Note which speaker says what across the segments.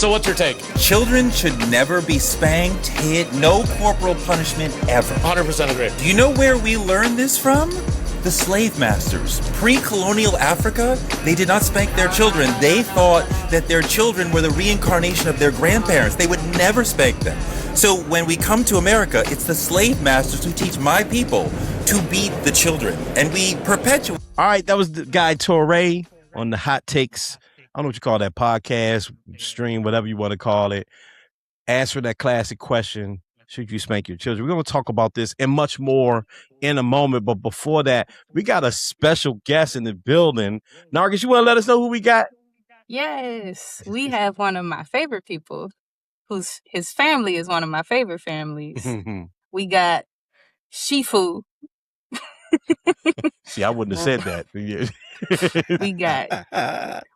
Speaker 1: So what's your take?
Speaker 2: Children should never be spanked, hit, no corporal punishment ever.
Speaker 1: 100% agree.
Speaker 2: Do you know where we learned this from? The slave masters. Pre-colonial Africa, they did not spank their children. They thought that their children were the reincarnation of their grandparents. They would never spank them. So when we come to America, it's the slave masters who teach my people to beat the children. And we perpetuate.
Speaker 3: All right, that was the guy Torre on the Hot Takes. I don't know what you call that, podcast, stream, whatever you want to call it. Answer that classic question. Should you spank your children? We're going to talk about this and much more in a moment. But before that, we got a special guest in the building. Nargis, you want to let us know who we got?
Speaker 4: Yes, we have one of my favorite people his family is one of my favorite families. We got Shifu.
Speaker 3: See, I wouldn't have said that.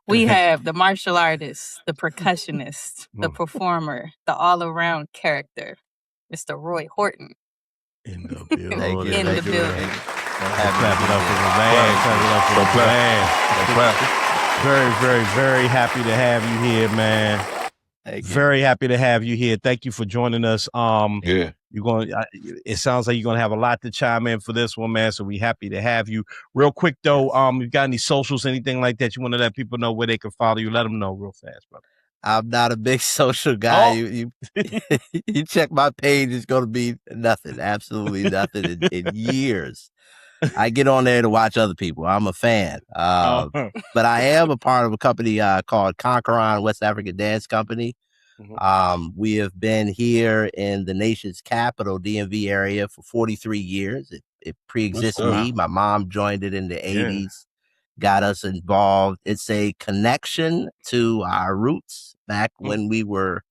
Speaker 4: We have the martial artist, the percussionist, the performer, the all-around character, Mr. Roy Horton.
Speaker 3: In the building.
Speaker 4: In the building.
Speaker 3: Clap it up for the man. Clap it up for the man. Very, very, very happy to have you here, man. Very happy to have you here. Thank you for joining us.
Speaker 5: Yeah.
Speaker 3: You're going. It sounds like you're going to have a lot to chime in for this one, man. So we're happy to have you. Real quick though, you got any socials, anything like that? You want to let people know where they can follow you? Let them know real fast, brother.
Speaker 6: I'm not a big social guy. You check my page, it's going to be nothing, absolutely nothing in years. I get on there to watch other people. I'm a fan. But I am a part of a company called Conqueron West African Dance Company. We have been here in the nation's capital, DMV area, for 43 years. It pre-exists me. My mom joined it in the 80s, got us involved. It's a connection to our roots back when we were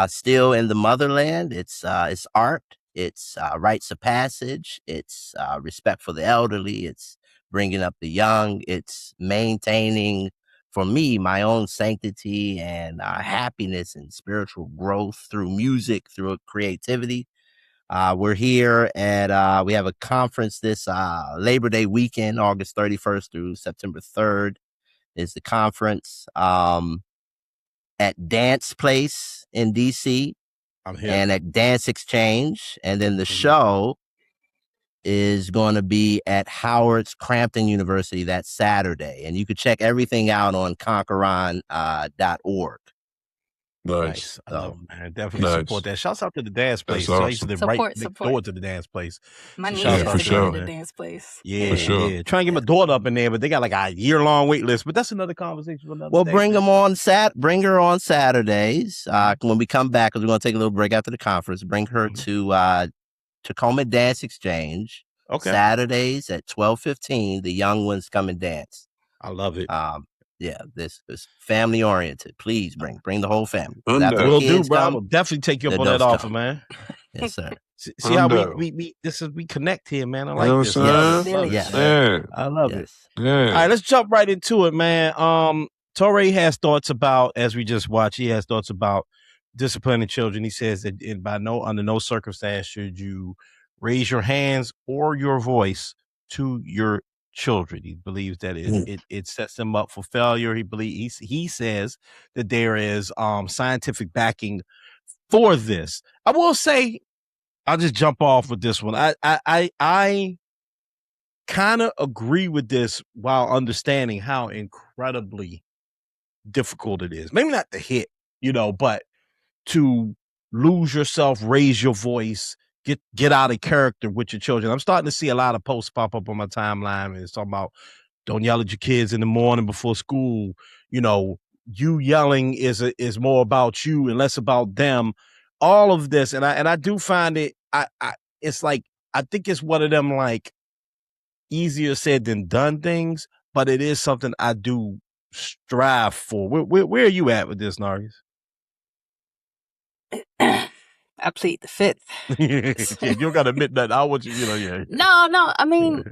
Speaker 6: still in the motherland. It's art. It's rites of passage. It's respect for the elderly. It's bringing up the young. It's maintaining, for me, my own sanctity and happiness and spiritual growth through music, through creativity. We're here at, we have a conference this Labor Day weekend, August 31st through September 3rd is the conference at Dance Place in DC.
Speaker 3: I'm here.
Speaker 6: And at Dance Exchange. And then the show is going to be at Howard's Crampton University that Saturday. And you can check everything out on conqueron.org.
Speaker 5: Nice.
Speaker 6: So,
Speaker 3: man, definitely support that. Shouts out to the dance place.
Speaker 5: That's
Speaker 3: So I used to live right next door to the dance place.
Speaker 4: My niece
Speaker 3: shout
Speaker 4: used
Speaker 3: out
Speaker 4: to go to the dance place.
Speaker 3: Yeah,
Speaker 5: For sure.
Speaker 3: yeah. Trying to get my daughter up in there, but they got like a year-long wait list. But that's another conversation for another
Speaker 6: well,
Speaker 3: day.
Speaker 6: bring her on Saturdays. When we come back, because we're going to take a little break after the conference, bring her to Tacoma Dance Exchange.
Speaker 3: Okay.
Speaker 6: Saturdays at 12:15. The young ones come and dance.
Speaker 3: I love it.
Speaker 6: Yeah, this is family oriented. Please bring the whole family.
Speaker 3: We'll do, bro. I will definitely take you up on that offer, man.
Speaker 6: Yes, sir.
Speaker 3: See how we connect here, man. I like this.
Speaker 6: I love it.
Speaker 5: Yeah.
Speaker 3: All right, let's jump right into it, man. Torre has thoughts about, as we just watched, he has thoughts about disciplining children. He says that under no circumstance should you raise your hands or your voice to your children. He believes that it sets them up for failure. He says that there is scientific backing for this. I will say, I'll just jump off with this one. I kind of agree with this while understanding how incredibly difficult it is. Maybe not to hit, but to lose yourself, raise your voice, get out of character with your children. I'm starting to see a lot of posts pop up on my timeline, and it's talking about don't yell at your kids in the morning before school. You yelling is more about you and less about them. All of this, and I do find it. It's like, I think it's one of them like easier said than done things, but it is something I do strive for. Where are you at with this, Nargis?
Speaker 4: I plead the fifth.
Speaker 3: You don't gotta admit that. I want you, yeah.
Speaker 4: No. I mean,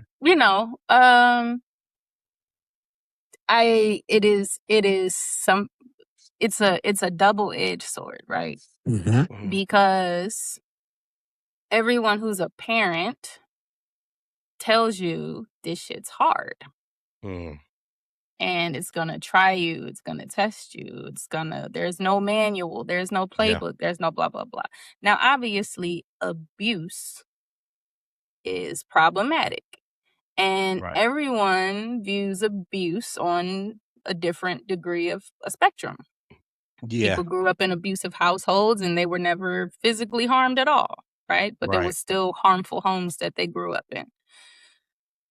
Speaker 4: it's a double-edged sword, right?
Speaker 6: Mm-hmm.
Speaker 4: Because everyone who's a parent tells you this shit's hard. and it's gonna try you, it's gonna test you, there's no manual, there's no playbook, there's no blah blah blah. Now obviously abuse is problematic, and everyone views abuse on a different degree of a spectrum. People grew up in abusive households and they were never physically harmed at all, right? But there was still harmful homes that they grew up in.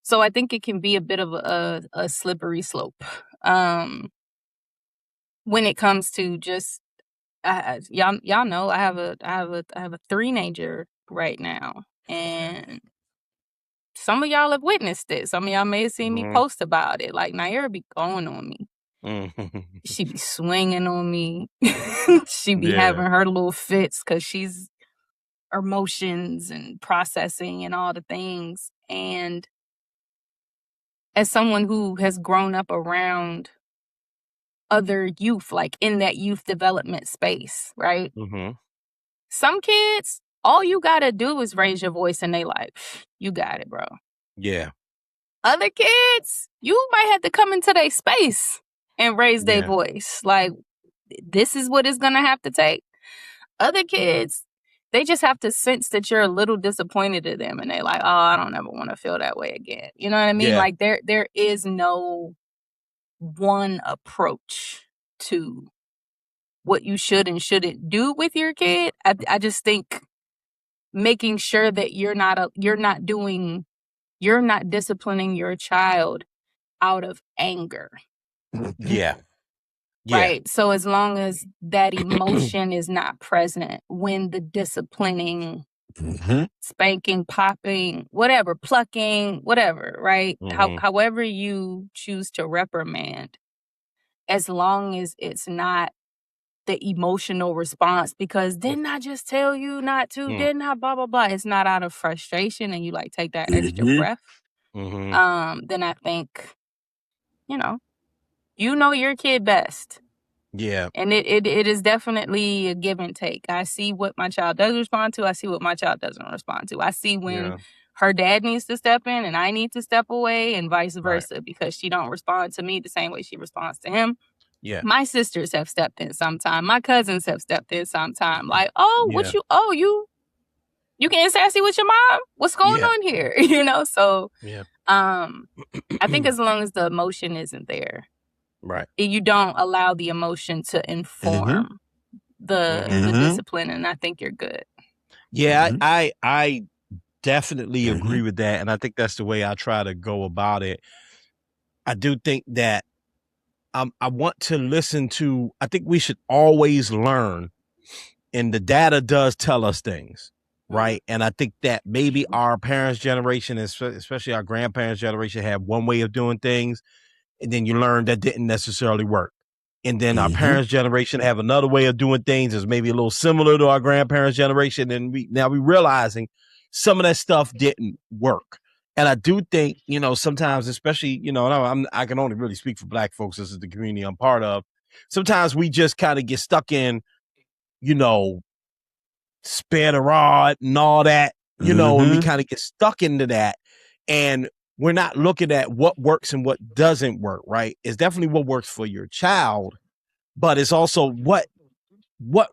Speaker 4: So I think it can be a bit of a slippery slope when it comes to just y'all know I have a three-nager right now, and some of y'all have witnessed it. Some of y'all may have seen me post about it. Like, Naira be going on me. She be swinging on me. She be having her little fits because she's emotions and processing and all the things. And as someone who has grown up around other youth, like in that youth development space, right? Some kids, all you gotta do is raise your voice and they like, you got it, bro.
Speaker 3: Yeah.
Speaker 4: Other kids, you might have to come into their space and raise their voice. Like, this is what it's gonna have to take. Other kids, they just have to sense that you're a little disappointed in them, and they're like, oh, I don't ever want to feel that way again. You know what I mean? Like, there is no one approach to what you should and shouldn't do with your kid. I just think making sure that you're not disciplining your child out of anger. Right. So as long as that emotion is not present when the disciplining, spanking, popping, whatever, plucking, whatever, right? However you choose to reprimand, as long as it's not the emotional response, because didn't I just tell you not to? Didn't I blah, blah, blah? It's not out of frustration and you like take that extra breath. Then I think, you know your kid best. And it is definitely a give and take. I see what my child does respond to. I see what my child doesn't respond to. I see when her dad needs to step in and I need to step away, and vice versa, because she don't respond to me the same way she responds to him. My sisters have stepped in sometime. My cousins have stepped in sometime. Like, you getting sassy with your mom? What's going on here? So I think as long as the emotion isn't there, you don't allow the emotion to inform the discipline, and I think you're good.
Speaker 3: I definitely agree with that, and I think that's the way I try to go about it. I do think that I want to listen to, I think we should always learn, and the data does tell us things, right? And I think that maybe our parents' generation, especially our grandparents' generation, had one way of doing things, and then you learn that didn't necessarily work. And then our parents' generation have another way of doing things that's maybe a little similar to our grandparents' generation. And we're realizing some of that stuff didn't work. And I do think, sometimes, especially, I can only really speak for Black folks. This is the community I'm part of. Sometimes we just kind of get stuck in, spare the rod and all that, and we kind of get stuck into that. And we're not looking at what works and what doesn't work, right? It's definitely what works for your child, but it's also what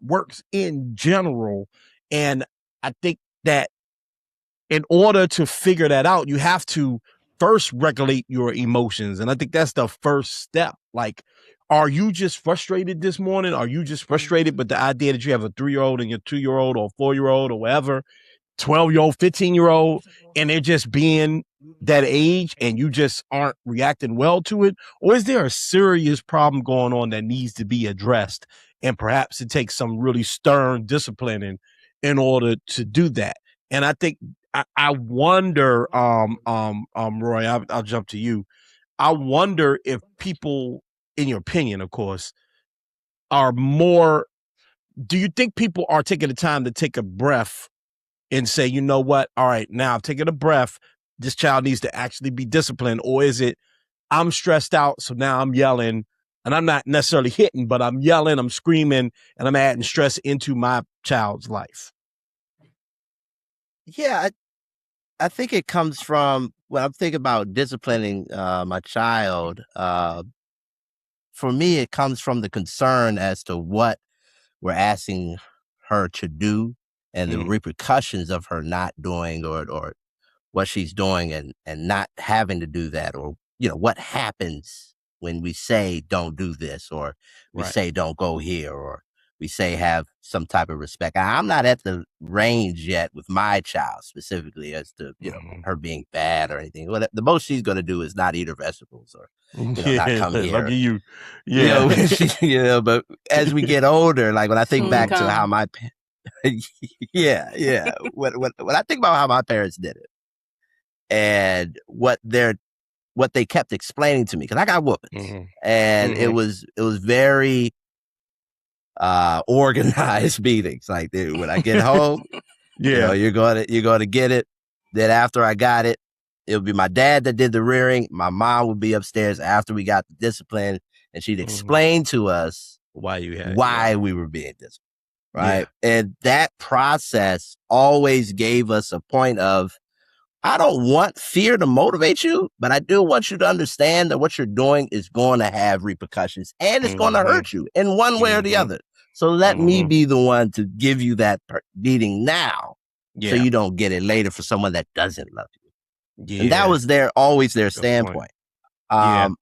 Speaker 3: works in general. And I think that in order to figure that out, you have to first regulate your emotions. And I think that's the first step. Like, are you just frustrated this morning? Are you just frustrated with the idea that you have a 3-year-old and your 2-year-old or 4-year-old or whatever, 12-year-old, 15-year-old, and they're just being that age and you just aren't reacting well to it? Or is there a serious problem going on that needs to be addressed, and perhaps it takes some really stern disciplining in order to do that? And I think I wonder, Roy, I'll jump to you. I wonder if people, in your opinion, of course, do you think people are taking the time to take a breath and say, you know what? All right, now I've taken a breath. This child needs to actually be disciplined. Or is it, I'm stressed out, so now I'm yelling, and I'm not necessarily hitting, but I'm yelling, I'm screaming, and I'm adding stress into my child's life?
Speaker 6: Yeah, I think it comes from, when I'm thinking about disciplining my child, for me, it comes from the concern as to what we're asking her to do and the repercussions of her not doing or what she's doing and not having to do that, or, what happens when we say don't do this, or we say don't go here, or we say have some type of respect. I'm not at the range yet with my child specifically as to, her being bad or anything. Well, the most she's going to do is not eat her vegetables or, not come here.
Speaker 3: Lucky you. Yeah.
Speaker 6: But as we get older, like when I think back to how my, when I think about how my parents did it and what they kept explaining to me, because I got whoopings, and it was very organized beatings. Like, dude, when I get home, you're gonna get it. Then after I got it, it would be my dad that did the rearing. My mom would be upstairs after we got the discipline, and she'd explain to us why we were being disciplined. Right. Yeah. And that process always gave us a point of, I don't want fear to motivate you, but I do want you to understand that what you're doing is going to have repercussions and it's going to hurt you in one way or the other. So let me be the one to give you that beating now, so you don't get it later for someone that doesn't love you. Yeah. And that was always their standpoint. And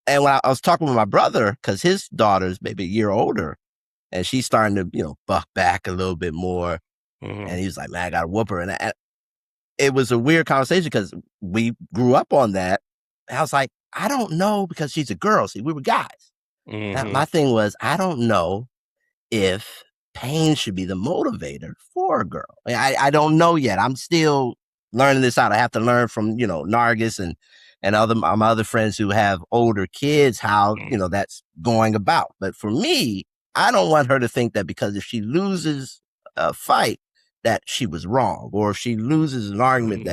Speaker 6: when I was talking with my brother, because his daughter's maybe a year older, and she's starting to, buck back a little bit more. And he was like, man, I got to whoop her. And it was a weird conversation because we grew up on that. And I was like, I don't know, because she's a girl. See, we were guys. My thing was, I don't know if pain should be the motivator for a girl. I don't know yet. I'm still learning this out. I have to learn from, Nargis and my other friends who have older kids, how, that's going about. But for me, I don't want her to think that because if she loses a fight, that she was wrong, or if she loses an argument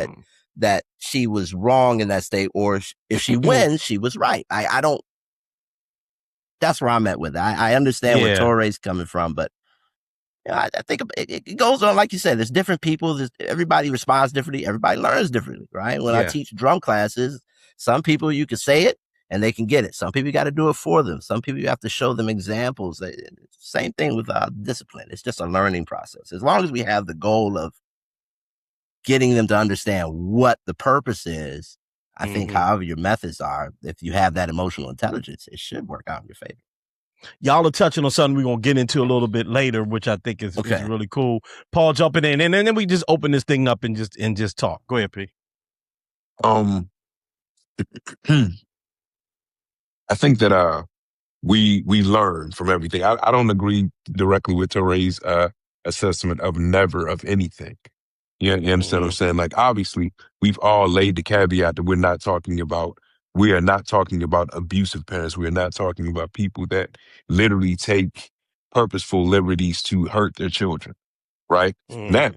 Speaker 6: that she was wrong in that state, or if she wins, she was right. I don't. That's where I'm at with it. I understand where Torre's coming from, but I think it goes on, like you said. There's different people. Everybody responds differently. Everybody learns differently, right? When I teach drum classes, some people you can say it and they can get it. Some people you got to do it for them. Some people you have to show them examples. Same thing with discipline. It's just a learning process. As long as we have the goal of getting them to understand what the purpose is, I think however your methods are, if you have that emotional intelligence, it should work out in your favor.
Speaker 3: Y'all are touching on something we're going to get into a little bit later, which I think is really cool. Paul, jumping in, and then we just open this thing up and just talk. Go ahead, P.
Speaker 5: I think that we learn from everything. I don't agree directly with Torre's assessment of never of anything. You understand what I'm saying? Like, obviously, we've all laid the caveat that we are not talking about abusive parents. We are not talking about people that literally take purposeful liberties to hurt their children, right? Now,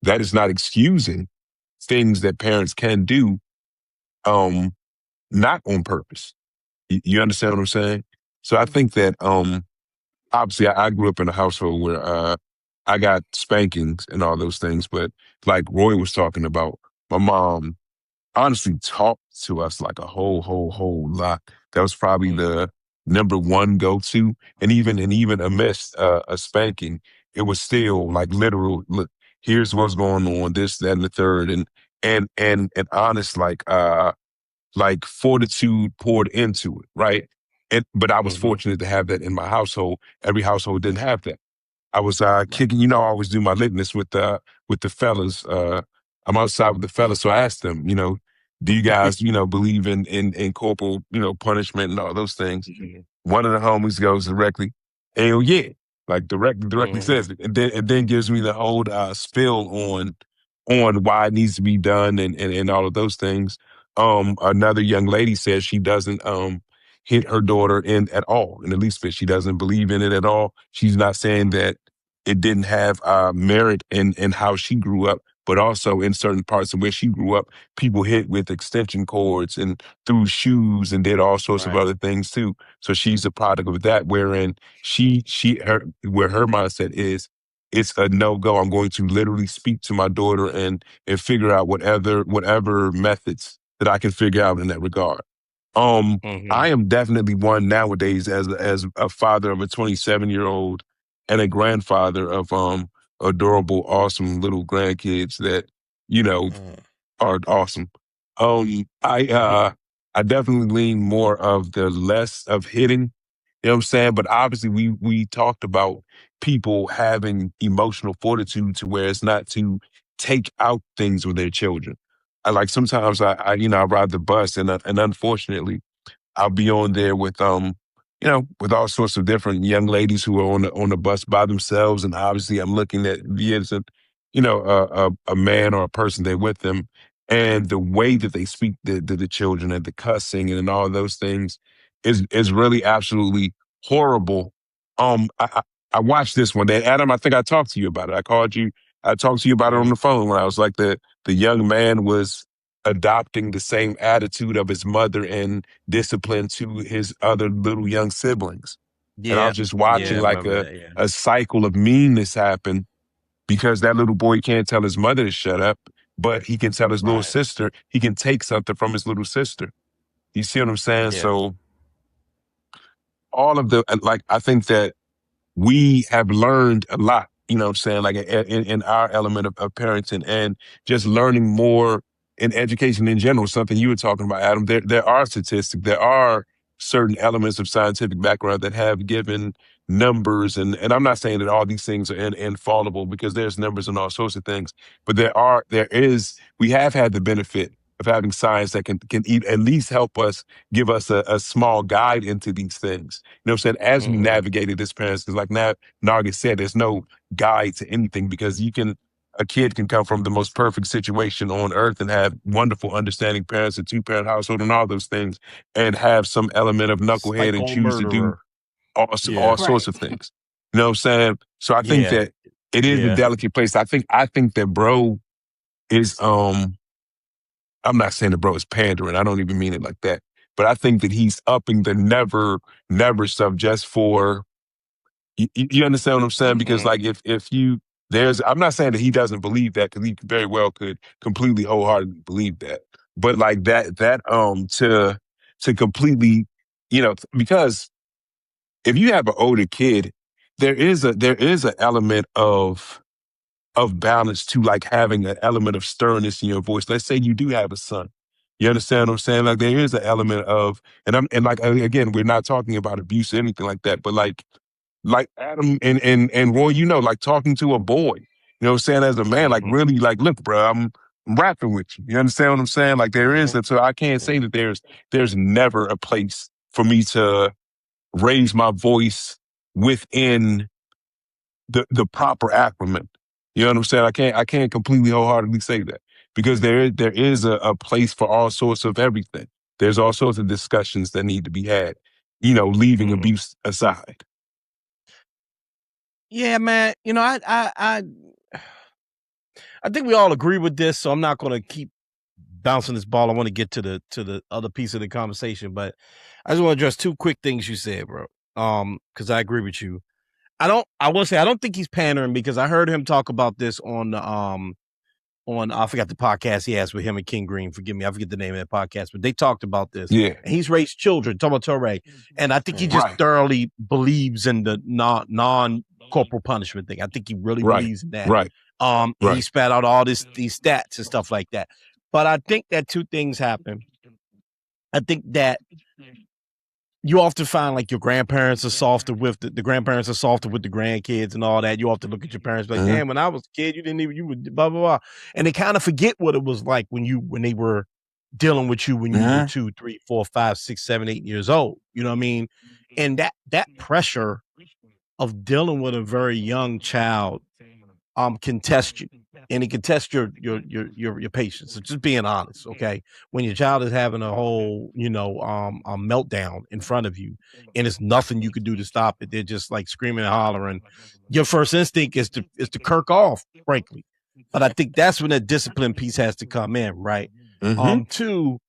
Speaker 5: that is not excusing things that parents can do not on purpose. You understand what I'm saying? So I think that obviously I grew up in a household where I got spankings and all those things, but like Roy was talking about, my mom honestly talked to us like a whole lot. That was probably the number one go-to. And even amidst a spanking, it was still like literal, look, here's what's going on, this, that, and the third. And honest, like fortitude poured into it, right? But I was fortunate to have that in my household. Every household didn't have that. I was kicking, I always do my litness with the fellas. I'm outside with the fellas, so I asked them, do you guys, believe in corporal, punishment and all those things? One of the homies goes directly, hell yeah, like directly says it, and then gives me the whole spill on why it needs to be done and all of those things. Another young lady says she doesn't hit her daughter in at all, in the least bit. She doesn't believe in it at all. She's not saying that it didn't have merit in how she grew up, but also in certain parts of where she grew up, people hit with extension cords and threw shoes and did all sorts of other things too. So she's a product of that, wherein where her mindset is, it's a no-go. I'm going to literally speak to my daughter and figure out whatever methods that I can figure out in that regard. I am definitely one nowadays as a father of a 27-year-old and a grandfather of adorable, awesome little grandkids that, are awesome. I definitely lean more of the less of hitting, you know what I'm saying? But obviously we talked about people having emotional fortitude to where it's not to take out things with their children. I like sometimes I ride the bus and unfortunately I'll be on there with with all sorts of different young ladies who are on the bus by themselves, and obviously I'm looking at the instant, a man or a person there with them, and the way that they speak to the children and the cussing and all those things is really absolutely horrible. I watched this one day, Adam. I think I talked to you about it. I called you. I talked to you about it on the phone when I was like the young man was adopting the same attitude of his mother and discipline to his other little young siblings. And I was just watching like a cycle of meanness happen because that little boy can't tell his mother to shut up, but he can tell his little sister, he can take something from his little sister. You see what I'm saying?
Speaker 3: Yeah.
Speaker 5: So all of I think that we have learned a lot, you know what I'm saying, like in our element of parenting and just learning more in education in general, something you were talking about, Adam. There are statistics, there are certain elements of scientific background that have given numbers, and I'm not saying that all these things are infallible because there's numbers and all sorts of things, but we have had the benefit of having science that can at least help us, give us a small guide into these things. You know what I'm saying? As we navigated this parents, because like Nargis said, there's no guide to anything because a kid can come from the most perfect situation on earth and have wonderful, understanding parents, a 2-parent household and all those things, and have some element of knucklehead and choose to do all sorts of things. You know what I'm saying? So I think that it is a delicate place. I think that bro is, I'm not saying the bro is pandering. I don't even mean it like that. But I think that he's upping the never stuff just for, you understand what I'm saying? Because like I'm not saying that he doesn't believe that because he very well could completely wholeheartedly believe that. But like to completely, because if you have an older kid, there is an element of balance to like having an element of sternness in your voice. Let's say you do have a son. You understand what I'm saying? Like there is an element of, and like again, we're not talking about abuse or anything like that, but like Adam and Roy, like talking to a boy, you know what I'm saying, as a man, like really like, look, bro, I'm rapping with you. You understand what I'm saying? Like there is, so I can't say that there's never a place for me to raise my voice within the proper acclimate. You know what I'm saying? I can't completely wholeheartedly say that because there is a place for all sorts of everything. There's all sorts of discussions that need to be had, leaving abuse aside.
Speaker 3: Yeah, man. I think we all agree with this, so I'm not going to keep bouncing this ball. I want to get to the other piece of the conversation, but I just want to address two quick things you said, bro. Because I agree with you. I want to say I don't think he's pandering because I heard him talk about this on I forgot the podcast he has with him and King Green. Forgive me, I forget the name of that podcast, but they talked about this.
Speaker 5: Yeah,
Speaker 3: and he's raised children. Talking about Torre, and I think he just thoroughly believes in the non-corporal punishment thing. I think he really believes in that.
Speaker 5: Right.
Speaker 3: He spat out all these stats and stuff like that. But I think that two things happen. I think that you often find like your grandparents are softer with the grandparents are softer with the grandkids and all that. You often look at your parents like, damn, when I was a kid, you would blah, blah, blah. And they kind of forget what it was like when they were dealing with you when you were 2, 3, 4, 5, 6, 7, 8 years old. You know what I mean? And that pressure of dealing with a very young child can test you. And it can test your patience. So just being honest, okay? When your child is having a whole, a meltdown in front of you, and it's nothing you could do to stop it. They're just like screaming and hollering. Your first instinct is to kirk off, frankly. But I think that's when that discipline piece has to come in, right? Two,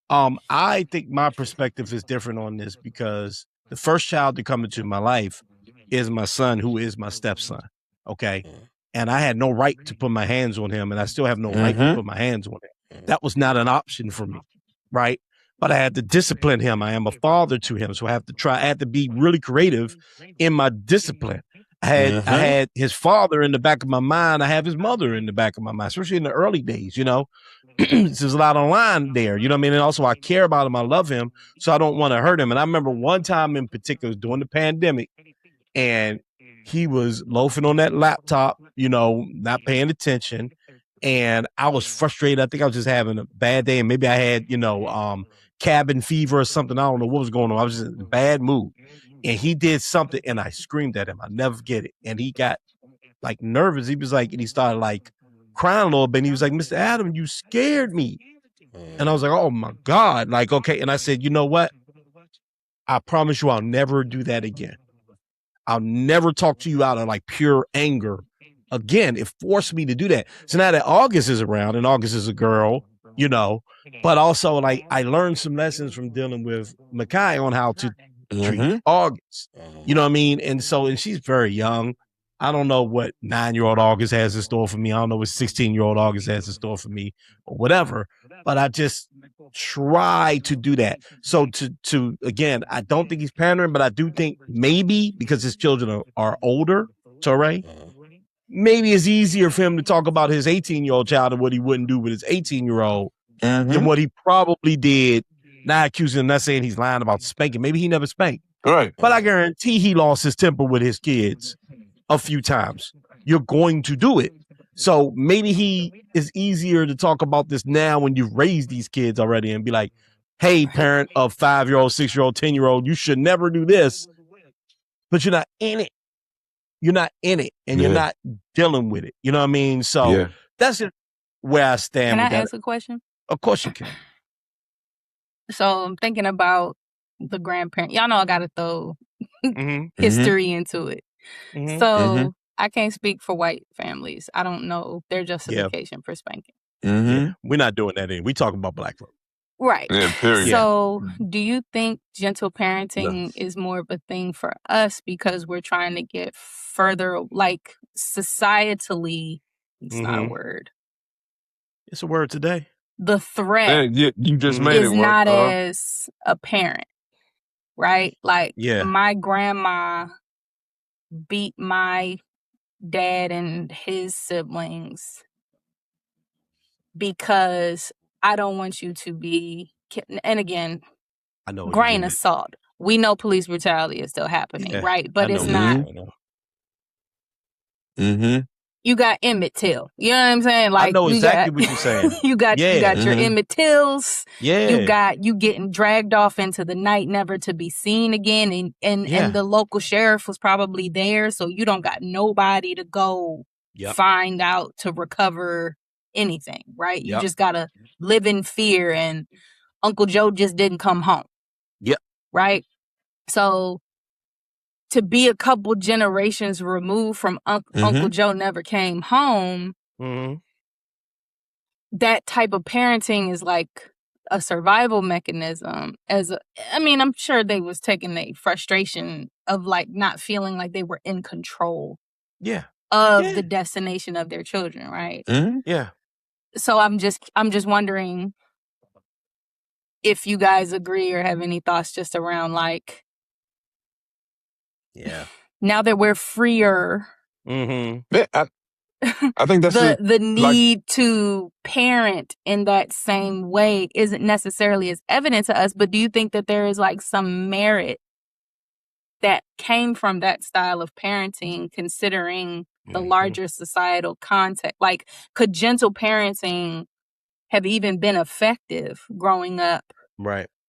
Speaker 3: I think my perspective is different on this because the first child to come into my life is my son, who is my stepson. Okay. And I had no right to put my hands on him, and I still have no right to put my hands on him. That was not an option for me, right? but I had to discipline him. I am a father to him, so I had to be really creative in my discipline. I had his father in the back of my mind. I have his mother in the back of my mind, especially in the early days, There's a lot on line there, you know what I mean? And also I care about him. I love him, so I don't want to hurt him. And I remember one time in particular during the pandemic, and he was loafing on that laptop, not paying attention. And I was frustrated. I think I was just having a bad day. And maybe I had, cabin fever or something. I don't know what was going on. I was just in a bad mood. And he did something and I screamed at him. I'll never forget it. And he got like nervous. He was like, and he started like crying a little bit. And he was like, Mr. Adam, you scared me. And I was like, oh my God. Like, okay. And I said, you know what? I promise you I'll never do that again. I'll never talk to you out of like pure anger again. It forced me to do that. So now that August is around, and August is a girl, but also like I learned some lessons from dealing with Makai on how to treat August. You know what I mean? And she's very young. I don't know what 9-year-old August has in store for me. I don't know what 16-year-old August has in store for me or whatever. But I just try to do that. So to again, I don't think he's pandering, but I do think maybe because his children are older, Torre, maybe it's easier for him to talk about his 18-year-old child and what he wouldn't do with his 18-year-old than what he probably did. Not accusing him, not saying he's lying about spanking. Maybe he never spanked.
Speaker 5: Right.
Speaker 3: But I guarantee he lost his temper with his kids a few times. You're going to do it. So maybe he is easier to talk about this now when you've raised these kids already and be like, hey, parent of 5-year-old, 6-year-old, 10-year-old, you should never do this. But you're not in it. You're not in it and you're not dealing with it. You know what I mean? So that's just where I stand.
Speaker 4: Can I ask a question?
Speaker 3: Of course you can.
Speaker 4: So I'm thinking about the grandparent. Y'all know I got to throw history into it. So I can't speak for white families. I don't know their justification for spanking.
Speaker 3: Yeah. We're not doing that anymore. We talking about black folk.
Speaker 4: Right.
Speaker 5: Yeah, period.
Speaker 4: So do you think gentle parenting is more of a thing for us because we're trying to get further, like societally, it's not a word.
Speaker 3: It's a word today.
Speaker 4: The threat
Speaker 5: you just made
Speaker 4: is
Speaker 5: it work.
Speaker 4: not as apparent, right? Like my grandma beat my dad and his siblings because I don't want you to be, and again,
Speaker 3: I know
Speaker 4: grain of salt. We know police brutality is still happening, right? But it's not. You got Emmett Till. You know what I'm saying? Like
Speaker 3: I know exactly what you're saying.
Speaker 4: you got your Emmett Tills.
Speaker 3: Yeah.
Speaker 4: You getting dragged off into the night, never to be seen again. And the local sheriff was probably there, so you don't got nobody to go find out to recover anything, right? You just gotta live in fear, and Uncle Joe just didn't come home. Right? So to be a couple generations removed from Uncle Joe never came home, that type of parenting is like a survival mechanism. I'm sure they was taking the frustration of like not feeling like they were in control of the destination of their children, right?
Speaker 3: Yeah.
Speaker 4: So I'm just wondering if you guys agree or have any thoughts just around like, now that we're freer,
Speaker 5: I think that's
Speaker 4: the need to parent in that same way isn't necessarily as evident to us. But do you think that there is like some merit that came from that style of parenting, considering the larger societal context? Like, could gentle parenting have even been effective growing up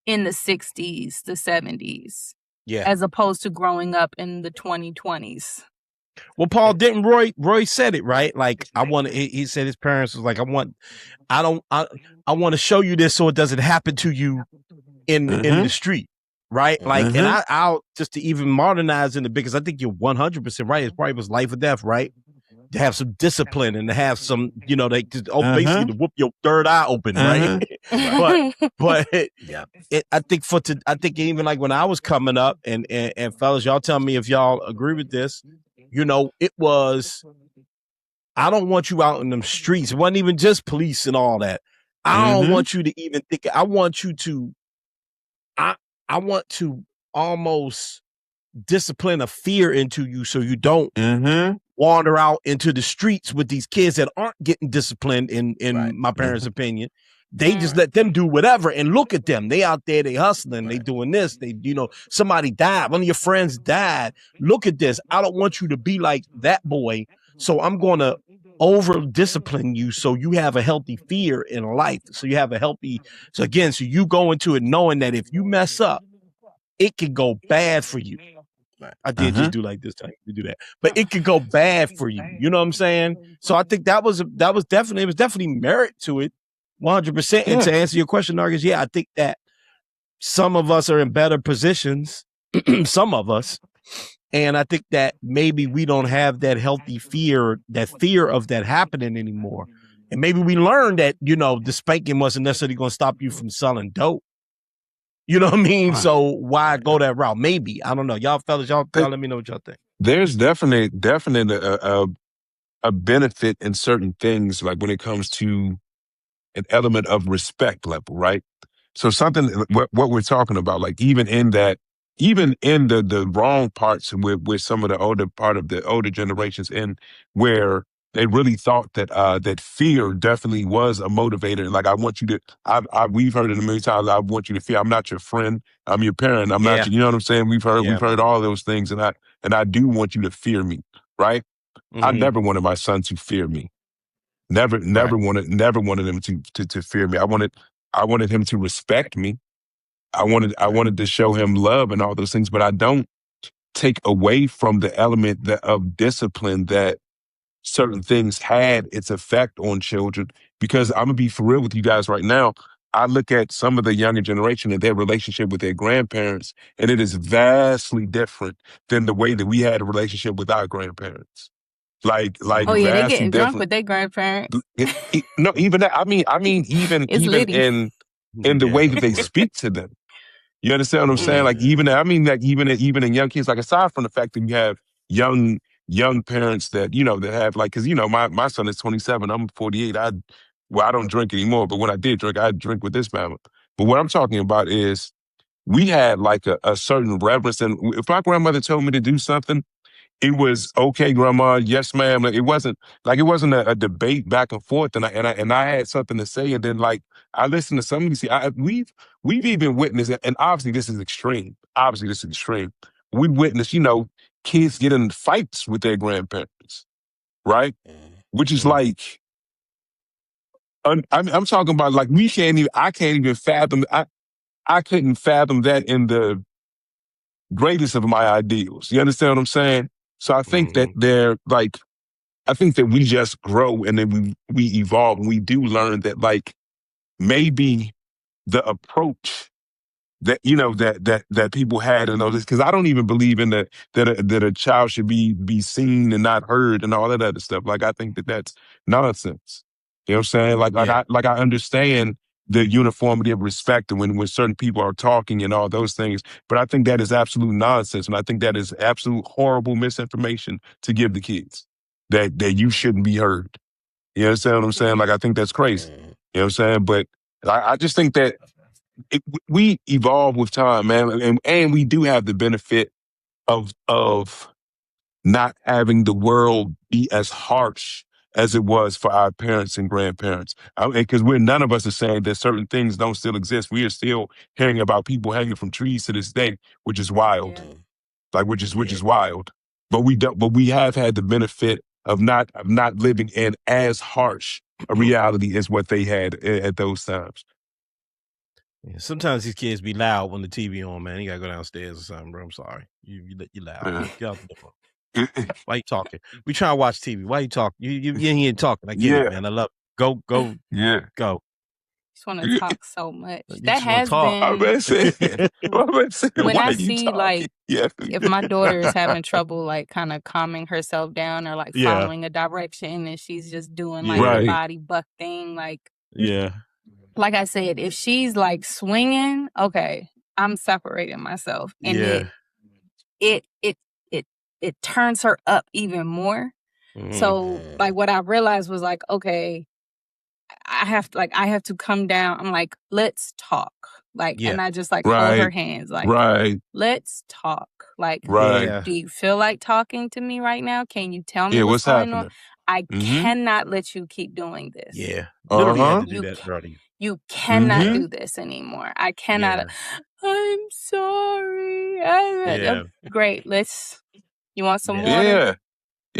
Speaker 4: in the 60s, the 70s? As opposed to growing up in the 2020s.
Speaker 3: Well, Paul, didn't Roy said it, right? Like he said his parents was like, I want to show you this so it doesn't happen to you in the street. Right. Like, and I'll just to even modernize in it, because I think you're 100% right. It probably was life or death, right? To have some discipline and to have some, they just basically to whoop your third eye open, right? but I think even like when I was coming up, and fellas, y'all tell me if y'all agree with this. It was, I don't want you out in them streets. It wasn't even just police and all that. I don't want you to even think. I want you to I want to almost discipline a fear into you so you don't wander out into the streets with these kids that aren't getting disciplined in my parents' opinion. They just let them do whatever, and look at them. They out there, they hustling, they doing this. They, somebody died. One of your friends died. Look at this. I don't want you to be like that boy. So I'm going to over discipline you so you have a healthy fear in life. So you have a healthy, so you go into it knowing that if you mess up, it can go bad for you. I did just do like this time to do that, but it could go bad for you. You know what I'm saying? So I think that was definitely merit to it, 100%. And to answer your question, Nargis, I think that some of us are in better positions, some of us, and I think that maybe we don't have that healthy fear of that happening anymore. And maybe we learned that the spanking wasn't necessarily going to stop you from selling dope. You know what I mean? So why go that route? Maybe. I don't know. Y'all fellas, y'all let me know what y'all think.
Speaker 5: There's definitely a benefit in certain things, like when it comes to an element of respect level, right? So something, what we're talking about, like even in the wrong parts with some of the older generations, and where they really thought that that fear definitely was a motivator. Like, I want you to, we've heard it a million times. I want you to fear. I'm not your friend. I'm your parent. I'm not. You know what I'm saying? We've heard all those things, and I do want you to fear me, right? I never wanted my son to fear me. Never wanted him to fear me. I wanted him to respect me. I wanted to show him love and all those things, but I don't take away from the element of discipline that certain things had its effect on children. Because I'm gonna be for real with you guys right now. I look at some of the younger generation and their relationship with their grandparents, and it is vastly different than the way that we had a relationship with our grandparents. Like
Speaker 4: oh yeah, they getting drunk
Speaker 5: different.
Speaker 4: with their grandparents.
Speaker 5: No, even that. I mean, even in the way that they speak to them. You understand what I'm saying? Like even in young kids. Like, aside from the fact that you have young parents that that have, like, because my son is 27, I'm 48. I don't drink anymore, but when I did drink, I drink with this mama. But what I'm talking about is we had like a certain reverence, and if my grandmother told me to do something, it was okay, grandma. Yes, ma'am. Like, it wasn't a debate back and forth, and I had something to say, and then, like, I listened to some of these. We've even witnessed it, and obviously this is extreme. We witnessed, kids get in fights with their grandparents, right? Which is like, I'm talking about, like, I can't even fathom. I couldn't fathom that in the greatest of my ideals. You understand what I'm saying? So I think that I think that we just grow, and then we evolve, and we do learn that, like, maybe the approach that that people had and all this, because I don't even believe in that a child should be seen and not heard and all that other stuff. Like, I think that that's nonsense. You know what I'm saying? Like I understand the uniformity of respect and when certain people are talking and all those things, but I think that is absolute nonsense, and I think that is absolute horrible misinformation to give the kids that you shouldn't be heard. You understand what I'm saying? Like, I think that's crazy. You know what I'm saying? But I just think that we evolve with time, man, and we do have the benefit of not having the world be as harsh as it was for our parents and grandparents. Because none of us are saying that certain things don't still exist. We are still hearing about people hanging from trees to this day, which is wild. Yeah. Like, which is wild. But we have had the benefit of not living in as harsh a reality as what they had at those times.
Speaker 3: Yeah, sometimes these kids be loud when the TV on, man. You gotta go downstairs or something, bro. I'm sorry. You loud. Get out the door. Why you talking? We trying to watch TV. Why you talking? You ain't talking. I get it, man. I love it. Go.
Speaker 5: Yeah.
Speaker 3: Go.
Speaker 4: Just want to talk so much. That has been
Speaker 5: when
Speaker 4: I see, like, if my daughter is having trouble, like, kind of calming herself down or, like, following a direction, and she's just doing, like, the body buck thing, like, like I said, if she's, like, swinging, okay, I'm separating myself, and it turns her up even more. So, like, what I realized was, like, okay, I have to come down. I'm like, let's talk. Like, and I just like hold
Speaker 5: Right.
Speaker 4: her hands, like,
Speaker 5: Right.
Speaker 4: let's talk. Like,
Speaker 5: Right.
Speaker 4: do you feel like talking to me right now? Can you tell me
Speaker 5: Yeah,
Speaker 4: what's
Speaker 5: what's
Speaker 4: going on?
Speaker 5: happening?
Speaker 4: I
Speaker 5: Mhm.
Speaker 4: cannot let you keep doing this.
Speaker 3: Yeah. Literally had to do
Speaker 4: You
Speaker 3: that earlier.
Speaker 4: You cannot
Speaker 5: Mhm.
Speaker 4: do this anymore. I cannot.
Speaker 3: Yeah.
Speaker 4: I'm sorry.
Speaker 3: Yeah.
Speaker 4: Great. You want some
Speaker 3: Yeah.
Speaker 4: water?
Speaker 5: Yeah.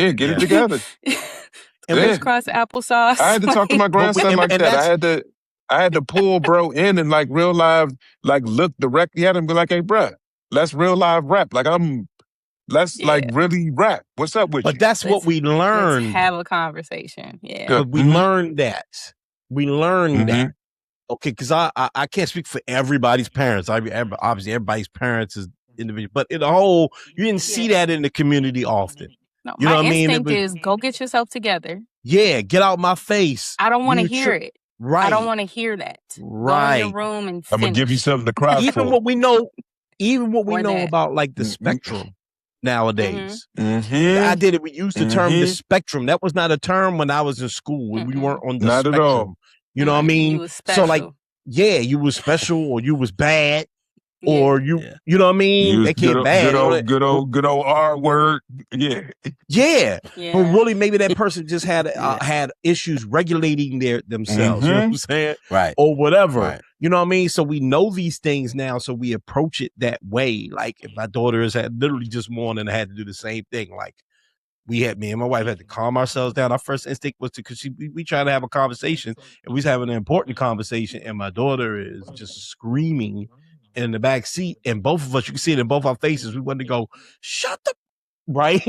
Speaker 5: Yeah, get
Speaker 3: Yeah.
Speaker 5: it together.
Speaker 3: And we-
Speaker 5: Yeah.
Speaker 4: Crisscross applesauce.
Speaker 5: I had to talk to my grandson like
Speaker 3: and
Speaker 5: that.
Speaker 3: that's-
Speaker 5: I had to pull bro in and like real live, like look directly at him and be like, hey, bro, let's real live rap. Like let's like really rap. What's up with
Speaker 3: But
Speaker 5: you?
Speaker 3: that's what we
Speaker 4: Let's
Speaker 3: learned.
Speaker 4: have a conversation. Yeah.
Speaker 5: Good.
Speaker 3: But we learned that. We learned
Speaker 5: Mhm.
Speaker 3: that. Okay, because I can't speak for everybody's parents. Obviously, everybody's parents is individual. But in the whole, you didn't see that in the community often.
Speaker 4: No,
Speaker 3: You know
Speaker 4: my
Speaker 3: what I mean?
Speaker 4: instinct is go get yourself together.
Speaker 3: Yeah, get out my face.
Speaker 4: I don't want to
Speaker 3: You
Speaker 4: hear it.
Speaker 3: Right.
Speaker 4: I don't want to hear that. Go in
Speaker 3: Right.
Speaker 4: your room and
Speaker 5: I'm gonna give you
Speaker 4: finish.
Speaker 5: something to cry
Speaker 3: Even
Speaker 5: for.
Speaker 3: what we know
Speaker 4: Or that.
Speaker 3: about like the
Speaker 5: Mhm.
Speaker 3: spectrum nowadays.
Speaker 5: Mhm.
Speaker 3: I did it. We used the term the spectrum. That was not a term when I was in school. We weren't on the
Speaker 5: Not at
Speaker 3: spectrum.
Speaker 5: all.
Speaker 3: You know what I mean?
Speaker 4: You was special.
Speaker 3: So like, yeah, you was special or you was bad. Or you know what I mean?
Speaker 5: Use
Speaker 3: They can't
Speaker 5: good,
Speaker 3: bad.
Speaker 5: good old R word. Yeah.
Speaker 3: Yeah.
Speaker 4: Yeah.
Speaker 3: But really, maybe that person just had had issues regulating themselves. You know what I'm saying?
Speaker 6: Right.
Speaker 3: Or whatever.
Speaker 6: Right.
Speaker 3: You know what I mean? So we know these things now, so we approach it that way. Like if my daughters had literally just morning, I had to do the same thing. Like me and my wife had to calm ourselves down. Our first instinct was to, because we trying to have a conversation, and we was having an important conversation, and my daughter is just screaming in the back seat, and both of us, you can see it in both our faces. We wanted to go, shut the right,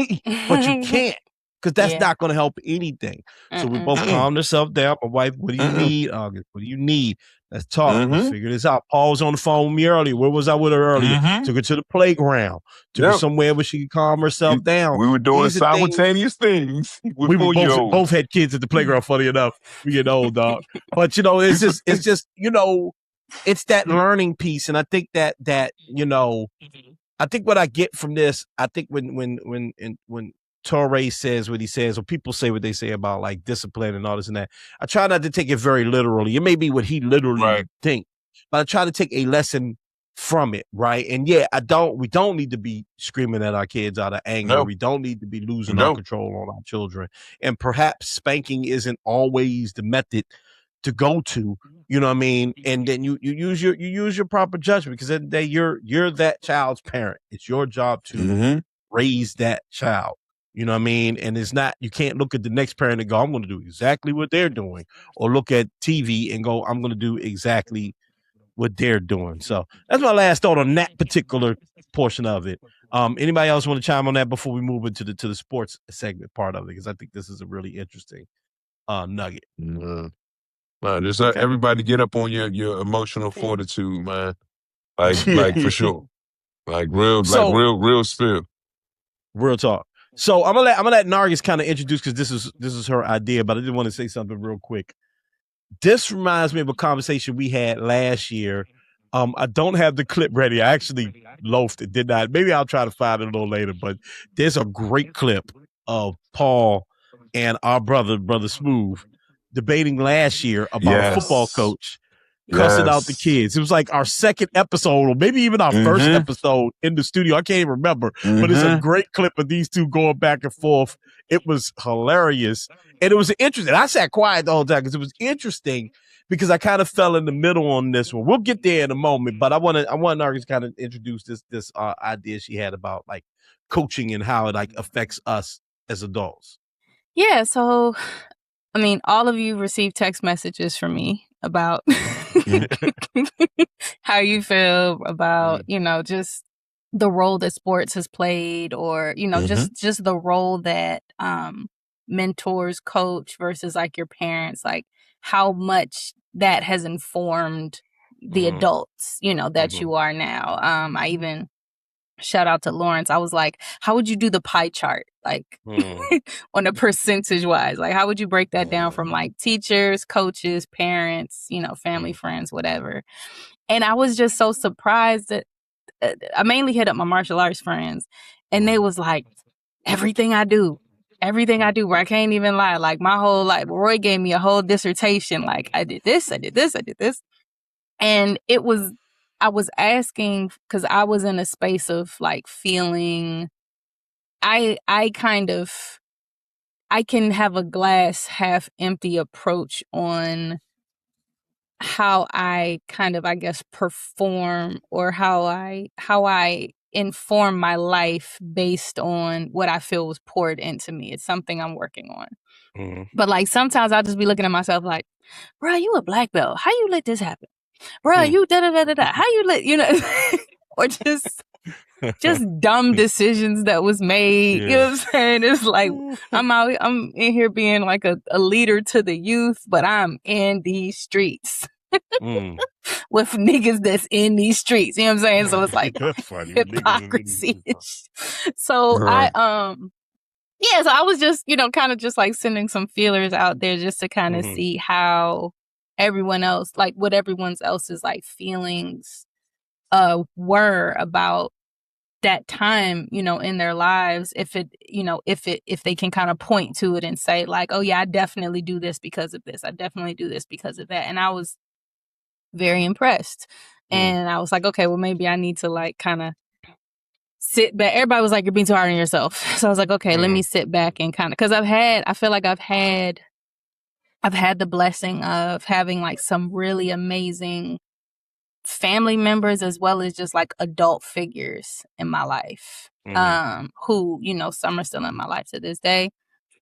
Speaker 3: but you can't, because that's not going to help anything. So we both calmed ourselves down. My wife, what do you need, August? What do you need? Let's talk. Let's figure this out. Paul was on the phone with me earlier. Where was I with her earlier? Took her to the playground. Took her somewhere where she could calm herself down.
Speaker 5: We were doing
Speaker 3: These are
Speaker 5: simultaneous things.
Speaker 3: We were both had kids at the playground. Funny enough, we get old, dog. But you know, it's just you know, it's that learning piece, and I think that you know, I think what I get from this, I think when Torre says what he says, or people say what they say about like discipline and all this and that, I try not to take it very literally. It may be what he literally think, but I try to take a lesson from it, right? And yeah, we don't need to be screaming at our kids out of anger.
Speaker 5: No.
Speaker 3: We don't need to be losing our control on our children. And perhaps spanking isn't always the method to go to, you know what I mean? And then you use your proper judgment, because at the day you're that child's parent. It's your job to raise that child. You know what I mean? And it's not, you can't look at the next parent and go, I'm going to do exactly what they're doing, or look at TV and go, I'm going to do exactly what they're doing. So that's my last thought on that particular portion of it. Anybody else want to chime on that before we move into the sports segment part of it? Because I think this is a really interesting nugget.
Speaker 5: Just let everybody get up on your emotional fortitude, man. Like for sure. Like real spill.
Speaker 3: Real talk. So I'm gonna let Nargis kind of introduce, because this is her idea, but I did want to say something real quick. This reminds me of a conversation we had last year. I don't have the clip ready. I actually loafed it, did not. Maybe I'll try to find it a little later, but there's a great clip of Paul and our brother Smooth, debating last year about a football coach cussing out the kids. It was like our second episode, or maybe even our first episode in the studio. I can't even remember, but it's a great clip of these two going back and forth. It was hilarious. And it was interesting. I sat quiet the whole time because it was interesting, because I kind of fell in the middle on this one. We'll get there in a moment, but I want Nargis to kind of introduce this idea she had about like coaching and how it like affects us as adults.
Speaker 4: Yeah. So, I mean, all of you received text messages from me about how you feel about, you know, just the role that sports has played, or, you know, just the role that mentors coach versus like your parents, like how much that has informed the adults, you know, that you are now. I even shout out to Lawrence. I was like, how would you do the pie chart? Like on a percentage wise, like how would you break that down from like teachers, coaches, parents, you know, family, friends, whatever. And I was just so surprised that I mainly hit up my martial arts friends, and they was like, everything I do, where I can't even lie. Like my whole, like Roy gave me a whole dissertation. Like I did this. And it was I was asking because I was in a space of like feeling. I can have a glass half empty approach on how I kind of, I guess, perform, or how I inform my life based on what I feel was poured into me. It's something I'm working on.
Speaker 3: Mm-hmm.
Speaker 4: But like sometimes I'll just be looking at myself like, bro, you a black belt. How you let this happen? Bro, you da-da-da-da-da. How you let, or just dumb decisions that was made.
Speaker 3: Yeah.
Speaker 4: You know what I'm saying? It's like I'm in here being like a leader to the youth, but I'm in these streets with niggas that's in these streets. You know what I'm saying? So it's like
Speaker 3: That's funny.
Speaker 4: hypocrisy. So
Speaker 5: Right.
Speaker 4: so I was just, kind of just like sending some feelers out there just to kind of see how everyone else, like what everyone else's like feelings were about that time, in their lives, if they can kind of point to it and say like, oh yeah, I definitely do this because of this. I definitely do this because of that. And I was very impressed. And I was like, okay, well maybe I need to like kind of sit back. Everybody was like, you're being too hard on yourself. So I was like, okay, let me sit back and kind of, because I feel like I've had the blessing of having like some really amazing family members as well as just like adult figures in my life. Who, some are still in my life to this day.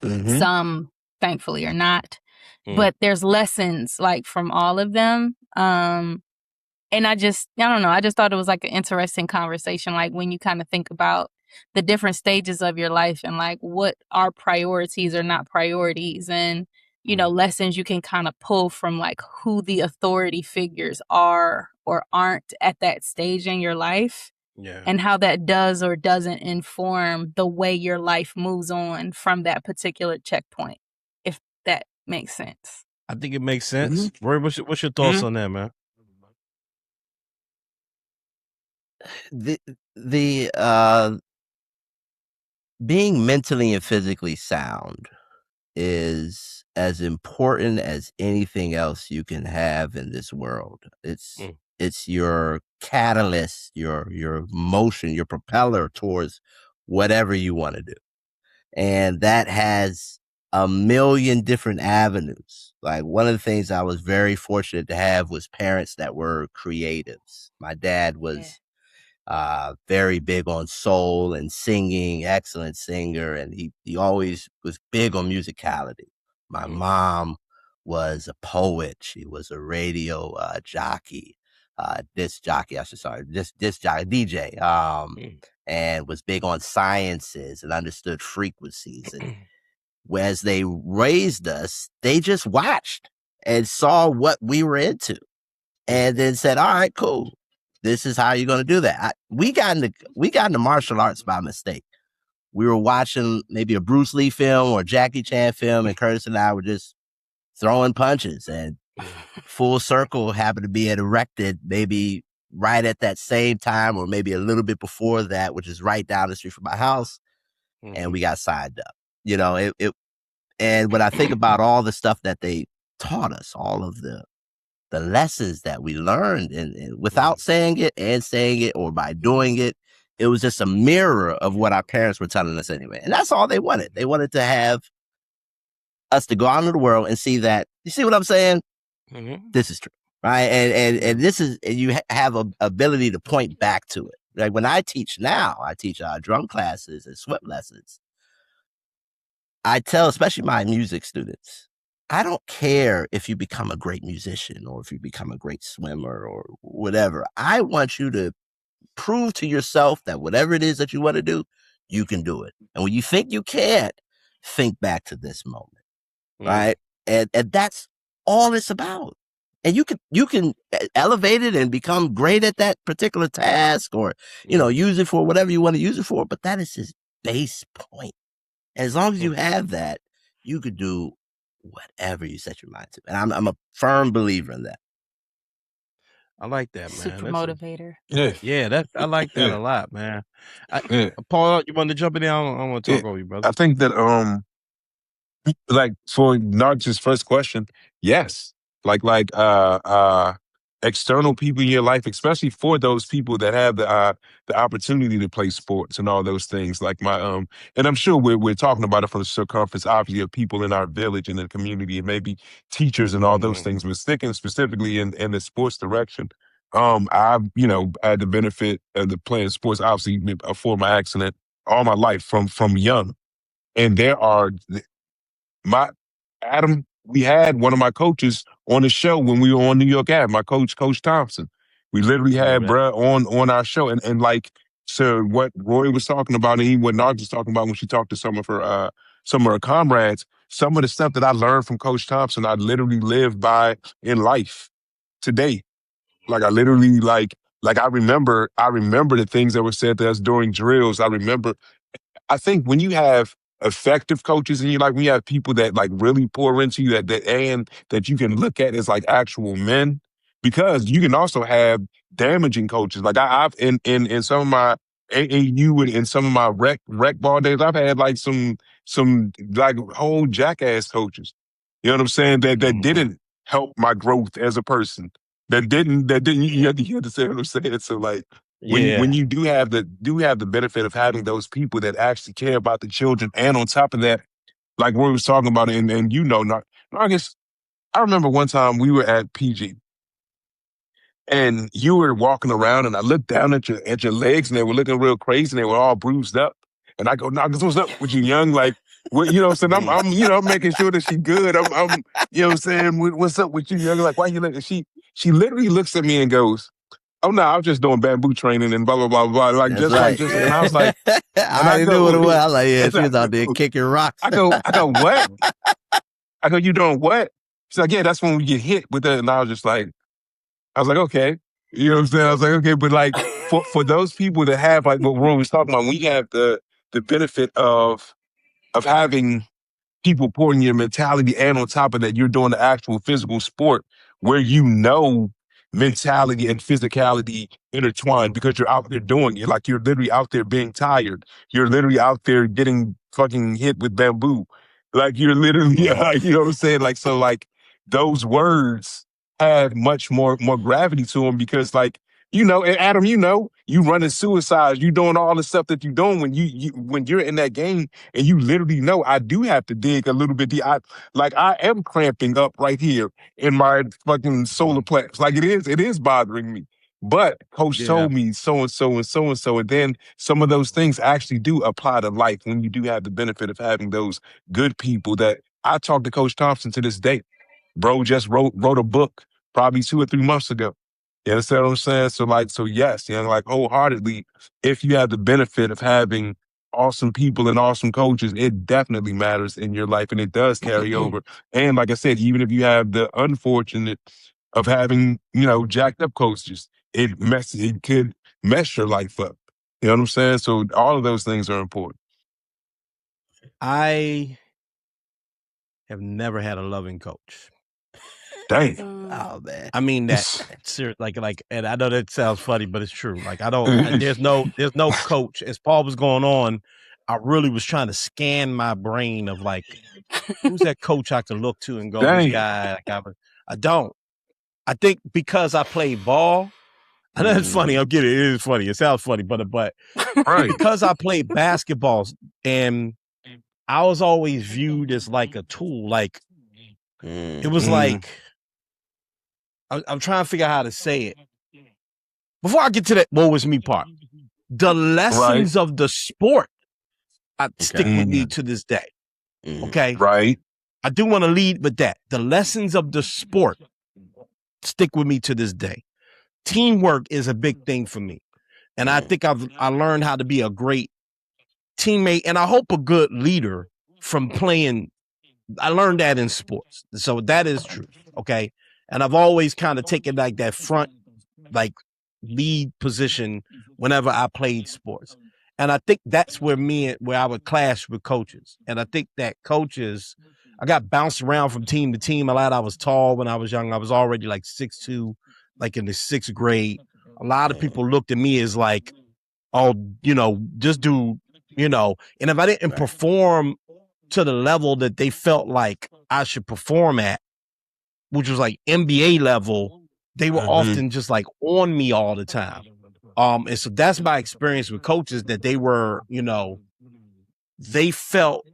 Speaker 4: Some thankfully are not. But there's lessons like from all of them. And I don't know, I just thought it was like an interesting conversation, like when you kind of think about the different stages of your life and like what are priorities or not priorities, and lessons you can kind of pull from like who the authority figures are or aren't at that stage in your life.
Speaker 3: Yeah.
Speaker 4: And how that does or doesn't inform the way your life moves on from that particular checkpoint, if that makes sense.
Speaker 3: I think it makes sense. Roy, what's your thoughts on that, man?
Speaker 6: The being mentally and physically sound is as important as anything else you can have in this world. It's your catalyst, your motion, your propeller towards whatever you want to do. And that has a million different avenues. Like one of the things I was very fortunate to have was parents that were creatives. My dad was very big on soul and singing, excellent singer. And he always was big on musicality. My mom was a poet. She was a radio jockey, disc jockey, disc jockey, DJ, and was big on sciences and understood frequencies. And as they raised us, they just watched and saw what we were into and then said, all right, cool. This is how you're going to do that. We got into martial arts by mistake. We were watching maybe a Bruce Lee film or Jackie Chan film, and Curtis and I were just throwing punches, and Full Circle happened to be erected maybe right at that same time or maybe a little bit before that, which is right down the street from my house. And we got signed up. And when I think about all the stuff that they taught us, all of the lessons that we learned, and without saying it and saying it or by doing it, it was just a mirror of what our parents were telling us anyway. And that's all they wanted. They wanted to have us to go out into the world and see that, you see what I'm saying? This is true, right? And this is, and you have a ability to point back to it. Like when I teach now, I teach drum classes and swim lessons. I tell, especially my music students, I don't care if you become a great musician or if you become a great swimmer or whatever. I want you to prove to yourself that whatever it is that you want to do, you can do it. And when you think you can't, think back to this moment, right? And that's all it's about. And you can elevate it and become great at that particular task, or use it for whatever you want to use it for. But that is his base point. And as long as you have that, you could do whatever you set your mind to. And I'm a firm believer in that.
Speaker 3: I like that, man.
Speaker 4: Super motivator.
Speaker 3: I like that a lot, man. Paul, you want to jump in there? I want to talk over you, brother.
Speaker 5: I think that like for Narcis's first question, yes. external people in your life, especially for those people that have the opportunity to play sports and all those things. Like my and I'm sure we're talking about it from the circumference, obviously, of people in our village and the community, and maybe teachers and all those things. But sticking specifically in the sports direction, I've had the benefit of the playing sports, obviously, a former accident all my life from young, and there are my Adam. We had one of my coaches on the show when we were on New York Ave, my coach, Coach Thompson. We literally had bruh on our show. And like, so what Roy was talking about and what Narg was talking about when she talked to some of her comrades, some of the stuff that I learned from Coach Thompson, I literally live by in life today. Like I literally like I remember the things that were said to us during drills. I think when you have effective coaches in your life, when you have people that like really pour into you that you can look at as like actual men, because you can also have damaging coaches. Like I've in some of my AAU and in some of my rec ball days, I've had like some like whole jackass coaches. You know what I'm saying? That didn't help my growth as a person. That didn't you understand what I'm saying? So like when you do have the benefit of having those people that actually care about the children, and on top of that, like we was talking about, and I guess I remember one time we were at PG, and you were walking around, and I looked down at your legs, and they were looking real crazy, and they were all bruised up, and I go, "Knockers, what's up with you, young?" Like, what, you know what I'm saying? I'm making sure that she good. I'm you know what I'm saying? What's up with you, young? Like, why you looking? She literally looks at me and goes, "Oh no, I was just doing bamboo training and blah blah blah blah." Like
Speaker 6: That's
Speaker 5: just
Speaker 6: right.
Speaker 5: like just, and I was like,
Speaker 6: I knew what it was. I was like, yeah, she was out there kicking rocks.
Speaker 5: I go, what? I go, you doing what? She's like, yeah, that's when we get hit with that. And I was like, okay, you know what I'm saying? I was like, okay, but like for those people that have like what Ron was talking about, we have the benefit of having people pouring your mentality, and on top of that, you're doing the actual physical sport where mentality and physicality intertwined because you're out there doing it. Like you're literally out there being tired. You're literally out there getting fucking hit with bamboo. Like you're literally, you know what I'm saying? Like, so like those words have much more gravity to them because like, and Adam, you running suicides, you doing all the stuff that you're doing when you're in that game, and you literally know I do have to dig a little bit deep. I am cramping up right here in my fucking solar plex. Like it is bothering me. But coach told me so and so and so and so. And then some of those things actually do apply to life when you do have the benefit of having those good people that I talk to Coach Thompson to this day. Bro just wrote a book probably 2 or 3 months ago. You understand what I'm saying? So yes, like wholeheartedly, if you have the benefit of having awesome people and awesome coaches, it definitely matters in your life, and it does carry over. And like I said, even if you have the unfortunate of having, jacked up coaches, it could mess your life up. You know what I'm saying? So all of those things are important.
Speaker 3: I have never had a loving coach.
Speaker 5: Dang.
Speaker 6: Oh man.
Speaker 3: I mean that serious, like, and I know that sounds funny, but it's true. Like I don't. There's no coach. As Paul was going on, I really was trying to scan my brain of like, who's that coach I can look to and go,
Speaker 5: Dang.
Speaker 3: this guy. Like, I don't. I think because I played ball. I know it's funny. I'll get it. It is funny. It sounds funny, but
Speaker 5: right.
Speaker 3: Because I played basketball and I was always viewed as like a tool. Like it was like. I'm trying to figure out how to say it. Before I get to that woe is me part, the lessons of the sport stick with me to this day. Okay?
Speaker 5: Right.
Speaker 3: I do want to lead with that. The lessons of the sport stick with me to this day. Teamwork is a big thing for me. And I think I learned how to be a great teammate, and I hope a good leader from playing. I learned that in sports. So that is true. Okay? And I've always kind of taken like that front, like lead position whenever I played sports. And I think that's where I would clash with coaches. And I think that coaches, I got bounced around from team to team a lot. I was tall when I was young. I was already like 6'2", like in the 6th grade. A lot of people looked at me as like, oh, just do, and if I didn't perform to the level that they felt like I should perform at, which was like NBA level, they were often just like on me all the time. And so that's my experience with coaches, that they were, they felt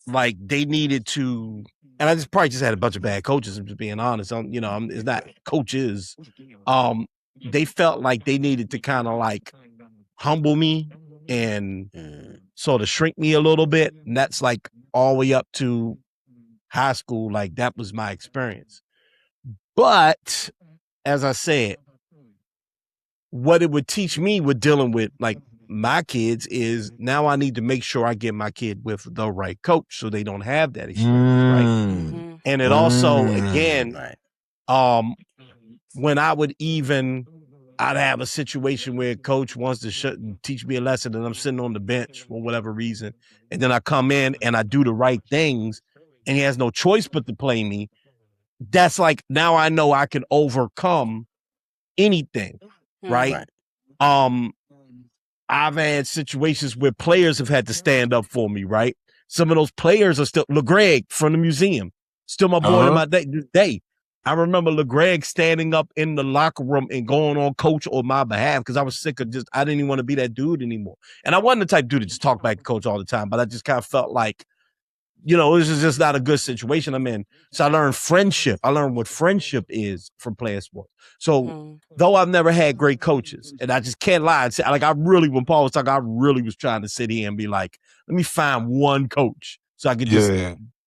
Speaker 3: like they needed to, and I just probably just had a bunch of bad coaches. I'm just being honest. It's not coaches. They felt like they needed to kind of like humble me and sort of shrink me a little bit. And that's like all the way up to high school. Like that was my experience. But as I said, what it would teach me with dealing with like my kids is now I need to make sure I get my kid with the right coach so they don't have that experience, right? And it also, again, when I'd have a situation where a coach wants to teach me a lesson and I'm sitting on the bench for whatever reason, and then I come in and I do the right things and he has no choice but to play me. That's like, now I know I can overcome anything, right? I've had situations where players have had to stand up for me, right? Some of those players are still, LeGreg from the museum, still my boy in my day. I remember LeGreg standing up in the locker room and going on coach on my behalf because I was sick of I didn't even want to be that dude anymore. And I wasn't the type of dude to just talk back to coach all the time, but I just kind of felt like, this is just not a good situation I'm in. So I learned friendship. I learned what friendship is from playing sports. So though I've never had great coaches, and I just can't lie and say, like, when Paul was talking, I really was trying to sit here and be like, let me find one coach so I could just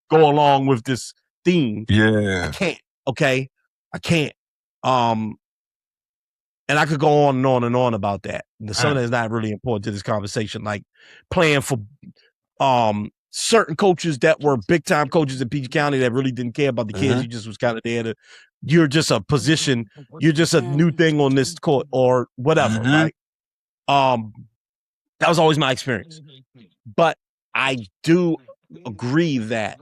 Speaker 3: go along with this theme.
Speaker 5: Yeah.
Speaker 3: I can't. Okay. I can't. And I could go on and on and on about that. Some of that is not really important to this conversation. Like playing for certain coaches that were big time coaches in PG County that really didn't care about the kids. You just was kind of there you're just a position, you're just a new thing on this court or whatever, right? That was always my experience. But I do agree that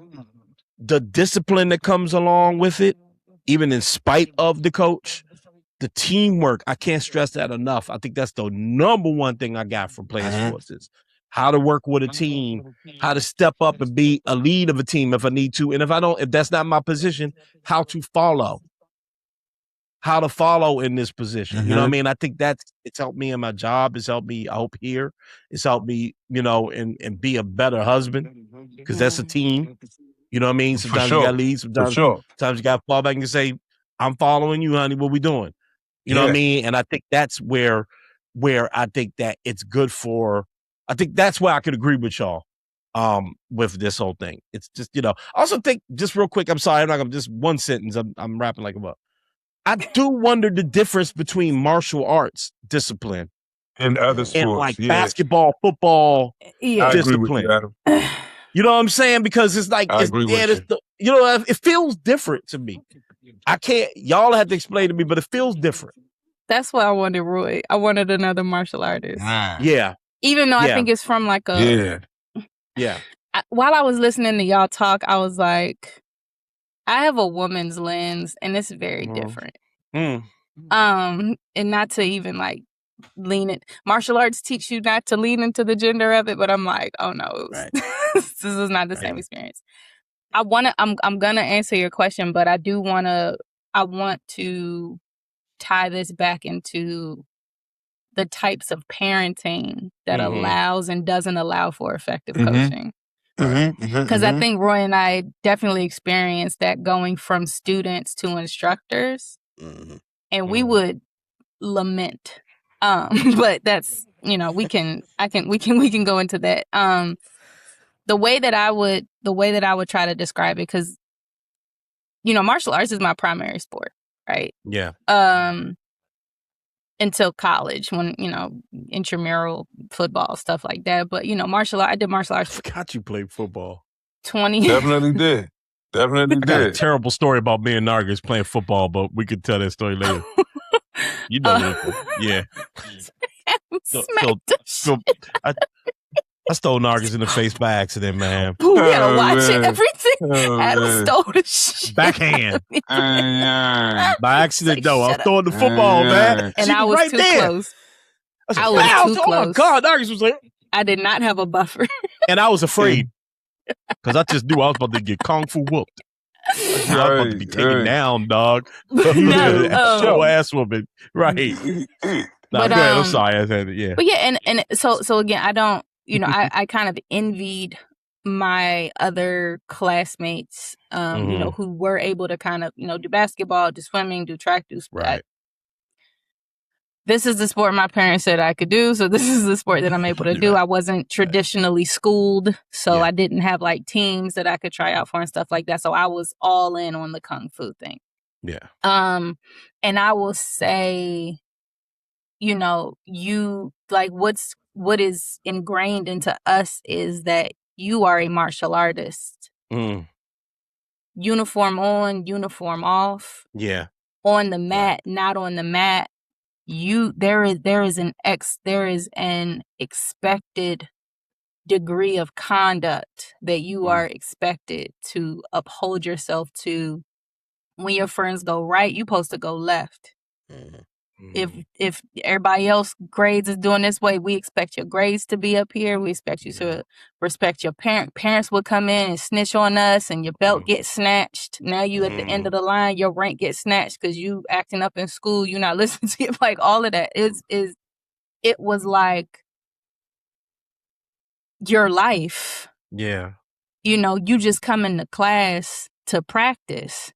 Speaker 3: the discipline that comes along with it, even in spite of the coach, the teamwork, I can't stress that enough. I think that's the number one thing I got from playing sports is how to work with a team, how to step up and be a lead of a team if I need to. And if that's not my position, how to follow in this position. You know what I mean? I think it's helped me in my job. It's helped me, I hope, here. It's helped me, and be a better husband because that's a team. You know what I mean? Sometimes you got to lead. Sometimes you got to fall back and say, I'm following you, honey. What we doing? You know what I mean? And I think that's where I think that it's good for. I think that's where I could agree with y'all with this whole thing. It's just, I also think, just real quick, I'm sorry, I'm not going to, just one sentence, I'm rapping like a buck. I do wonder the difference between martial arts discipline
Speaker 5: and other sports,
Speaker 3: and like basketball, football discipline.
Speaker 5: I agree with you, Adam.
Speaker 3: You know what I'm saying? Because it's like, it feels different to me. I can't, y'all have to explain to me, but it feels different.
Speaker 4: That's why I wanted Roy. I wanted another martial artist.
Speaker 3: Yeah.
Speaker 4: Even though I think it's from like
Speaker 3: a...
Speaker 4: While I was listening to y'all talk, I was like, I have a woman's lens and it's very different. And not to even like lean it. Martial arts teach you not to lean into the gender of it, but I'm like, oh no, this is not the same experience. I'm gonna answer your question, but I want to tie this back into the types of parenting that allows and doesn't allow for effective coaching. Because I think Roy and I definitely experienced that going from students to instructors, and we would lament. But that's, we can go into that. The way that I would try to describe it, because martial arts is my primary sport, right?
Speaker 3: Yeah.
Speaker 4: Until college, when intramural football, stuff like that. But I did martial arts.
Speaker 3: I forgot you played football.
Speaker 4: 20.
Speaker 5: Definitely did.
Speaker 3: I got a terrible story about me and Nargis playing football, but we could tell that story later. You know yeah. I stole Nargis in the face by accident, man.
Speaker 4: We gotta watch it. Everything. Adam stole the shit.
Speaker 3: Backhand. By accident, though. I was throwing the football, man.
Speaker 4: And I was right too close. I was too close.
Speaker 3: Oh, my God. Nargis was like...
Speaker 4: I did not have a buffer.
Speaker 3: And I was afraid. Because I just knew I was about to get kung fu whooped. I'm about to be taken down, dog.
Speaker 4: No,
Speaker 3: Show ass woman, right?
Speaker 4: But
Speaker 3: go ahead. I'm sorry. I said it. Yeah.
Speaker 4: But yeah, and so again, I don't. I kind of envied my other classmates, who were able to kind of, do basketball, do swimming, do track, do
Speaker 3: right.
Speaker 4: This is the sport my parents said I could do, so this is the sport that I'm able to do. I wasn't traditionally schooled, so I didn't have like teams that I could try out for and stuff like that. So I was all in on the kung fu thing.
Speaker 3: Yeah.
Speaker 4: And I will say, you like what is ingrained into us is that you are a martial artist. Uniform on, uniform off.
Speaker 3: Yeah.
Speaker 4: On the mat, not on the mat. There is an expected degree of conduct that you are expected to uphold yourself to. When your friends go right, you're supposed to go left. If everybody else grades is doing this way, we expect your grades to be up here. We expect you to respect your parents would come in and snitch on us, and your belt gets snatched. Now you at the end of the line, your rank gets snatched because you acting up in school. You not listening to it. Like all of that it was like your life.
Speaker 3: Yeah.
Speaker 4: You just come into class to practice,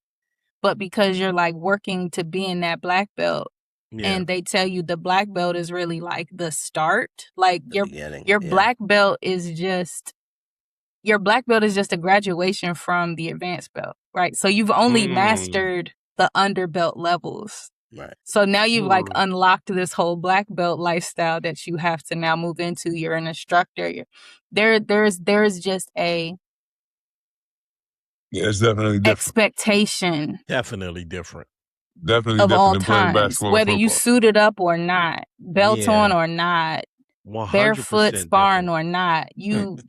Speaker 4: but because you're like working to be in that black belt. Yeah. And they tell you the black belt is really like the start. Like your black belt is just a graduation from the advanced belt, right? So you've only mastered the underbelt levels.
Speaker 6: Right.
Speaker 4: So now you've like unlocked this whole black belt lifestyle that you have to now move into. You're an instructor. There's just a
Speaker 5: it's definitely different.
Speaker 4: Expectation.
Speaker 3: Definitely different.
Speaker 5: Definitely
Speaker 4: of
Speaker 5: different
Speaker 4: all
Speaker 5: than playing
Speaker 4: times,
Speaker 5: basketball.
Speaker 4: whether you suited up or not, belt on or not, barefoot sparring or not, you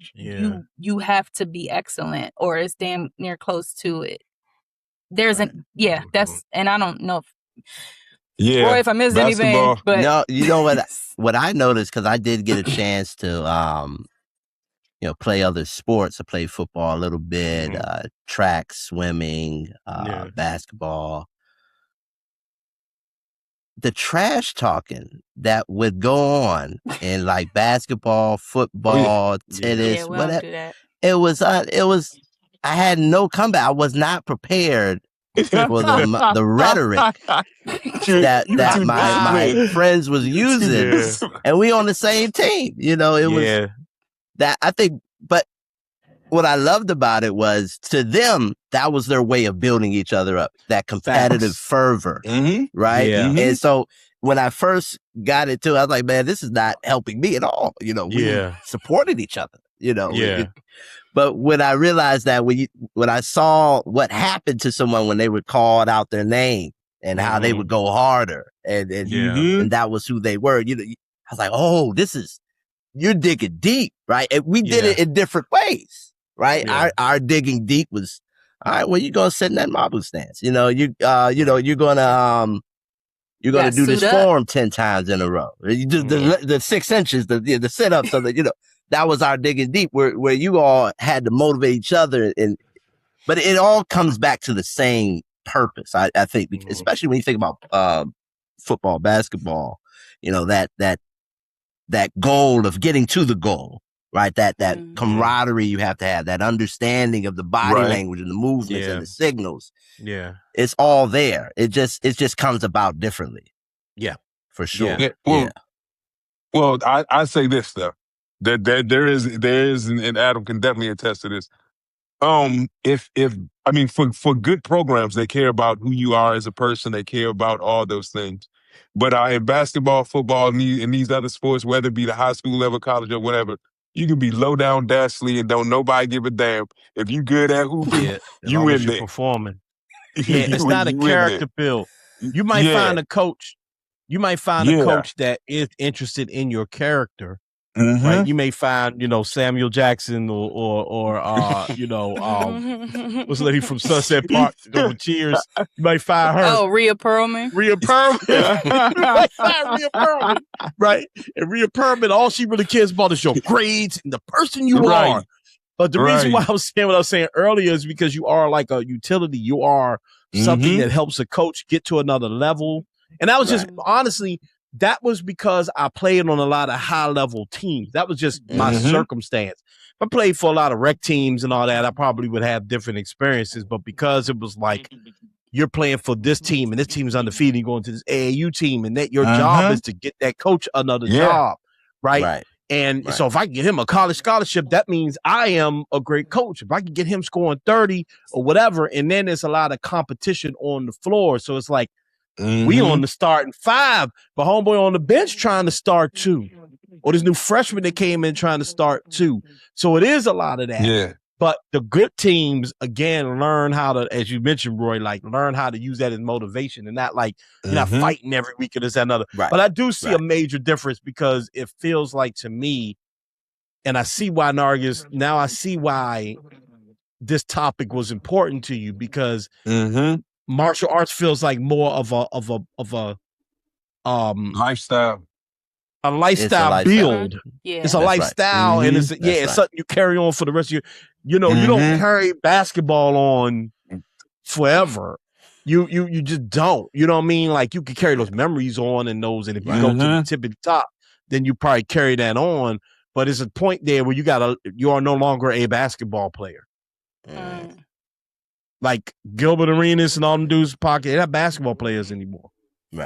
Speaker 4: have to be excellent, or it's damn near close to it. There's that's, and I don't know Roy, if I missed anything, but
Speaker 6: no, you know what I noticed, because I did get a chance to play other sports. I played football a little bit, track, swimming, basketball. The trash talking that would go on in like basketball, football, tennis, whatever. It was, I had no comeback. I was not prepared for the rhetoric that my friends was using, and we on the same team. It was that, I think, but what I loved about it was, to them, that was their way of building each other up, that competitive fervor, right? Yeah. And so when I first got into it, I was like, man, this is not helping me at all. We supported each other, but when I realized that, when I saw what happened to someone when they were called out their name and how they would go harder, and that was who they were, I was like, oh, you're digging deep, right? And we did it in different ways. Right, our digging deep was, all right. Well, you're gonna sit in that marble stance. You're gonna do this form 10 times in a row. You do the 6 inches, the sit ups, so that that was our digging deep, where you all had to motivate each other, but it all comes back to the same purpose. I think, especially when you think about football, basketball, that goal of getting to the goal. Right, that camaraderie you have to have, that understanding of the body language and the movements and the signals. Yeah, it's all there. It just comes about differently. Yeah, for sure.
Speaker 5: Well, I say this though, that there is, and Adam can definitely attest to this. For good programs, they care about who you are as a person. They care about all those things. But in basketball, football, and these other sports, whether it be the high school level, college, or whatever, you can be low down, dastardly, and don't nobody give a damn. If you good at hooping, you in there.
Speaker 3: Performing. It's not a character build. You might find a coach. You might find a coach that is interested in your character. Right? You may find, Samuel Jackson or what's the lady from Sunset Park with Cheers? You might find her.
Speaker 4: Oh, Rhea Perlman.
Speaker 3: You might find Rhea Perlman, right? And Rhea Perlman, all she really cares about is your grades and the person you are. But the reason why I was saying what I was saying earlier is because you are like a utility. You are something that helps a coach get to another level. And that was just, honestly, that was because I played on a lot of high-level teams. That was just my circumstance. If I played for a lot of rec teams and all that, I probably would have different experiences. But because it was like, you're playing for this team, and this team is undefeated, you're going to this AAU team, and that your job is to get that coach another job, right? And so if I get him a college scholarship, that means I am a great coach. If I can get him scoring 30 or whatever, and then there's a lot of competition on the floor. So it's like, we on the starting 5, but homeboy on the bench trying to start 2. Or this new freshman that came in trying to start 2. So it is a lot of that.
Speaker 5: Yeah.
Speaker 3: But the good teams, again, learn how to, as you mentioned, Roy, like learn how to use that as motivation and not like you're not fighting every week or this and another. But I do see a major difference because it feels like to me, and I see why Nargis, now I see why this topic was important to you because martial arts feels like more of a
Speaker 5: lifestyle.
Speaker 3: A lifestyle build.
Speaker 4: Yeah.
Speaker 3: It's a lifestyle, and it's it's something you carry on for the rest of your. You know, you don't carry basketball on forever. You just don't. You know what I mean? Like you can carry those memories on and those, and if you go to the tip of the top, then you probably carry that on. But it's a point there where you are no longer a basketball player. Like Gilbert Arenas and all them dudes pocket, they're not basketball players anymore.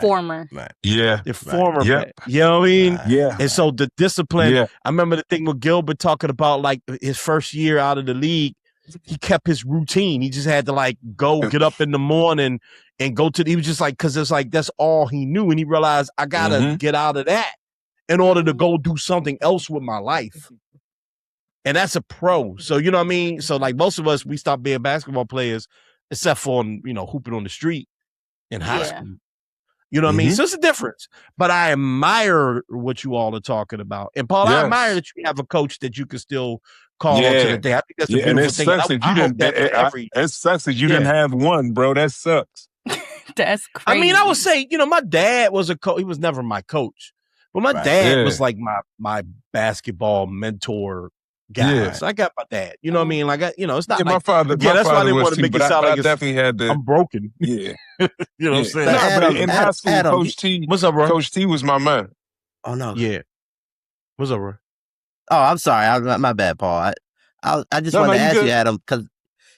Speaker 4: Former.
Speaker 5: Yeah.
Speaker 3: They're former. You know what I mean?
Speaker 5: Yeah.
Speaker 3: And so the discipline, I remember the thing with Gilbert talking about like his first year out of the league, he kept his routine. He just had to like get up in the morning and go to, he was just like, cause it's like, that's all he knew. And he realized I gotta get out of that in order to go do something else with my life. And that's a pro. So, you know what I mean? So like most of us, we stopped being basketball players, except for, hooping on the street in high school. You know what I mean? So it's a difference. But I admire what you all are talking about. And Paul, I admire that you have a coach that you can still call on to the day. I think that's a beautiful thing.
Speaker 5: It sucks that you didn't have one, bro. That sucks.
Speaker 4: That's crazy.
Speaker 3: I mean, I would say, my dad was a coach. He was never my coach. But my dad was like my basketball mentor guy.
Speaker 5: Yeah.
Speaker 3: So I got my dad. You know what I mean? Like, it's not like,
Speaker 5: my father.
Speaker 3: Yeah, that's why I didn't want to make it sound like
Speaker 5: definitely had the.
Speaker 3: I'm broken.
Speaker 5: Yeah.
Speaker 3: You know what I'm saying?
Speaker 5: But in high school, Coach T.
Speaker 3: What's up, bro?
Speaker 5: Coach T was my man.
Speaker 6: Oh no.
Speaker 3: Yeah. What's up, bro?
Speaker 6: Oh, I'm sorry. My bad, Paul. I just wanted to ask you, Adam, because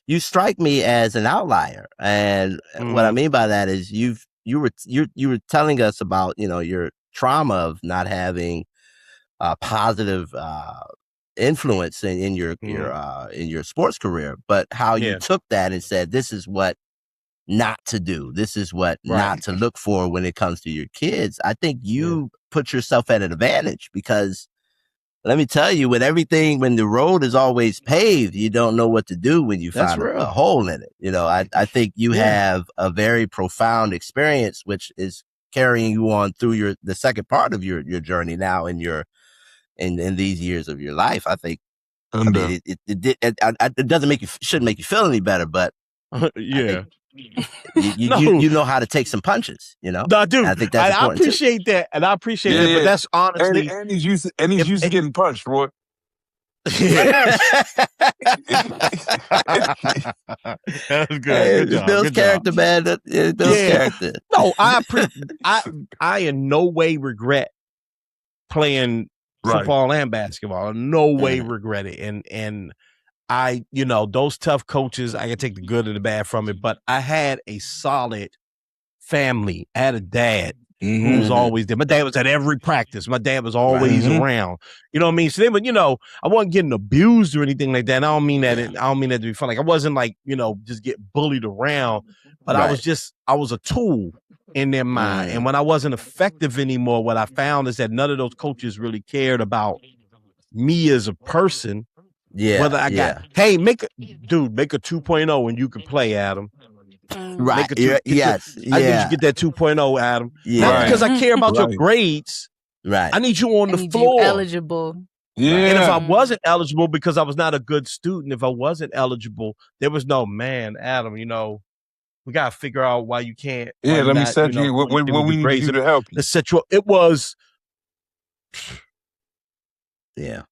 Speaker 6: you strike me as an outlier, and what I mean by that is you were telling us about your trauma of not having a positive influence in your sports career, but how you took that and said, this is what not to do. This is what not to look for when it comes to your kids. I think you put yourself at an advantage because let me tell you, when the road is always paved, you don't know what to do when you find a hole in it. I think you have a very profound experience, which is carrying you on through the second part of your journey now in these years of your life. I think it doesn't shouldn't make you feel any better, but you know how to take some punches, No, I do. I think that's important.
Speaker 3: I appreciate that, and I appreciate that. But that's honestly,
Speaker 5: and he's used to getting punched, Roy.
Speaker 3: That's good.
Speaker 6: It builds character, man. It builds character.
Speaker 3: No, I in no way regret playing football and basketball. In no way regret it. And I, those tough coaches, I can take the good and the bad from it, but I had a solid family. I had a dad who was always there. My dad was at every practice. My dad was always around. You know what I mean? So they would, I wasn't getting abused or anything like that. And I don't mean that. I don't mean that to be funny. Like I wasn't like, just get bullied around, but I was a tool in their mind. And when I wasn't effective anymore, what I found is that none of those coaches really cared about me as a person.
Speaker 6: Yeah.
Speaker 3: Whether I got, hey, make a 2.0 and you can play, Adam.
Speaker 6: Right.
Speaker 3: I need you to get that 2.0, Adam. Yeah. Not because I care about your grades.
Speaker 6: Right.
Speaker 3: I need you on the floor.
Speaker 4: Eligible.
Speaker 5: Yeah.
Speaker 3: And if I wasn't eligible because I was not a good student, if I wasn't eligible, there was no, man, Adam, we got to figure out why you can't.
Speaker 5: Yeah, let me set you. What we need you to help you.
Speaker 3: Let's set you up. It was.
Speaker 6: Yeah.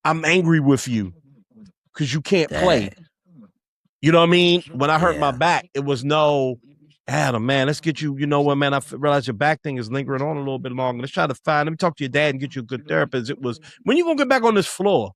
Speaker 3: I'm angry with you because you can't play. You know what I mean? When I hurt my back, it was no, Adam, man, let's get you, you know what, man, I realize your back thing is lingering on a little bit longer. Let's try to let me talk to your dad and get you a good therapist. It was, when you going to get back on this floor?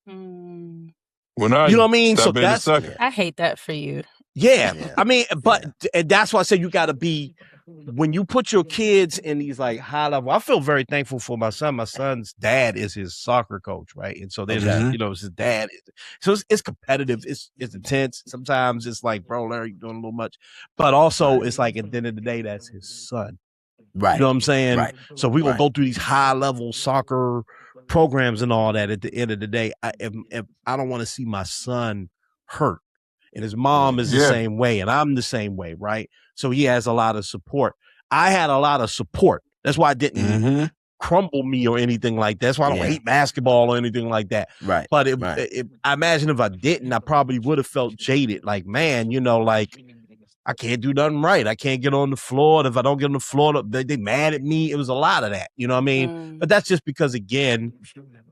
Speaker 5: When
Speaker 3: you know what I mean? So
Speaker 5: that's,
Speaker 4: I hate that for you.
Speaker 3: Yeah. I mean, but and that's why I say you got to be, when you put your kids in these like high level, I feel very thankful for my son. My son's dad is his soccer coach, right? And so there's, you know, it's his dad. So it's competitive. It's intense. Sometimes it's like, bro, Larry, you're doing a little much. But also it's like at the end of the day, that's his son.
Speaker 6: Right.
Speaker 3: You know what I'm saying?
Speaker 6: Right.
Speaker 3: So we're going to go through these high level soccer programs and all that. At the end of the day, if I don't want to see my son hurt. And his mom is the same way, and I'm the same way, right? So he has a lot of support. I had a lot of support. That's why I didn't crumble me or anything like that. That's why I don't hate basketball or anything like that.
Speaker 6: Right.
Speaker 3: But I imagine if I didn't, I probably would have felt jaded. Like, man, you know, like I can't do nothing right. I can't get on the floor. And if I don't get on the floor, they mad at me. It was a lot of that. You know what I mean? But that's just because, again,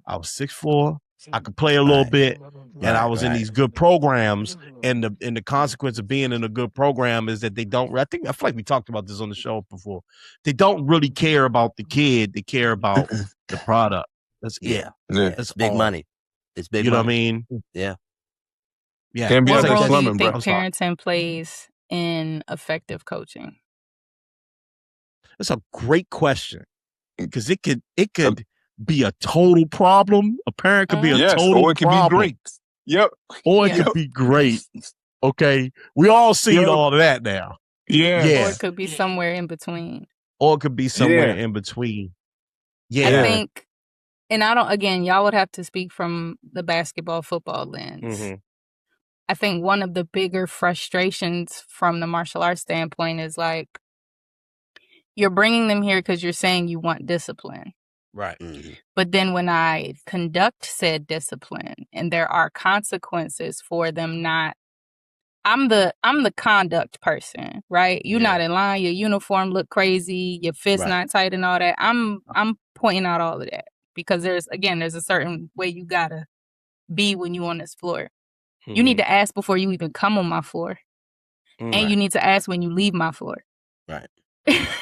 Speaker 3: I was 6'4". I could play a little bit, and I was in these good programs. And the consequence of being in a good program is that they don't. I feel like we talked about this on the show before. They don't really care about the kid. They care about the product. That's it.
Speaker 6: It's big money. It's big.
Speaker 3: You know
Speaker 6: money.
Speaker 3: what I mean?
Speaker 6: Yeah.
Speaker 3: Yeah.
Speaker 4: What role do you think parenting plays in effective coaching?
Speaker 3: That's a great question, because it could be a total problem. A parent could be a total
Speaker 5: or it could
Speaker 3: problem.
Speaker 5: be great. Yep.
Speaker 3: Or it could be great. Okay. We all see all of that now.
Speaker 5: Yeah.
Speaker 4: Or it could be somewhere in between.
Speaker 3: Or it could be somewhere in between. Yeah.
Speaker 4: I think, and again, y'all would have to speak from the basketball, football lens. I think one of the bigger frustrations from the martial arts standpoint is like, you're bringing them here because you're saying you want discipline.
Speaker 3: Right.
Speaker 4: But then when I conduct said discipline and there are consequences for them not, I'm the conduct person, right? You're not in line, your uniform look crazy, your fist not tight and all that. I'm pointing out all of that because there's a certain way you gotta be when you on this floor. You need to ask before you even come on my floor. And you need to ask when you leave my floor.
Speaker 6: Right.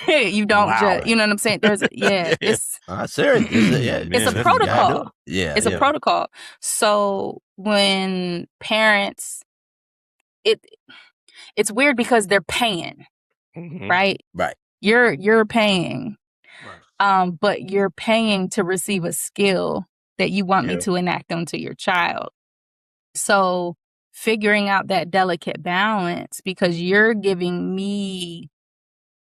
Speaker 4: You don't just, you know what I'm saying? There's it's
Speaker 6: serious.
Speaker 4: It's a protocol.
Speaker 6: It's
Speaker 4: a protocol. So when parents, it's weird because they're paying, right?
Speaker 6: Right.
Speaker 4: You're paying, but you're paying to receive a skill that you want me to enact onto your child. So figuring out that delicate balance, because you're giving me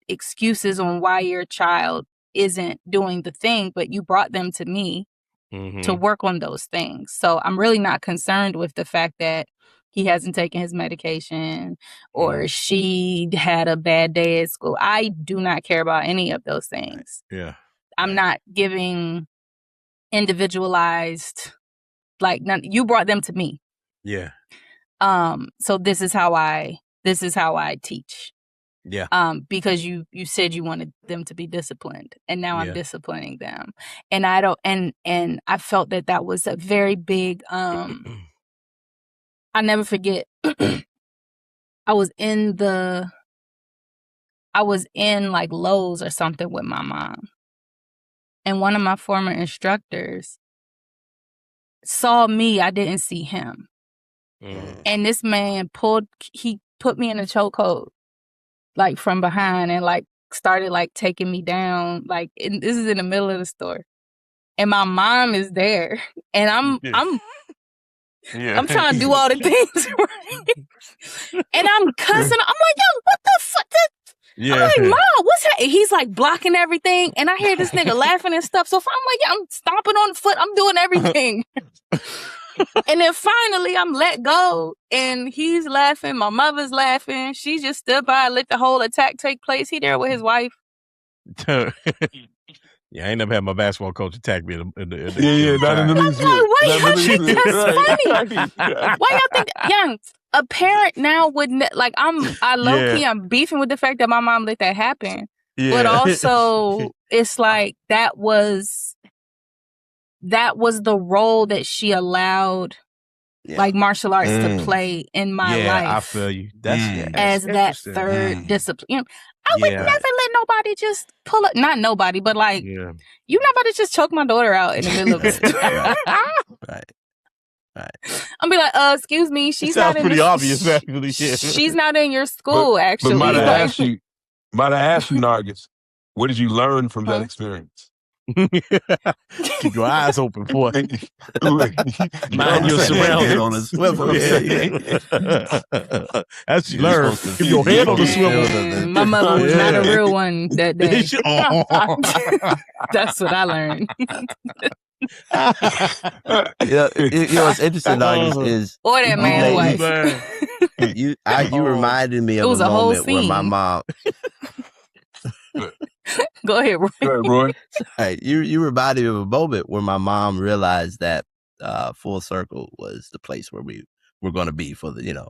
Speaker 4: excuses on why your child isn't doing the thing, but you brought them to me to work on those things. So I'm really not concerned with the fact that he hasn't taken his medication or she had a bad day at school. I do not care about any of those things.
Speaker 3: Yeah.
Speaker 4: I'm not giving individualized, you brought them to me.
Speaker 3: Yeah.
Speaker 4: So this is how I teach.
Speaker 3: Yeah.
Speaker 4: Because you said you wanted them to be disciplined, and now I'm disciplining them. And I don't, and I felt that was a very big, I'll never forget. I was in like Lowe's or something with my mom. And one of my former instructors saw me, I didn't see him. And this man he put me in a chokehold, like from behind, and like started like taking me down. Like, and this is in the middle of the store. And my mom is there. And I'm trying to do all the things right. And I'm cussing. I'm like, yo, what the fuck? I'm like, Mom, what's that? He's like blocking everything. And I hear this nigga laughing and stuff. So I'm like, yeah, I'm stomping on the foot. I'm doing everything. And then finally I'm let go and he's laughing. My mother's laughing. She just stood by and let the whole attack take place. He there with his wife.
Speaker 3: Yeah, I ain't never had my basketball coach attack me.
Speaker 5: Not in the least.
Speaker 4: That's funny. Why y'all think, young, a parent now wouldn't, like, I'm beefing with the fact that my mom let that happen. Yeah. But also, it's like, that was the role that she allowed like martial arts to play in my life.
Speaker 3: I feel you. That's
Speaker 4: as that third discipline. You know, I would never let nobody just pull up. Not nobody, but like you're not about to just choke my daughter out in the middle of it.
Speaker 6: Right.
Speaker 4: I'll be like, excuse me, she's
Speaker 3: not
Speaker 4: in
Speaker 3: pretty obvious, actually.
Speaker 4: She's not in your school, actually.
Speaker 5: But might I ask you, Nargis, what did you learn from that experience?
Speaker 3: Keep your eyes open, boy. Mind your surroundings.
Speaker 6: On a swivel.
Speaker 3: As you learn, keep your head on the swivel.
Speaker 4: My mother was not a real one that day. That's what I learned.
Speaker 6: What's interesting, is
Speaker 4: or that man's wife.
Speaker 6: You reminded me of a moment where my mom.
Speaker 4: Go ahead, Roy.
Speaker 5: Go ahead, Roy.
Speaker 6: Right. You reminded me of a moment where my mom realized that Full Circle was the place where we were going to be for the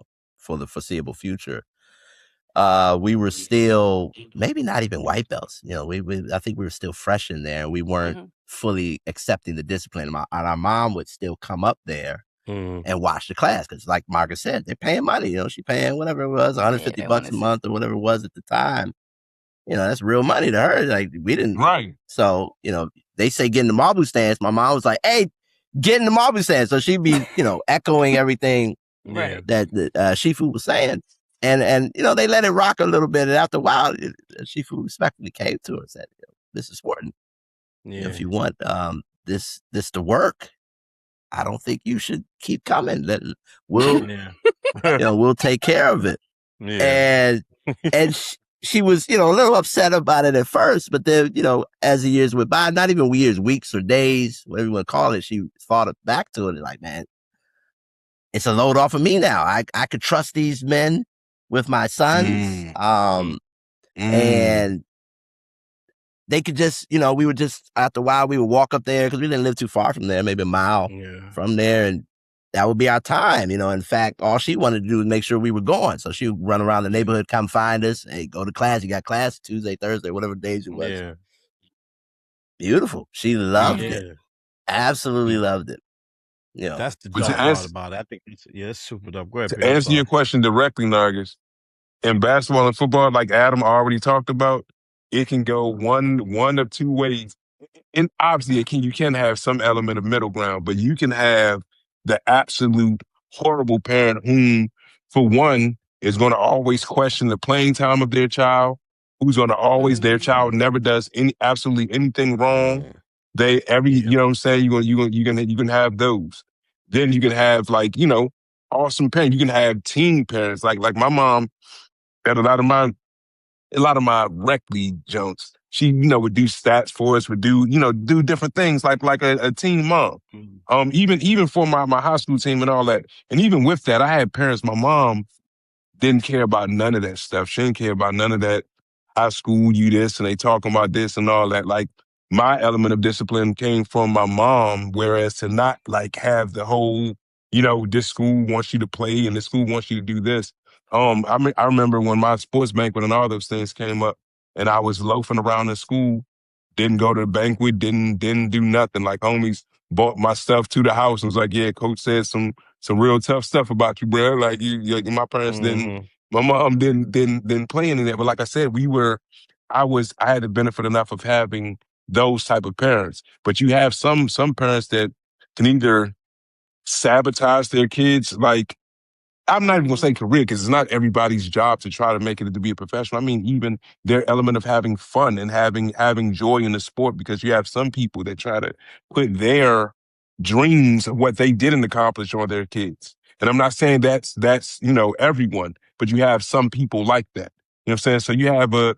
Speaker 6: foreseeable future. We were still maybe not even white belts. I think we were still fresh in there. We weren't fully accepting the discipline. And our mom would still come up there and watch the class because, like Margaret said, they're paying money. She paying whatever it was, $150 a month or whatever it was at the time. That's real money to her. Like we didn't.
Speaker 5: Right.
Speaker 6: So, they say get in the marble stands. My mom was like, hey, get in the marble stands. So she'd be, echoing everything that Shifu was saying. And they let it rock a little bit. And after a while, Shifu respectfully came to her and said, this is important.
Speaker 3: Yeah.
Speaker 6: If you want this to work, I don't think you should keep coming. We'll take care of it.
Speaker 3: Yeah.
Speaker 6: And she was, a little upset about it at first, but then, as the years went by, not even years, weeks or days, whatever you want to call it, she thought back to it and like, man, it's a load off of me now. I could trust these men with my sons. And they could just, we would just, after a while, we would walk up there because we didn't live too far from there, maybe a mile from there. And that would be our time. In fact, all she wanted to do was make sure we were going. So she would run around the neighborhood, come find us. Hey, go to class. You got class Tuesday, Thursday, whatever days it was.
Speaker 3: Yeah.
Speaker 6: Beautiful. She loved it. Absolutely loved it.
Speaker 3: That's the dope part about it. I think it's super dope. Go ahead.
Speaker 5: To answer your question directly, Nargis, in basketball and football, like Adam already talked about, it can go one of two ways. And obviously, you can have some element of middle ground, but you can have the absolute horrible parent whom, for one, is going to always question the playing time of their child, who's going to always, their child never does absolutely anything wrong. You know what I'm saying? You can have those. Then you can have awesome parents. You can have teen parents. Like my mom, that a lot of my rec league jumps, she, would do stats for us, would do different things like a teen mom. Even for my high school team and all that. And even with that, I had parents, my mom didn't care about none of that stuff. She didn't care about none of that. High school, you this, and they talking about this and all that. Like, my element of discipline came from my mom, whereas to not have the whole, this school wants you to play and this school wants you to do this. I remember when my sports banquet and all those things came up and I was loafing around in school, didn't go to the banquet, didn't do nothing. Like, homies bought my stuff to the house and was like, yeah, coach said some real tough stuff about you, bro. Like, my parents didn't, my mom didn't play any of that. But like I said, I had the benefit enough of having those type of parents. But you have some parents that can either sabotage their kids, like, I'm not even going to say career because it's not everybody's job to try to make it to be a professional. I mean, even their element of having fun and having joy in the sport, because you have some people that try to put their dreams of what they didn't accomplish on their kids. And I'm not saying that's everyone, but you have some people like that. You know what I'm saying? So you have a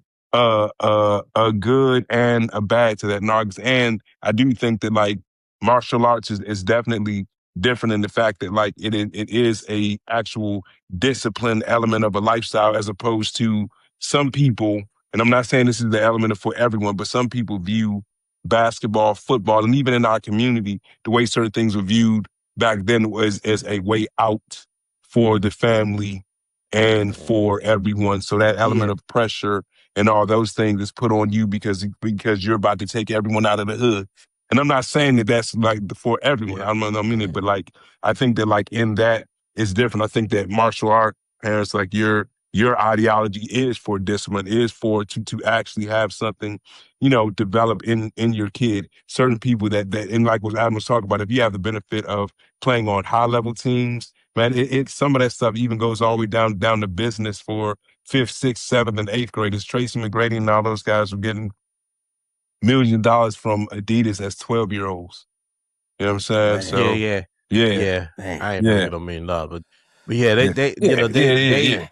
Speaker 5: good and a bad to that, Nargis. And I do think that martial arts is definitely different in the fact that it is a actual discipline element of a lifestyle, as opposed to some people, and I'm not saying this is the element for everyone, but some people view basketball, football, and even in our community, the way certain things were viewed back then was as a way out for the family and for everyone. So that element of pressure and all those things is put on you because you're about to take everyone out of the hood. And I'm not saying that that's like for everyone. I don't mean it, but like I think that like in that it's different. I think that martial art parents, like your ideology is for discipline, is for to actually have something, develop in your kid. Certain people that and like what Adam was talking about, if you have the benefit of playing on high level teams, man, it some of that stuff even goes all the way down to business for 5th, 6th, 7th, and 8th graders. Tracy McGrady and all those guys were getting $millions from Adidas as 12-year-olds. You know what I'm saying?
Speaker 6: Man.
Speaker 5: So
Speaker 3: Yeah.
Speaker 6: Man.
Speaker 3: I ain't bringing them in love, but yeah, they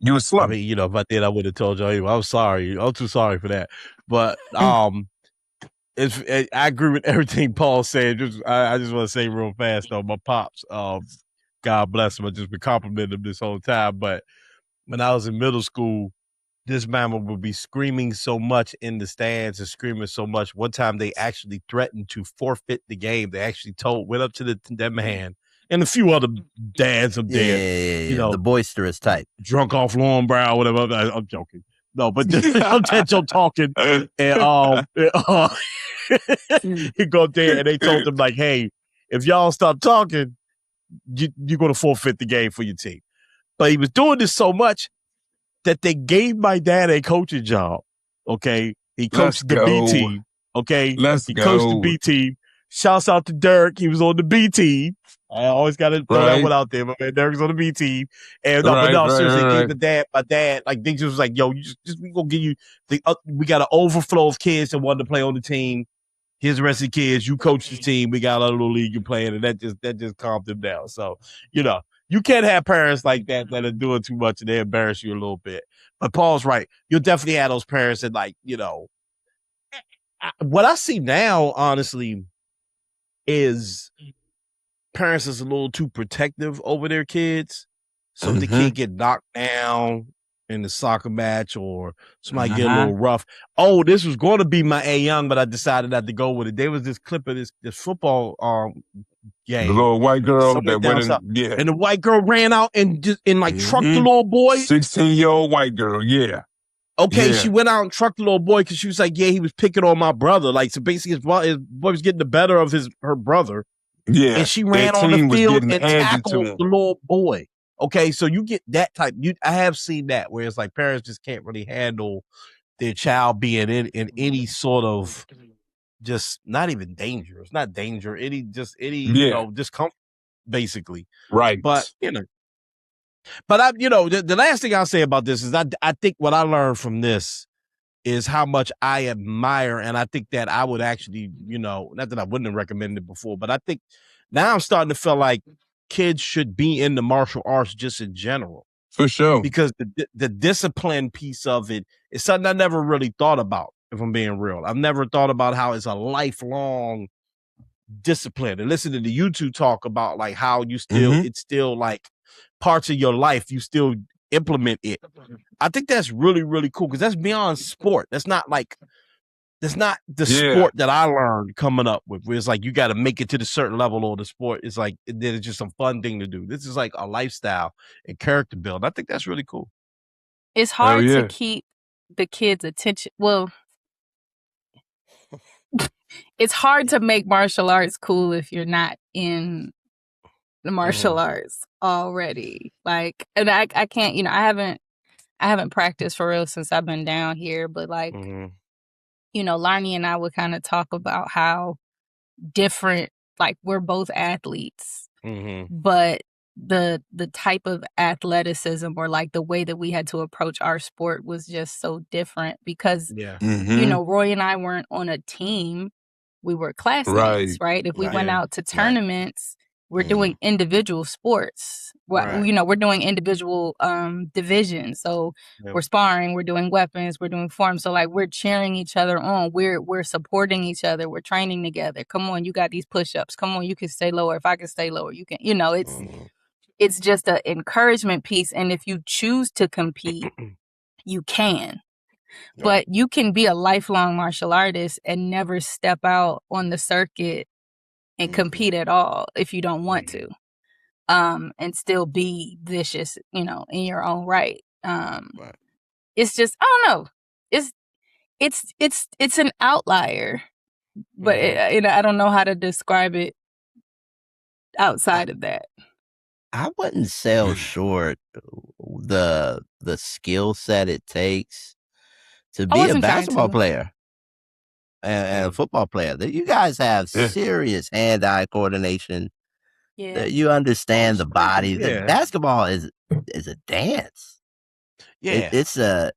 Speaker 5: You was slow.
Speaker 3: I mean, if I did, I would have told you anyway. I'm sorry. I'm too sorry for that. But I agree with everything Paul said. I just want to say real fast though, my pops, God bless him. I just been complimenting him this whole time. But when I was in middle school, this mama would be screaming so much in the stands and screaming so much. One time they actually threatened to forfeit the game. They actually went up to that man and a few other dads up there.
Speaker 6: Yeah, the boisterous type.
Speaker 3: Drunk off Lauren Brown, whatever. I'm joking. No, but I'm talking. And he go up there and they told him like, hey, if y'all stop talking, you're going to forfeit the game for your team. But he was doing this so much that they gave my dad a coaching job. Okay. He coached the B team. Okay. He coached the B team. Shouts out to Dirk. He was on the B team. I always got to throw that one out there. My man Dirk's on the B team. And seriously, my dad, like they just was like, yo, we gonna give you we got an overflow of kids that wanted to play on the team. Here's the rest of the kids. You coach the team. We got a little league you're playing, and that just calmed them down. So, you can't have parents like that are doing too much and they embarrass you a little bit. But Paul's right. You'll definitely have those parents that what I see now, honestly, is parents is a little too protective over their kids. So the kid get knocked down in the soccer match or somebody get a little rough. Oh, this was going to be my A Young, but I decided not to go with it. There was this clip of this football game.
Speaker 5: The little white girl that went in,
Speaker 3: and the white girl ran out and just trucked the little boy.
Speaker 5: 16-year-old white girl, yeah.
Speaker 3: Okay, she went out and trucked the little boy because she was like, yeah, he was picking on my brother. Like, so basically his boy was getting the better of her brother.
Speaker 5: Yeah.
Speaker 3: And she ran on the field and tackled the little boy. Okay, so you get that type. I have seen that where it's like parents just can't really handle their child being in any sort of just not even danger. It's not danger. Any discomfort, basically.
Speaker 5: Right.
Speaker 3: But but the last thing I'll say about this is I think what I learned from this is how much I admire, and I think that I would actually, not that I wouldn't have recommended it before, but I think now I'm starting to feel like kids should be in the martial arts just in general.
Speaker 5: For sure.
Speaker 3: Because the discipline piece of it is something I never really thought about, if I'm being real. I've never thought about how it's a lifelong discipline. And listening to you two talk about like how you still, it's still like parts of your life, you still implement it. I think that's really, really cool because that's beyond sport. That's not the sport that I learned coming up with, where it's like you got to make it to the certain level of the sport. It's like then it's just some fun thing to do. This is like a lifestyle and character build. I think that's really cool.
Speaker 4: It's hard to keep the kids' attention. Well, it's hard to make martial arts cool if you're not in the martial arts already. Like, and I can't. I haven't practiced for real since I've been down here. But like. Larnie and I would kind of talk about how different, like we're both athletes, but the type of athleticism or like the way that we had to approach our sport was just so different because, Roy and I weren't on a team. We were classmates, right? If we went out to tournaments, we're doing individual sports. We're doing individual divisions. So we're sparring, we're doing weapons, we're doing forms. So like we're cheering each other on. We're supporting each other. We're training together. Come on, you got these push-ups. Come on, you can stay lower. If I can stay lower, you can. It's just an encouragement piece. And if you choose to compete, you can. But you can be a lifelong martial artist and never step out on the circuit and compete at all if you don't want to, and still be vicious, in your own right. It's just, I don't know. It's an outlier but I don't know how to describe it outside of that.
Speaker 6: I wouldn't sell short the skill set it takes to be a basketball player and a football player. That you guys have serious hand-eye coordination.
Speaker 4: Yeah,
Speaker 6: that you understand the body. That basketball is a dance.
Speaker 3: Yeah,
Speaker 6: it's the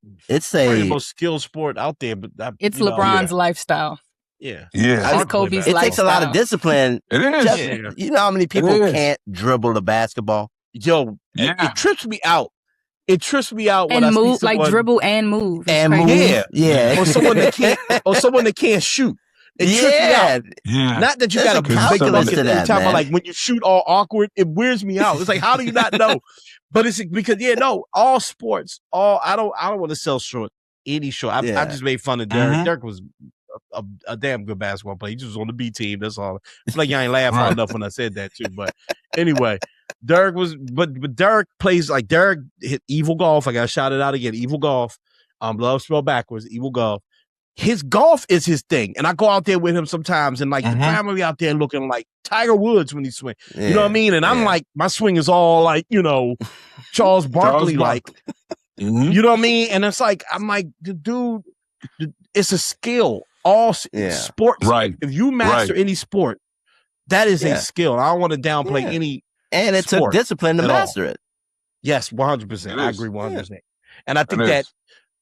Speaker 3: most skilled sport out there. But
Speaker 4: it's LeBron's lifestyle.
Speaker 3: Yeah.
Speaker 4: It's Kobe's lifestyle.
Speaker 6: It takes a lot of discipline.
Speaker 5: It is.
Speaker 6: You know how many people can't dribble the basketball?
Speaker 3: Yo, it trips me out. It trips me out when
Speaker 4: and
Speaker 3: I
Speaker 4: move,
Speaker 3: see someone,
Speaker 4: like dribble and move.
Speaker 6: Yeah.
Speaker 3: Or someone that can't shoot. It trips me out.
Speaker 5: Yeah.
Speaker 3: Not that you got to
Speaker 6: calculus to that,
Speaker 3: time, like when you shoot all awkward, it wears me out. It's like, how do you not know? But it's because all sports, I don't want to sell short any short. I just made fun of Derek. Derek was a damn good basketball player. He just was on the B team. That's all. It's like y'all ain't laugh hard enough when I said that too. But anyway, Derek was, but Derek plays like Derek hit Evil Golf. I got to shout it out again. Evil Golf. Love spelled backwards. Evil Golf. His golf is his thing, and I go out there with him sometimes, and like the family out there looking like Tiger Woods when he swing. You know what I mean? And I'm like, my swing is all like Charles Barkley like. You know what I mean? And it's like I'm like, dude, it's a skill. All sports,
Speaker 5: right?
Speaker 3: If you master any sport, that is a skill. I don't want to downplay any,
Speaker 6: and it took discipline to master it.
Speaker 3: Yes, 100%. I agree 100%. And I think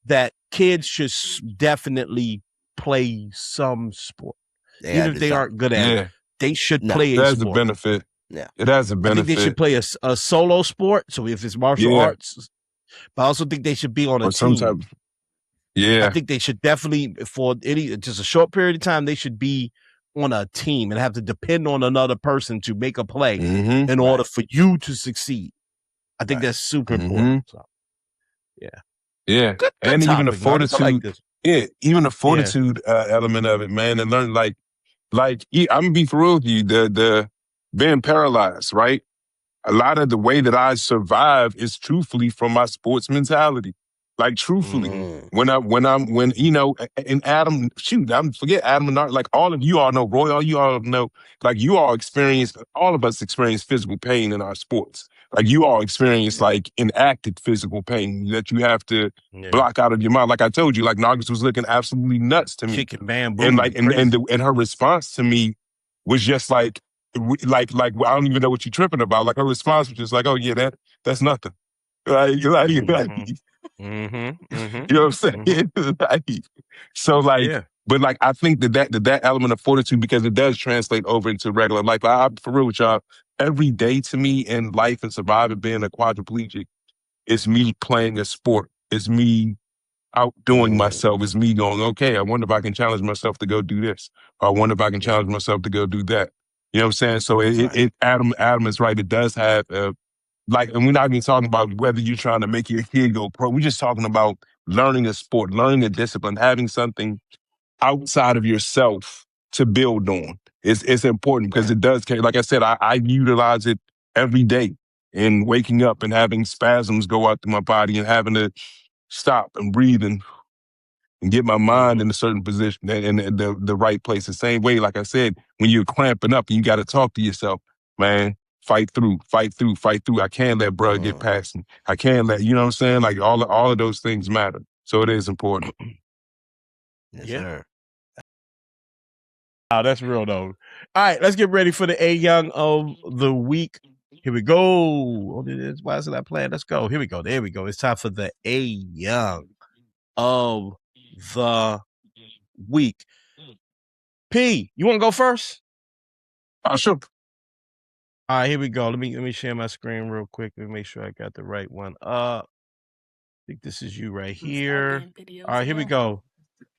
Speaker 3: that kids should definitely play some sport, even if they aren't good at it. They should play a sport.
Speaker 5: It has a benefit. Yeah, it has a benefit.
Speaker 3: I think they should play a solo sport. So if it's martial arts, but I also think they should be on a team. I think they should definitely, for just a short period of time, they should be on a team and have to depend on another person to make a play in order for you to succeed. I think that's super important. So,
Speaker 5: good and
Speaker 3: topic,
Speaker 5: even the fortitude, even the fortitude element of it, man, and learn like I'm gonna be for real with you. The being paralyzed, right? A lot of the way that I survive is truthfully from my sports mentality. Like truthfully, when and Adam, forget Adam and Art, like all of you all know, Roy, all you all know, like you all all of us experience physical pain in our sports. Like you all experience like enacted physical pain that you have to block out of your mind. Like I told you, like Nargis was looking absolutely nuts to me.
Speaker 3: Kicking bamboo.
Speaker 5: And like, and her response to me was just like I don't even know what you're tripping about. Like her response was just like, oh yeah, that's nothing. You know what I'm saying? So but like I think that element of fortitude, because it does translate over into regular life. For real with y'all, every day to me in life and surviving being a quadriplegic, it's me playing a sport. It's me outdoing myself. It's me going, okay, I wonder if I can challenge myself to go do this. Or I wonder if I can challenge myself to go do that. You know what I'm saying? So Adam is right. It does have and we're not even talking about whether you're trying to make your kid go pro. We're just talking about learning a sport, learning a discipline, having something outside of yourself to build on. It's important because it does carry. Like I said, I utilize it every day in waking up and having spasms go out through my body and having to stop and breathe and get my mind in a certain position and the right place. The same way, like I said, when you're clamping up and you got to talk to yourself, man. Fight through. I can't let bruh get past me. I can't let, you know what I'm saying? Like all of those things matter. So it is important.
Speaker 6: Yes, sir.
Speaker 3: Oh, that's real though. All right, let's get ready for the A Young of the week. Here we go. Why isn't that playing? Let's go. Here we go. There we go. It's time for the A Young of the week. P, you want to go first?
Speaker 5: Sure.
Speaker 3: All right, here we go. Let me share my screen real quick. Let me make sure I got the right one up. I think this is you right here. All right, here we go.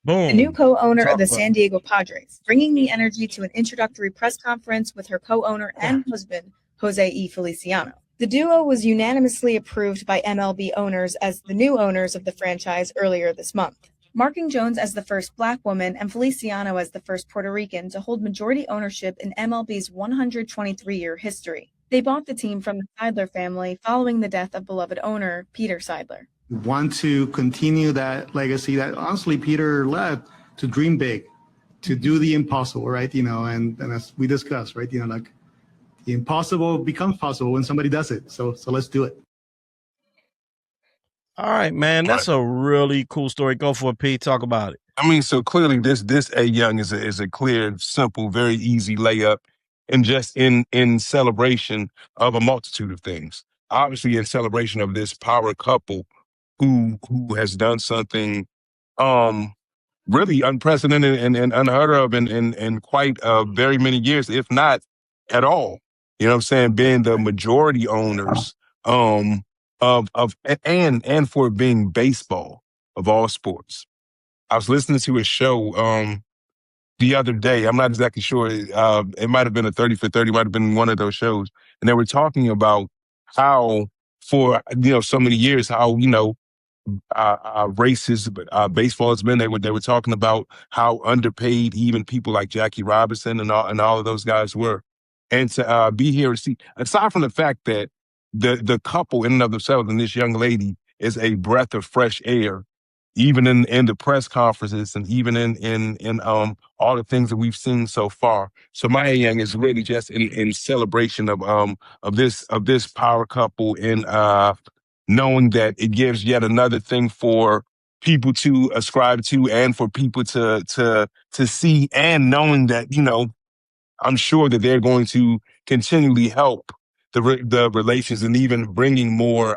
Speaker 3: Boom.
Speaker 1: The new co-owner of the San Diego Padres, bringing the energy to an introductory press conference with her co-owner and husband, Jose E. Feliciano. The duo was unanimously approved by MLB owners as the new owners of the franchise earlier this month, marking Jones as the first Black woman and Feliciano as the first Puerto Rican to hold majority ownership in MLB's 123-year history. They bought the team from the Seidler family following the death of beloved owner Peter Seidler.
Speaker 7: We want to continue that legacy that honestly Peter left, to dream big, do the impossible, right? And as we discussed, right? Like the impossible becomes possible when somebody does it. So let's do it.
Speaker 3: All right, man. That's a really cool story. Go for it, Pete. Talk about it.
Speaker 5: I mean, so clearly this A Young is a clear, simple, very easy layup, and just in celebration of a multitude of things. Obviously, in celebration of this power couple who has done something really unprecedented and unheard of in quite very many years, if not at all. You know what I'm saying? Being the majority owners of and for being baseball of all sports. I was listening to a show the other day. I'm not exactly sure. It might have been a 30 for 30, might have been one of those shows. And they were talking about how for, so many years, how, races, but baseball has been. They were talking about how underpaid even people like Jackie Robinson and all of those guys were, and to be here to see. Aside from the fact that the couple in and of themselves and this young lady is a breath of fresh air, even in the press conferences and even in all the things that we've seen so far. So my Young is really just in celebration of this power couple and knowing that it gives yet another thing for people to ascribe to and for people to see, and knowing that, I'm sure that they're going to continually help the relations and even bringing more,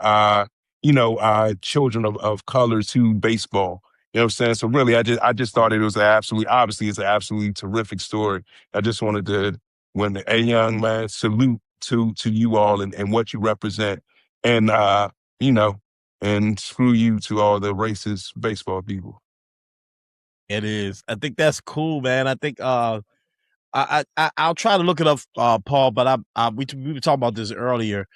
Speaker 5: children of color to baseball. You know what I'm saying? So really, I just thought it was obviously it's an absolutely terrific story. I just wanted to, when A Young, man, salute to you all and what you represent. And, and screw you to all the racist baseball people.
Speaker 3: It is. I think that's cool, man. I think I'll try to look it up, Paul. But we were talking about this earlier.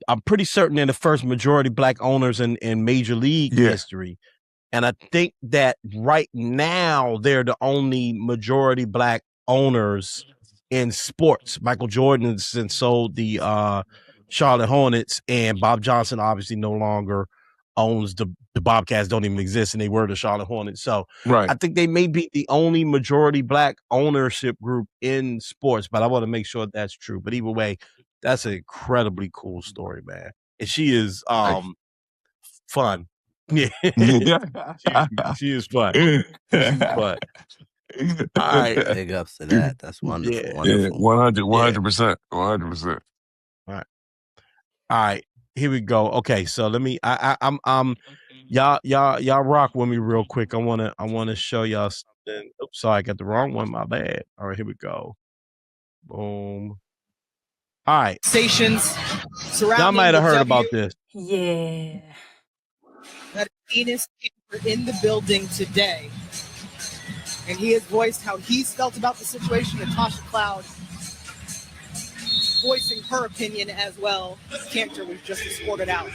Speaker 3: I'm pretty certain they're the first majority black owners in Major League history, and I think that right now they're the only majority black owners in sports. Michael Jordan has since sold the Charlotte Hornets, and Bob Johnson obviously no longer owns the Bobcats. Don't even exist, and they were the Charlotte Hornets. So
Speaker 5: right.
Speaker 3: I think they may be the only majority black ownership group in sports, but I want to make sure that's true. But either way, that's an incredibly cool story, man. And she is fun. Yeah. she is fun. She's fun. All right.
Speaker 6: Big ups to that. That's wonderful.
Speaker 3: Yeah.
Speaker 6: Wonderful.
Speaker 5: 100%. 100%.
Speaker 3: All right. Here we go. Okay, so let me. I'm. Y'all rock with me real quick. I wanna show y'all something. Oops, sorry, I got the wrong one. My bad. All right, here we go. Boom. All right.
Speaker 8: Stations surrounding.
Speaker 3: Y'all might have heard about this.
Speaker 4: Yeah.
Speaker 8: That Enos Camper in the building today, and he has voiced how he's felt about the situation. And Tasha Cloud voicing her opinion as well. Cantor was just escorted out.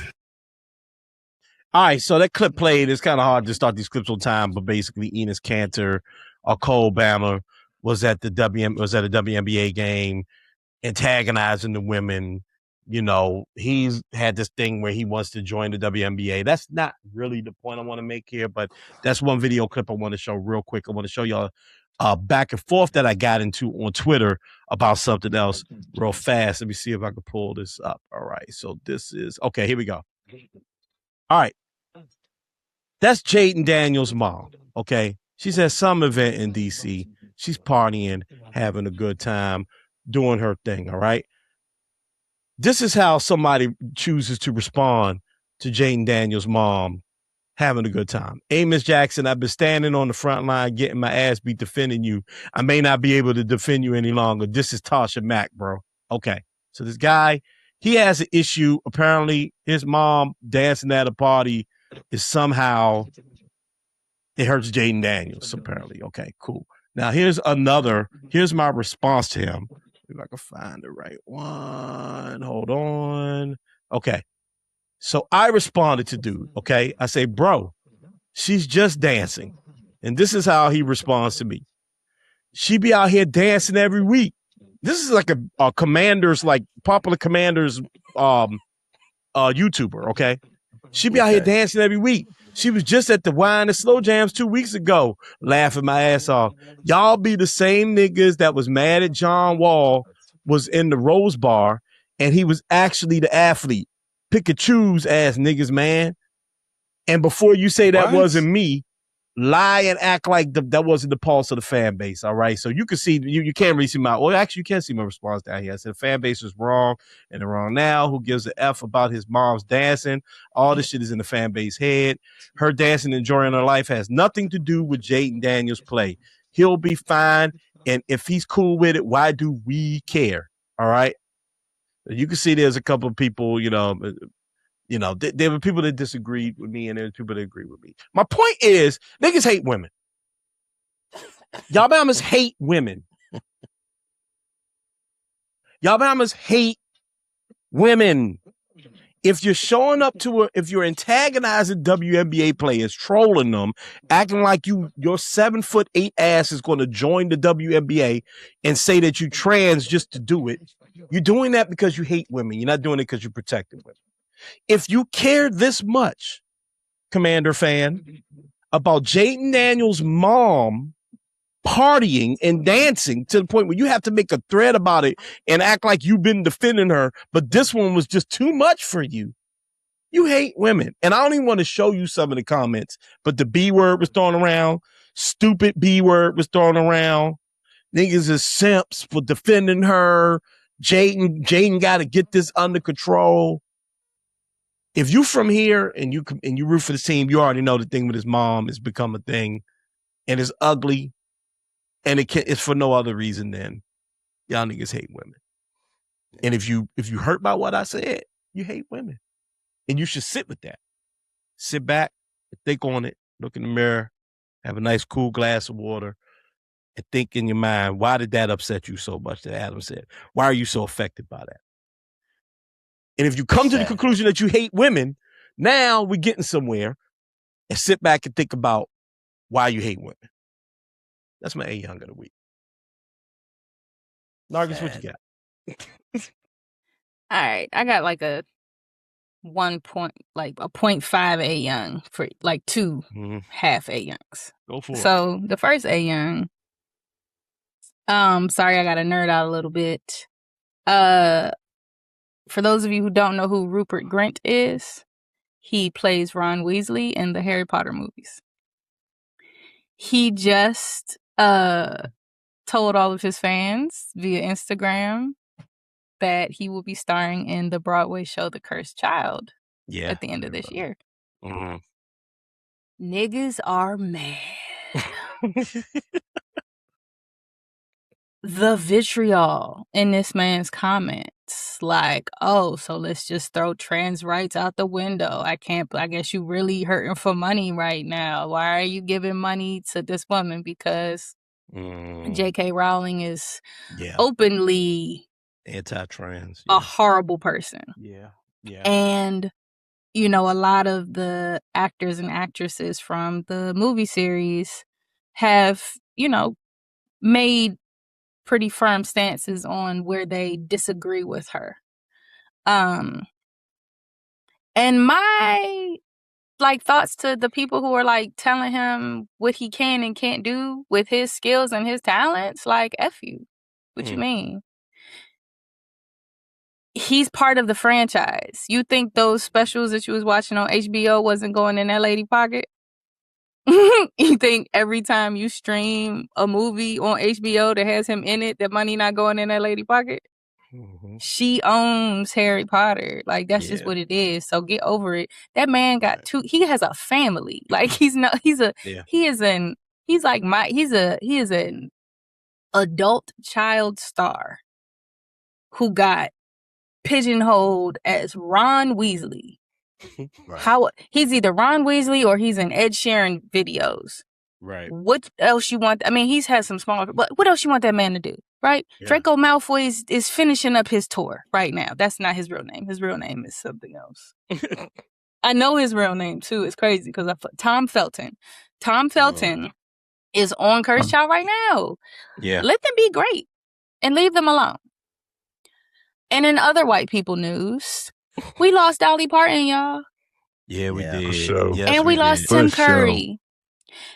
Speaker 3: All right, so that clip played. It's kind of hard to start these clips on time, but basically, Enos Cantor, or Cole Bammer, was at a WNBA game, antagonizing the women. He's had this thing where he wants to join the WNBA. That's not really the point I want to make here, but that's one video clip I want to show real quick. I want to show y'all back and forth that I got into on Twitter about something else real fast. Let me see if I can pull this up. All right, so this is okay. Here we go. All right, that's Jaden Daniels' mom. Okay, she's at some event in DC. She's partying, having a good time, doing her thing. All right. This is how somebody chooses to respond to Jaden Daniels' mom having a good time. Amos Jackson, I've been standing on the front line getting my ass beat defending you. I may not be able to defend you any longer. This is Tasha Mack, bro. Okay. So this guy, he has an issue. Apparently, his mom dancing at a party is somehow, it hurts Jaden Daniels, apparently. Okay, cool. Now, here's my response to him. If I can find the right one. Hold on. Okay. So I responded to dude. Okay. I say, bro, she's just dancing. And this is how he responds to me. She be out here dancing every week. This is like a Commanders, like popular Commanders YouTuber. Okay. She be out here dancing every week. She was just at the Wine and Slow Jams 2 weeks ago, laughing my ass off. Y'all be the same niggas that was mad at John Wall was in the Rose Bar, and he was actually the athlete. Pick and choose ass niggas, man. And before you say that wasn't me, lie and act like that wasn't the pulse of the fan base. All right. So you can see, you can't really see actually you can see my response down here. I said the fan base was wrong and they're wrong now. Who gives a F about his mom's dancing? All this shit is in the fan base head. Her dancing and enjoying her life has nothing to do with Jaden Daniels' play. He'll be fine. And if he's cool with it, why do we care? All right. You can see there's a couple of people, there were people that disagreed with me and there were people that agreed with me. My point is, niggas hate women. Y'all mamas hate women. Y'all mamas hate women. If you're showing up if you're antagonizing WNBA players, trolling them, acting like your 7'8" ass is going to join the WNBA and say that you trans just to do it, you're doing that because you hate women. You're not doing it because you protected women. If you care this much, Commander fan, about Jaden Daniels' mom partying and dancing to the point where you have to make a thread about it and act like you've been defending her, but this one was just too much for you. You hate women. And I don't even want to show you some of the comments, but the B word was thrown around. Stupid B word was thrown around. Niggas is simps for defending her. Jaden got to get this under control. If you from here and you root for the team, you already know the thing with his mom has become a thing and it's ugly and it's for no other reason than y'all niggas hate women. And if you hurt by what I said, you hate women. And you should sit with that. Sit back, think on it, look in the mirror, have a nice cool glass of water, and think in your mind, why did that upset you so much that Adam said? Why are you so affected by that? And if you come to the conclusion that you hate women, now we're getting somewhere, and sit back and think about why you hate women. That's my A Young of the week. Nargis, what you got?
Speaker 4: All right. I got like a 0.5 A Young for like two half A Youngs.
Speaker 3: Go for it.
Speaker 4: So the first A Young, sorry, I got to nerd out a little bit. For those of you who don't know who Rupert Grint is, he plays Ron Weasley in the Harry Potter movies. He just told all of his fans via Instagram that he will be starring in the Broadway show The Cursed Child at the end of this year.
Speaker 3: Mm-hmm.
Speaker 4: Niggas are mad. The vitriol in this man's comments, like, oh, so let's just throw trans rights out the window. I guess you really hurting for money right now. Why are you giving money to this woman? Because J.K. Rowling is openly
Speaker 3: anti-trans,
Speaker 4: a horrible person.
Speaker 3: Yeah.
Speaker 4: And, a lot of the actors and actresses from the movie series have, made pretty firm stances on where they disagree with her. And my thoughts to the people who are telling him what he can and can't do with his skills and his talents, F you. What you mean? He's part of the franchise. You think those specials that you was watching on HBO wasn't going in that lady pocket? You think every time you stream a movie on HBO that has him in it, that money not going in that lady pocket? Mm-hmm. She owns Harry Potter. That's just what it is. So get over it. That man got he has a family. He is an adult child star who got pigeonholed as Ron Weasley. Right. How he's either Ron Weasley or he's in Ed Sheeran videos.
Speaker 3: Right.
Speaker 4: What else you want? I mean, he's had some smaller, but what else you want that man to do? Right? Yeah. Draco Malfoy is finishing up his tour right now. That's not his real name. His real name is something else. I know his real name too. It's crazy because Tom Felton. Tom Felton is on Cursed Child right now.
Speaker 3: Yeah.
Speaker 4: Let them be great and leave them alone. And in other white people news, we lost Dolly Parton, y'all.
Speaker 3: Yeah, we did.
Speaker 5: For sure.
Speaker 3: Yes,
Speaker 4: And we lost
Speaker 3: did.
Speaker 4: Tim
Speaker 5: For sure.
Speaker 4: Curry.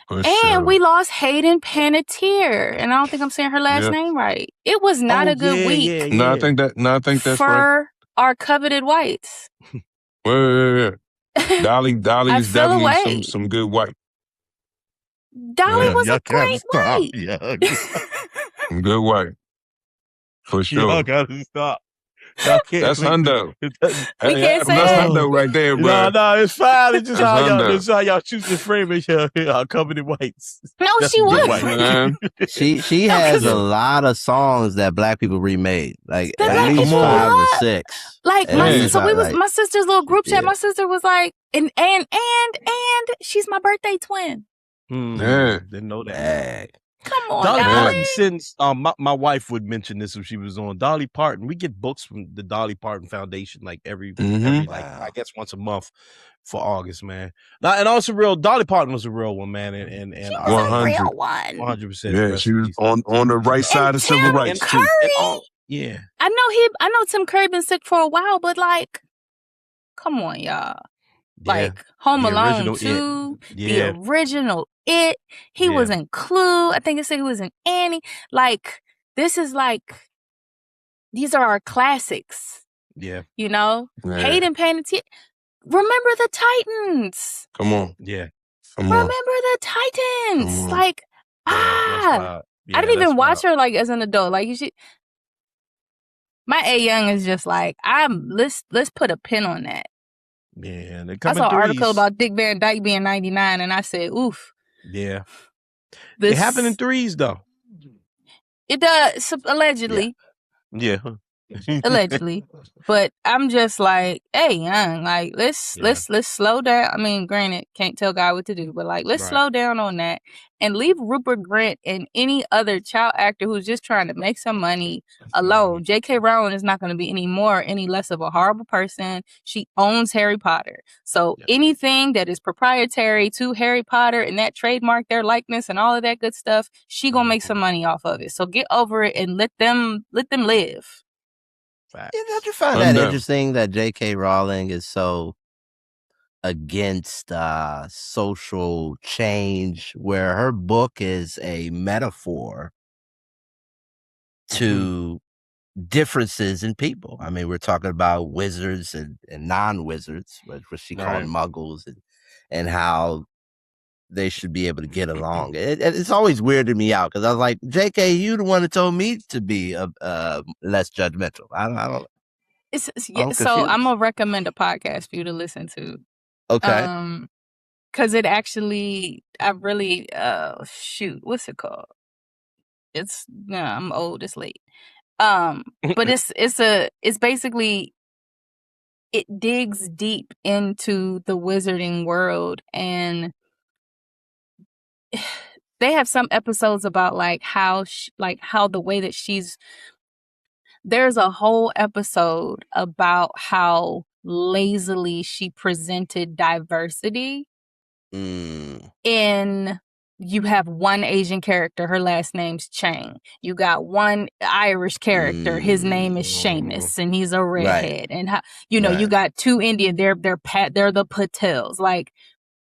Speaker 5: For
Speaker 4: And
Speaker 5: sure.
Speaker 4: we lost Hayden Panettiere. And I don't think I'm saying her last
Speaker 5: Yeah.
Speaker 4: name right. It was not a good week
Speaker 5: No, I think that's right.
Speaker 4: for our coveted whites.
Speaker 5: Well, Dolly
Speaker 4: I
Speaker 5: is
Speaker 4: feel
Speaker 5: definitely
Speaker 4: away.
Speaker 5: some good white.
Speaker 4: Dolly
Speaker 5: Yeah.
Speaker 4: was a great white.
Speaker 5: Some good white. For sure.
Speaker 3: Y'all gotta stop. Y'all can't
Speaker 5: That's hundo.
Speaker 4: We can't say
Speaker 5: That's
Speaker 4: it.
Speaker 5: hundo right there, bro.
Speaker 3: No, it's fine. It's just
Speaker 5: That's
Speaker 3: how y'all,
Speaker 5: hundo.
Speaker 3: this is how y'all choose to frame it. Y'all covered in whites.
Speaker 4: No,
Speaker 3: That's
Speaker 4: she
Speaker 3: good
Speaker 4: was.
Speaker 3: white.
Speaker 5: Man.
Speaker 6: She has a lot of songs that black people remade, like
Speaker 4: That
Speaker 6: at
Speaker 4: black
Speaker 6: least
Speaker 4: people
Speaker 6: 5 or
Speaker 4: love.
Speaker 6: 6.
Speaker 4: Like
Speaker 6: At
Speaker 4: my
Speaker 6: least
Speaker 4: so we
Speaker 6: five,
Speaker 4: was
Speaker 6: like,
Speaker 4: my sister's little group chat.
Speaker 6: yeah.
Speaker 4: My sister was like, and she's my birthday twin.
Speaker 5: Yeah.
Speaker 3: Didn't know that.
Speaker 6: Dang.
Speaker 4: Come on,
Speaker 3: Dolly
Speaker 4: Dolly.
Speaker 3: Parton sends my wife would mention this if she was on Dolly Parton. We get books from the Dolly Parton Foundation like every like I guess once a month for August, man. Now, and also real Dolly Parton was a real one, man, and
Speaker 4: She was a real one.
Speaker 3: 100%.
Speaker 5: Yeah, she was on the right side of civil rights too.
Speaker 4: Curry.
Speaker 3: Yeah.
Speaker 4: I know Tim Curry been sick for a while, but like, come on, y'all. Like Home Alone 2, the original It. He was in Clue. I think it said he was in Annie. Like, this is like, these are our classics.
Speaker 3: Yeah.
Speaker 4: You know?
Speaker 5: Yeah.
Speaker 4: Hayden Panettiere. Remember the Titans.
Speaker 5: Come on.
Speaker 3: Yeah.
Speaker 4: Remember the Titans. Like, I didn't even watch her like as an adult. Like, you should. My A Young is just like, let's put a pin on that.
Speaker 3: Yeah,
Speaker 4: I saw an article about Dick Van Dyke being 99, and I said, oof.
Speaker 3: Yeah. It happened in threes, though.
Speaker 4: It does, allegedly.
Speaker 3: Yeah.
Speaker 4: Allegedly. But I'm just like, hey, Young, like, let's slow down. I mean, granted, can't tell God what to do, but like, let's slow down on that and leave Rupert Grint and any other child actor who's just trying to make some money alone. J.K. Rowling is not going to be any less of a horrible person. She owns Harry Potter. So anything that is proprietary to Harry Potter and that trademark, their likeness and all of that good stuff, she going to make some money off of it. So get over it and let them live.
Speaker 6: Yeah, don't you find that interesting that J.K. Rowling is so against social change, where her book is a metaphor to differences in people? I mean, we're talking about wizards and non-wizards, what she called muggles, and how they should be able to get along. It's always weirded me out because I was like, J.K., you the one that told me to be less judgmental. I don't.
Speaker 4: So I'm gonna recommend a podcast for you to listen to.
Speaker 6: Okay.
Speaker 4: Because it actually, I really, what's it called? I'm old. It's late. But it's basically, it digs deep into the wizarding world, and they have some episodes about like how the way that there's a whole episode about how lazily she presented diversity in. You have one Asian character, her last name's Chang. You got one Irish character, his name is Seamus, and he's a redhead. And how you got two Indian, they're the Patels. Like,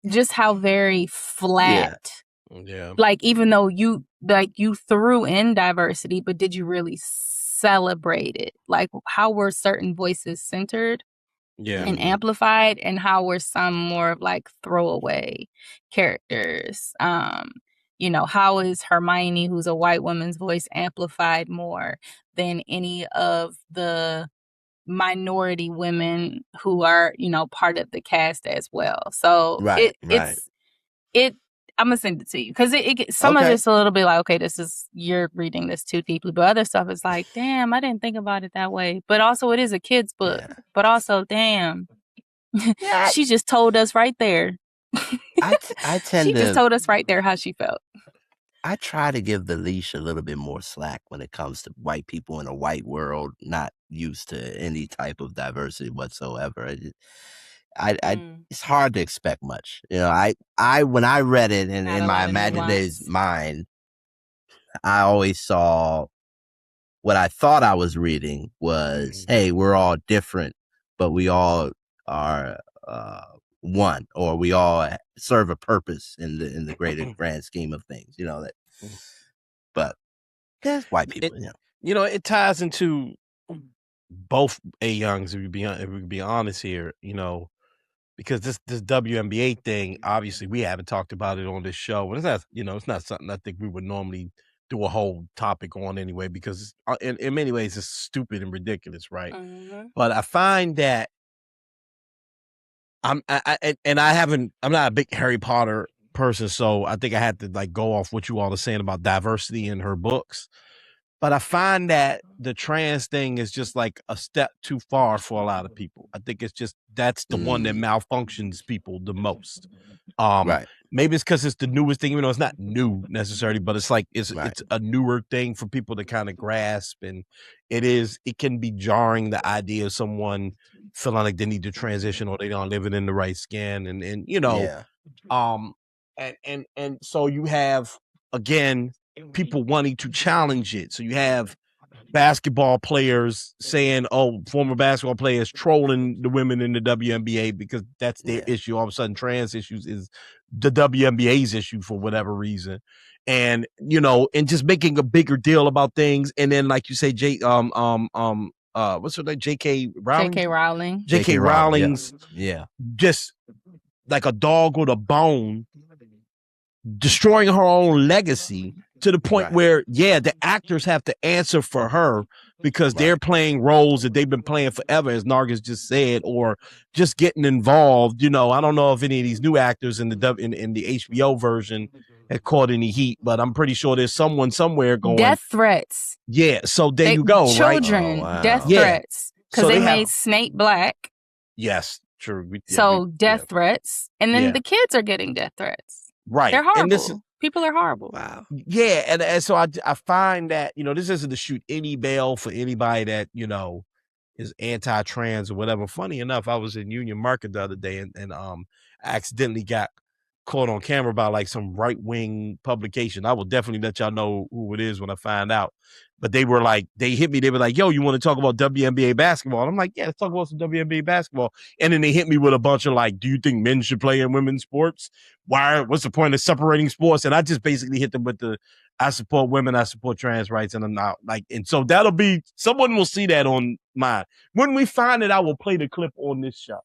Speaker 4: just how very flat.
Speaker 3: Yeah.
Speaker 4: Like, even though you threw in diversity, but did you really celebrate it? Like, how were certain voices centered? And amplified, and how were some more of like throwaway characters? How is Hermione, who's a white woman's voice, amplified more than any of the minority women who are, part of the cast as well? So I'm gonna send it to you because some of it's a little bit like, okay, you're reading this too deeply, but other stuff is like, damn, I didn't think about it that way. But also, it is a kid's book. Yeah. But also, damn, she just told us right there. She just told us right there how she felt.
Speaker 6: I try to give the leash a little bit more slack when it comes to white people in a white world, not used to any type of diversity whatsoever. It's hard to expect much. I when I read it in my imaginative mind, I always saw what I thought I was reading was, hey, we're all different, but we all are one, or we all serve a purpose in the greater grand scheme of things. You know that, but there's white people.
Speaker 3: It ties into both A Youngs. If we be honest here, because this WNBA thing, obviously, we haven't talked about it on this show, and it's not something I think we would normally do a whole topic on anyway, because in many ways it's stupid and ridiculous, right?
Speaker 4: Mm-hmm.
Speaker 3: But I find that I'm not a big Harry Potter person, so I think I had to like go off what you all are saying about diversity in her books. But I find that the trans thing is just like a step too far for a lot of people. I think that's the one that malfunctions people the most.
Speaker 6: Right.
Speaker 3: Maybe it's because it's the newest thing, even though it's not new necessarily, but it's like it's a newer thing for people to kind of grasp, and it can be jarring, the idea of someone feeling like they need to transition or they don't live it in the right skin, and so you have, again, people wanting to challenge it. So you have basketball players saying, former basketball players trolling the women in the WNBA because that's their issue. All of a sudden, trans issues is the WNBA's issue for whatever reason. And, and just making a bigger deal about things. And then, like you say, what's her name? J.K. Rowling?
Speaker 4: J.K. Rowling.
Speaker 3: J.K. Rowling's just like a dog with a bone, destroying her own legacy to the point where, the actors have to answer for her because they're playing roles that they've been playing forever, as Nargis just said, or just getting involved. I don't know if any of these new actors in the HBO version had caught any heat, but I'm pretty sure there's someone somewhere going
Speaker 4: death threats.
Speaker 3: Yeah, so there you go,
Speaker 4: children,
Speaker 3: right?
Speaker 4: death threats because they made Snape black.
Speaker 3: Yes, true.
Speaker 4: Death threats, and then the kids are getting death threats.
Speaker 3: Right,
Speaker 4: they're horrible.
Speaker 3: And
Speaker 4: people are horrible.
Speaker 6: Wow.
Speaker 3: Yeah, and so I find that this isn't to shoot any bail for anybody that is anti-trans or whatever. Funny enough, I was in Union Market the other day and I accidentally got caught on camera by like some right-wing publication. I will definitely let y'all know who it is when I find out. But they hit me. They were like, yo, you want to talk about WNBA basketball? And I'm like, yeah, let's talk about some WNBA basketball. And then they hit me with a bunch of like, do you think men should play in women's sports? What's the point of separating sports? And I just basically hit them with I support women, I support trans rights. And I'm not and so someone will see that on mine. When we find it, I will play the clip on this show.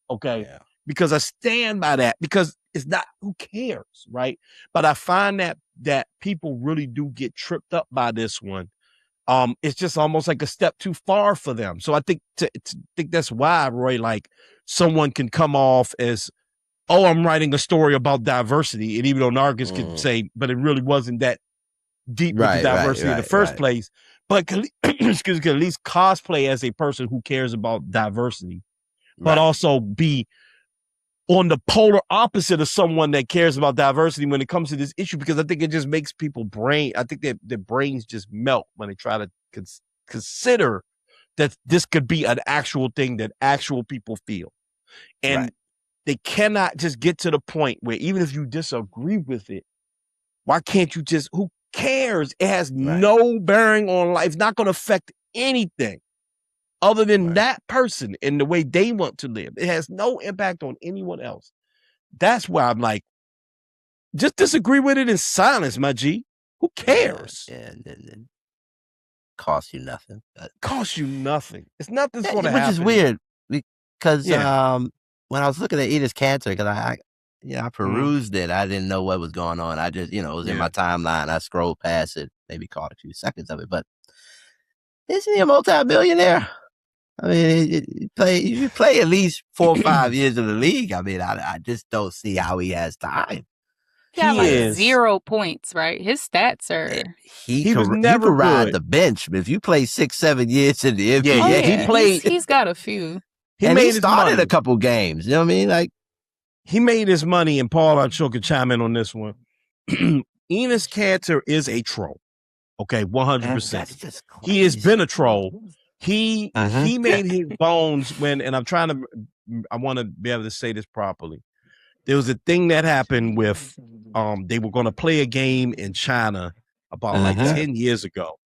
Speaker 3: Okay. Yeah. Because I stand by that, because it's not, who cares, right? But I find that people really do get tripped up by this one. It's just almost like a step too far for them. So I think that's why, Roy, like someone can come off as, I'm writing a story about diversity. And even though Nargis could say, but it really wasn't that deep with the diversity in the first place. But can at least cosplay as a person who cares about diversity, but also be on the polar opposite of someone that cares about diversity when it comes to this issue, because I think it just makes people I think that their brains just melt when they try to consider that this could be an actual thing that actual people feel. And they cannot just get to the point where even if you disagree with it, why can't you just, who cares? It has no bearing on life. It's not going to affect anything other than that person and the way they want to live. It has no impact on anyone else. That's why I'm like, just disagree with it in silence, my G. Who cares?
Speaker 6: It costs you nothing.
Speaker 3: Costs you nothing. It's nothing's going to happen.
Speaker 6: Which is weird, because when I was looking at Edith's Cancer, because I perused it, I didn't know what was going on. I just, it was in my timeline. I scrolled past it, maybe caught a few seconds of it. But isn't he a multi-billionaire? I mean, you play at least 4 or 5 years in the league. I mean, I just don't see how he has time.
Speaker 4: He has 0 points, right? His stats are.
Speaker 6: He was never ride the bench, but if you play 6-7 years in the NBA,
Speaker 3: he played.
Speaker 4: He's got a few.
Speaker 6: He started a couple games. You know what I mean? Like,
Speaker 3: he made his money, and Paul, I'm sure, could chime in on this one. Enos Cantor is a troll. Okay, 100%. He has been a troll. He made his bones when, and I want to be able to say this properly. There was a thing that happened with, they were going to play a game in China about like 10 years ago.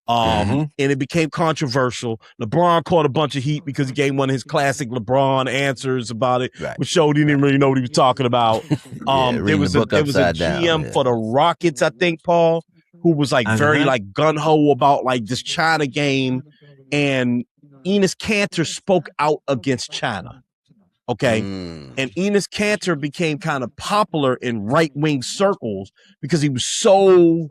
Speaker 3: And it became controversial. LeBron caught a bunch of heat because he gave one of his classic LeBron answers about it, which showed he didn't really know what he was talking about. There was a GM for the Rockets, I think, Paul, who was like very like gung-ho about like this China game, and Enes Kanter spoke out against China. Okay. And Enes Kanter became kind of popular in right-wing circles because he was so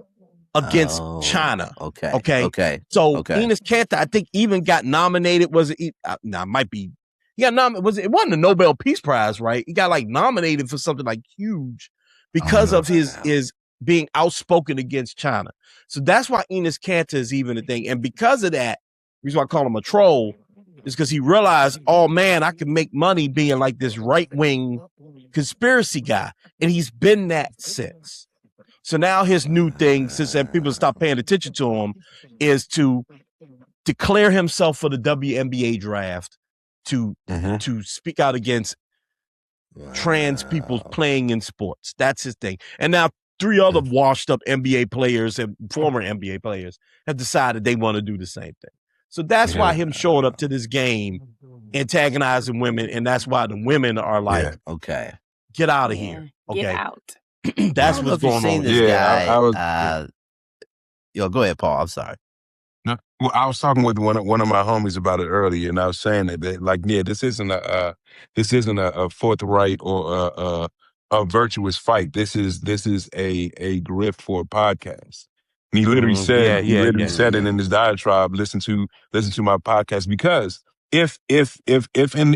Speaker 3: against China. Okay. So Enes Kanter, I think, even got nominated. Was it? Might be. He got nominated. It wasn't a Nobel Peace Prize, right? He got like nominated for something like huge because of his being outspoken against China. So that's why Enes Kanter is even a thing. And because of that, the reason why I call him a troll is because he realized, oh man, I can make money being like this right-wing conspiracy guy. And he's been that since. So now his new thing, since people stop paying attention to him, is to declare himself for the WNBA draft to speak out against trans people playing in sports. That's his thing. And now 3 other washed up NBA players and former NBA players have decided they want to do the same thing. So that's why him showing up to this game, antagonizing women, and that's why the women are like, get out of here. Okay.
Speaker 4: Get out.
Speaker 3: That's what's going on.
Speaker 6: This guy. Yo, go ahead, Paul. I'm sorry.
Speaker 5: No, well, I was talking with one of my homies about it earlier, and I was saying that like, this isn't a forthright or a virtuous fight. This is a grift for a podcast. And he literally said said it in his diatribe. Listen to my podcast, because if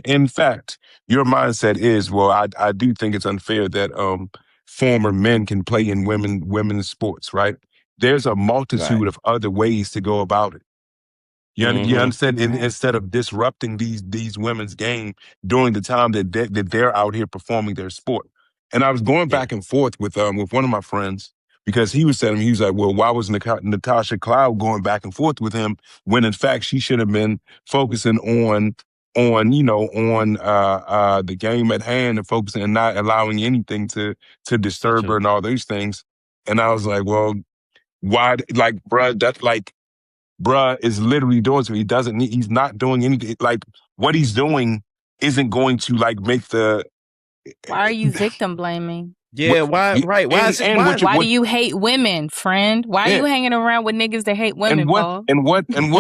Speaker 5: in fact your mindset is, well, I do think it's unfair that former men can play in women's sports, right? There's a multitude of other ways to go about it. You understand? Instead of disrupting these women's game during the time that they're out here performing their sport. And I was going back and forth with one of my friends, because he was saying, he was like, well, why was Natasha Cloud going back and forth with him when in fact she should have been focusing on the game at hand and focusing and not allowing anything to disturb her and all those things. And I was like, well, why? Like, bruh, that's like, bruh is literally doing something. He's not doing anything. Like, what he's doing isn't going to like make the.
Speaker 4: Why are you victim blaming?
Speaker 3: Yeah, why? Right. Why
Speaker 4: do you hate women, friend? Why are you hanging around with niggas that hate women, Paul?
Speaker 5: And what?
Speaker 3: Answer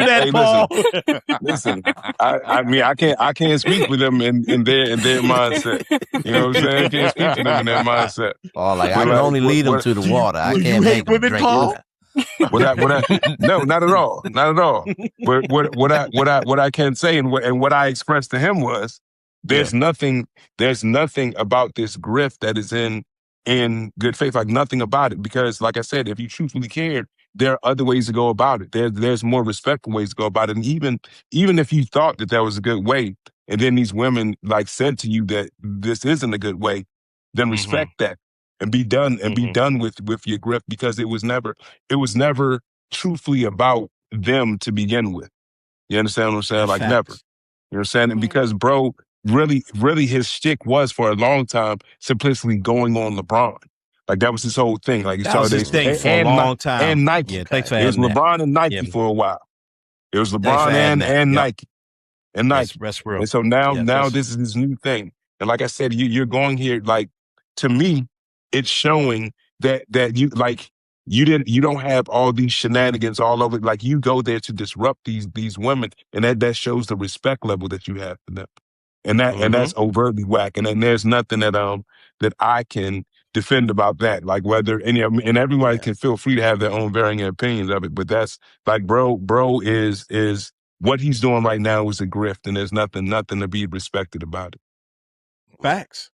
Speaker 3: that, Paul.
Speaker 5: Listen, I mean, I can't speak for them in their mindset. You know what I'm saying? I can't speak for them in their mindset.
Speaker 6: Oh, like, I can only lead them to the water. I can't make them drink water.
Speaker 5: No, not at all. Not at all. But what I can say and what I expressed to him was, there's nothing about this grift that is in good faith, like nothing about it. Because like I said, if you truthfully cared, there are other ways to go about it. There's more respectful ways to go about it. And even if you thought that was a good way, and then these women like said to you that this isn't a good way, then respect that and be done with your grift, because it was never truthfully about them to begin with. You understand what I'm saying? Like, never. You know what I'm saying? And because bro, really his shtick was for a long time simplistically going on LeBron. Like, that was his whole thing. Like,
Speaker 3: that was his thing for a long time.
Speaker 5: And Nike.
Speaker 3: Yeah, thanks for
Speaker 5: it was LeBron and Nike for a while. It was LeBron and Nike. And Nike.
Speaker 3: That's real.
Speaker 5: And so now this is his new thing. And like I said, you're going here, like, to me, it's showing that you don't have all these shenanigans all over. Like, you go there to disrupt these women, and that shows the respect level that you have for them. And that's overtly whack. And then there's nothing that I can defend about that. Like, whether and everybody can feel free to have their own varying opinions of it. But that's like, bro is what he's doing right now is a grift, and there's nothing to be respected about it.
Speaker 3: Facts.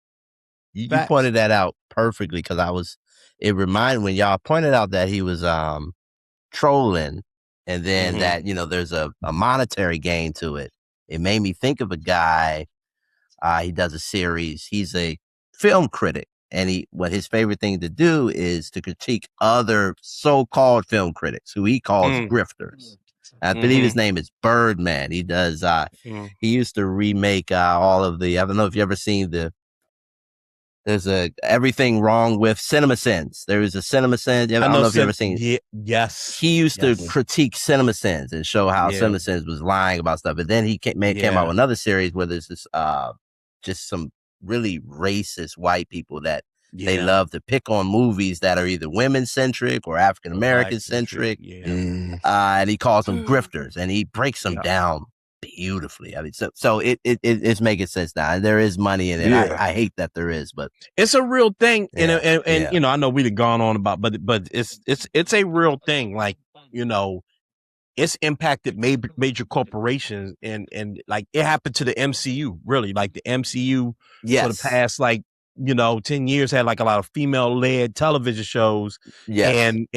Speaker 6: You pointed that out perfectly, because it reminded when y'all pointed out that he was trolling, and then that, there's a monetary gain to it. It made me think of a guy. He does a series. He's a film critic, and what his favorite thing to do is to critique other so-called film critics who he calls grifters. I believe his name is Birdman. He does. He used to remake all of the. I don't know if you ever seen the There's everything wrong with CinemaSins. There is a CinemaSins. I don't know if you've ever seen.
Speaker 3: Yes.
Speaker 6: He used to critique CinemaSins and show how CinemaSins was lying about stuff. And then he came out with another series where there's this just some really racist white people that they love to pick on movies that are either women centric or African American centric. And he calls them grifters, and he breaks them down beautifully. I mean, so it's making sense now. And there is money in it. I hate that there is, but
Speaker 3: it's a real thing. And you know, I know we've gone on about, but it's a real thing. Like, you know, it's impacted major corporations, and like it happened to the MCU. Really, like the MCU for the past 10 years had like a lot of female led television shows and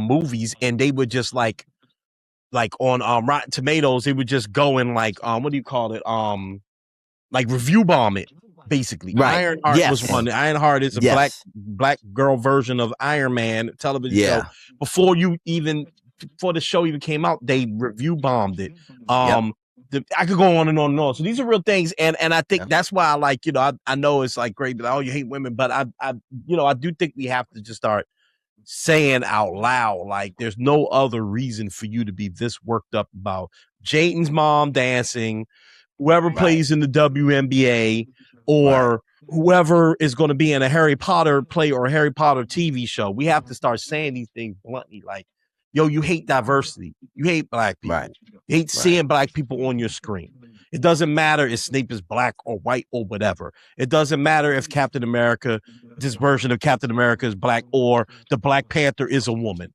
Speaker 3: movies, and they would just like on Rotten Tomatoes, they would just go and like what do you call it? Like review bomb it, basically.
Speaker 6: Right.
Speaker 3: Ironheart was one. Ironheart is a black girl version of Iron Man television show. Before the show even came out, they review bombed it. I could go on and on and on. So these are real things, and I think that's why I like, you know, I know it's like great, but you hate women, but I do think we have to just start saying out loud, like, there's no other reason for you to be this worked up about Jayden's mom dancing, whoever plays in the WNBA, or whoever is going to be in a Harry Potter play or a Harry Potter TV show. We have to start saying these things bluntly, like, yo, you hate diversity. You hate black people. You hate seeing black people on your screen. It doesn't matter if Snape is black or white or whatever. It doesn't matter if Captain America, this version of Captain America is black, or the Black Panther is a woman.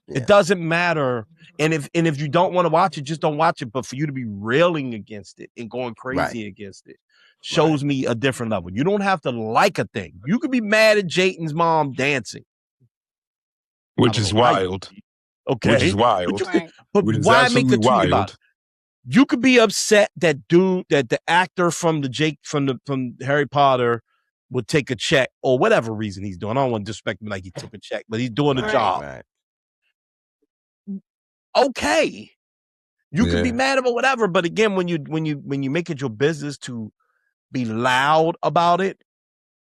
Speaker 3: It doesn't matter. And if you don't want to watch it, just don't watch it. But for you to be railing against it and going crazy against it shows me a different level. You don't have to like a thing. You could be mad at Jayden's mom dancing.
Speaker 5: Which is wild.
Speaker 3: Okay.
Speaker 5: Which is wild.
Speaker 3: But why make the tweet about it? You could be upset that the actor from Harry Potter would take a check or whatever reason he's doing. I don't want to disrespect him like he took a check, but he's doing a job. Okay. You could be mad about whatever, but again, when you make it your business to be loud about it,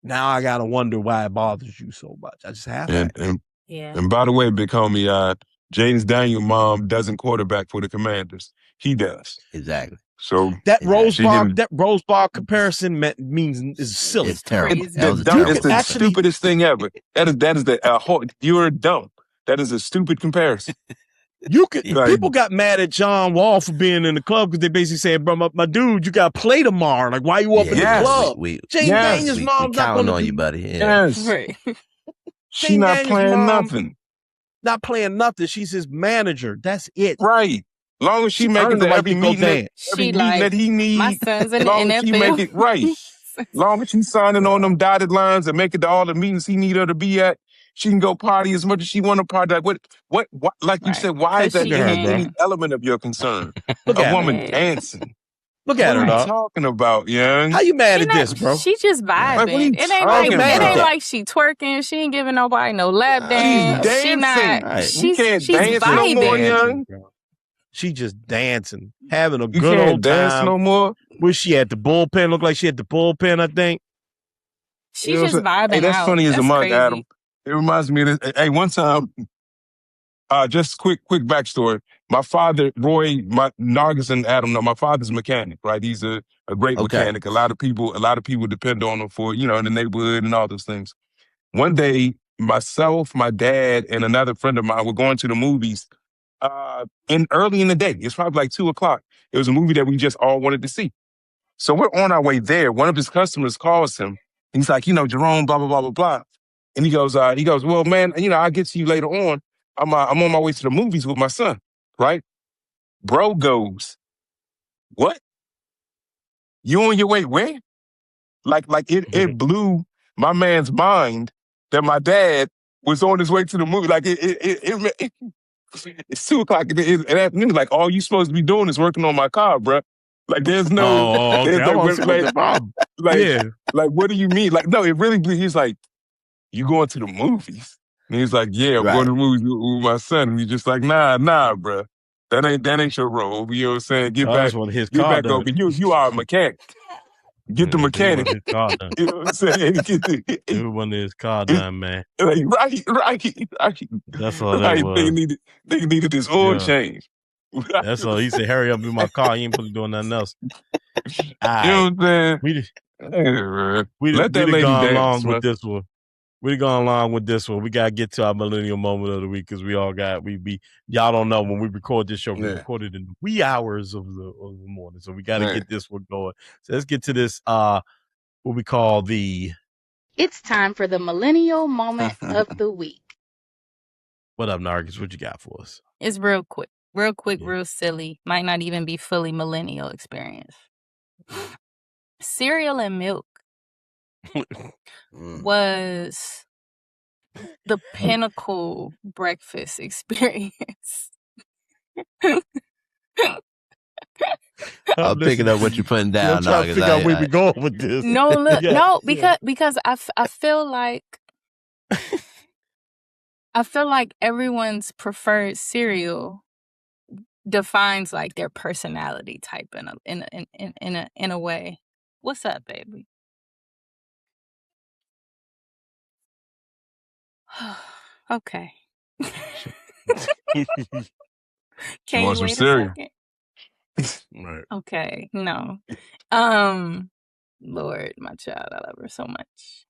Speaker 3: now I gotta wonder why it bothers you so much. I just have to.
Speaker 5: And by the way, big homie, James Daniel's mom doesn't quarterback for the Commanders. He does.
Speaker 6: Exactly.
Speaker 5: So
Speaker 3: that Rose Bar comparison means is silly.
Speaker 6: It's terrible.
Speaker 5: It's the stupidest thing ever. That is you're dumb. That is a stupid comparison.
Speaker 3: People got mad at John Wall for being in the club because they basically said, bro, my dude, you got to play tomorrow. Like, why you up in the club? James Daniel's mom's not
Speaker 6: counting on you, buddy.
Speaker 5: Yes. She's not playing nothing.
Speaker 3: Not playing nothing. She's his manager. That's it.
Speaker 5: Right. Long as she make it to every meeting that he needs.
Speaker 4: My son's in the NFL.
Speaker 5: She make it right. Long as she's signing on them dotted lines and make it to all the meetings he need her to be at, she can go party as much as she want to party. Like what like you said, why is that any element of your concern? A woman dancing.
Speaker 3: Look at her,
Speaker 5: What are you talking about, young?
Speaker 3: How you mad at this, bro?
Speaker 4: She just vibing. It ain't like she twerking. She ain't giving nobody no lap dance.
Speaker 5: She's dancing.
Speaker 4: She's
Speaker 5: dance
Speaker 4: vibing.
Speaker 5: no more, young.
Speaker 3: She just dancing, having a
Speaker 5: You
Speaker 3: good
Speaker 5: can't
Speaker 3: old
Speaker 5: dance
Speaker 3: time.
Speaker 5: no more.
Speaker 3: Where she at the bullpen? Look like she at the bullpen, I think.
Speaker 4: She's just vibing.
Speaker 5: Hey, that's
Speaker 4: out.
Speaker 5: funny as
Speaker 4: That's
Speaker 5: a mug,
Speaker 4: crazy.
Speaker 5: Adam. It reminds me of this. Hey, one time, just quick backstory. My father, Roy, Nargis and Adam know my father's a mechanic, right? He's a great mechanic. A lot of people depend on him for, in the neighborhood and all those things. One day, myself, my dad, and another friend of mine were going to the movies early in the day. It's probably like 2:00. It was a movie that we just all wanted to see. So we're on our way there. One of his customers calls him. He's like, Jerome, blah, blah, blah, blah, blah. And he goes, well, man, I'll get to you later on. I'm on my way to the movies with my son, right? Bro goes, what? You on your way where? Like it blew my man's mind that my dad was on his way to the movie. Like it's 2:00 in the afternoon. Like all you supposed to be doing is working on my car, bro. Like there's no, like what do you mean? Like no, it really blew. He's like, you going to the movies? And he's like, yeah, I'm going to the movies with my son. And he's just like, nah, bro. That ain't your role. You know what I'm saying? Get back over. You are a mechanic. Get the mechanic.
Speaker 3: His car done.
Speaker 5: You know what I'm saying?
Speaker 3: Dude wanted his car done, man.
Speaker 5: Like, right.
Speaker 3: That's all that was.
Speaker 5: They needed this oil change.
Speaker 3: That's all. He said, hurry up in my car. He ain't supposed to be doing nothing else.
Speaker 5: You know what I'm saying? Let that lady
Speaker 3: gone
Speaker 5: dance,
Speaker 3: along
Speaker 5: man.
Speaker 3: with this one. We've gone along with this one. We gotta get to our millennial moment of the week because we all got y'all don't know when we record this show, we recorded in the wee hours of the morning. So we gotta get this one going. So let's get to this what we call
Speaker 4: It's time for the millennial moment of the week.
Speaker 3: What up, Nargis? What you got for us?
Speaker 4: It's real quick, real silly. Might not even be fully millennial experience. Cereal and milk was the pinnacle breakfast experience.
Speaker 6: I'm picking up what you're putting down.
Speaker 3: I'm trying to figure out where we going with this.
Speaker 4: No, because I feel like everyone's preferred cereal defines like their personality type in a way. What's up, baby? Okay. Can you wait a second?
Speaker 3: Right.
Speaker 4: Okay. No. Lord, my child, I love her so much.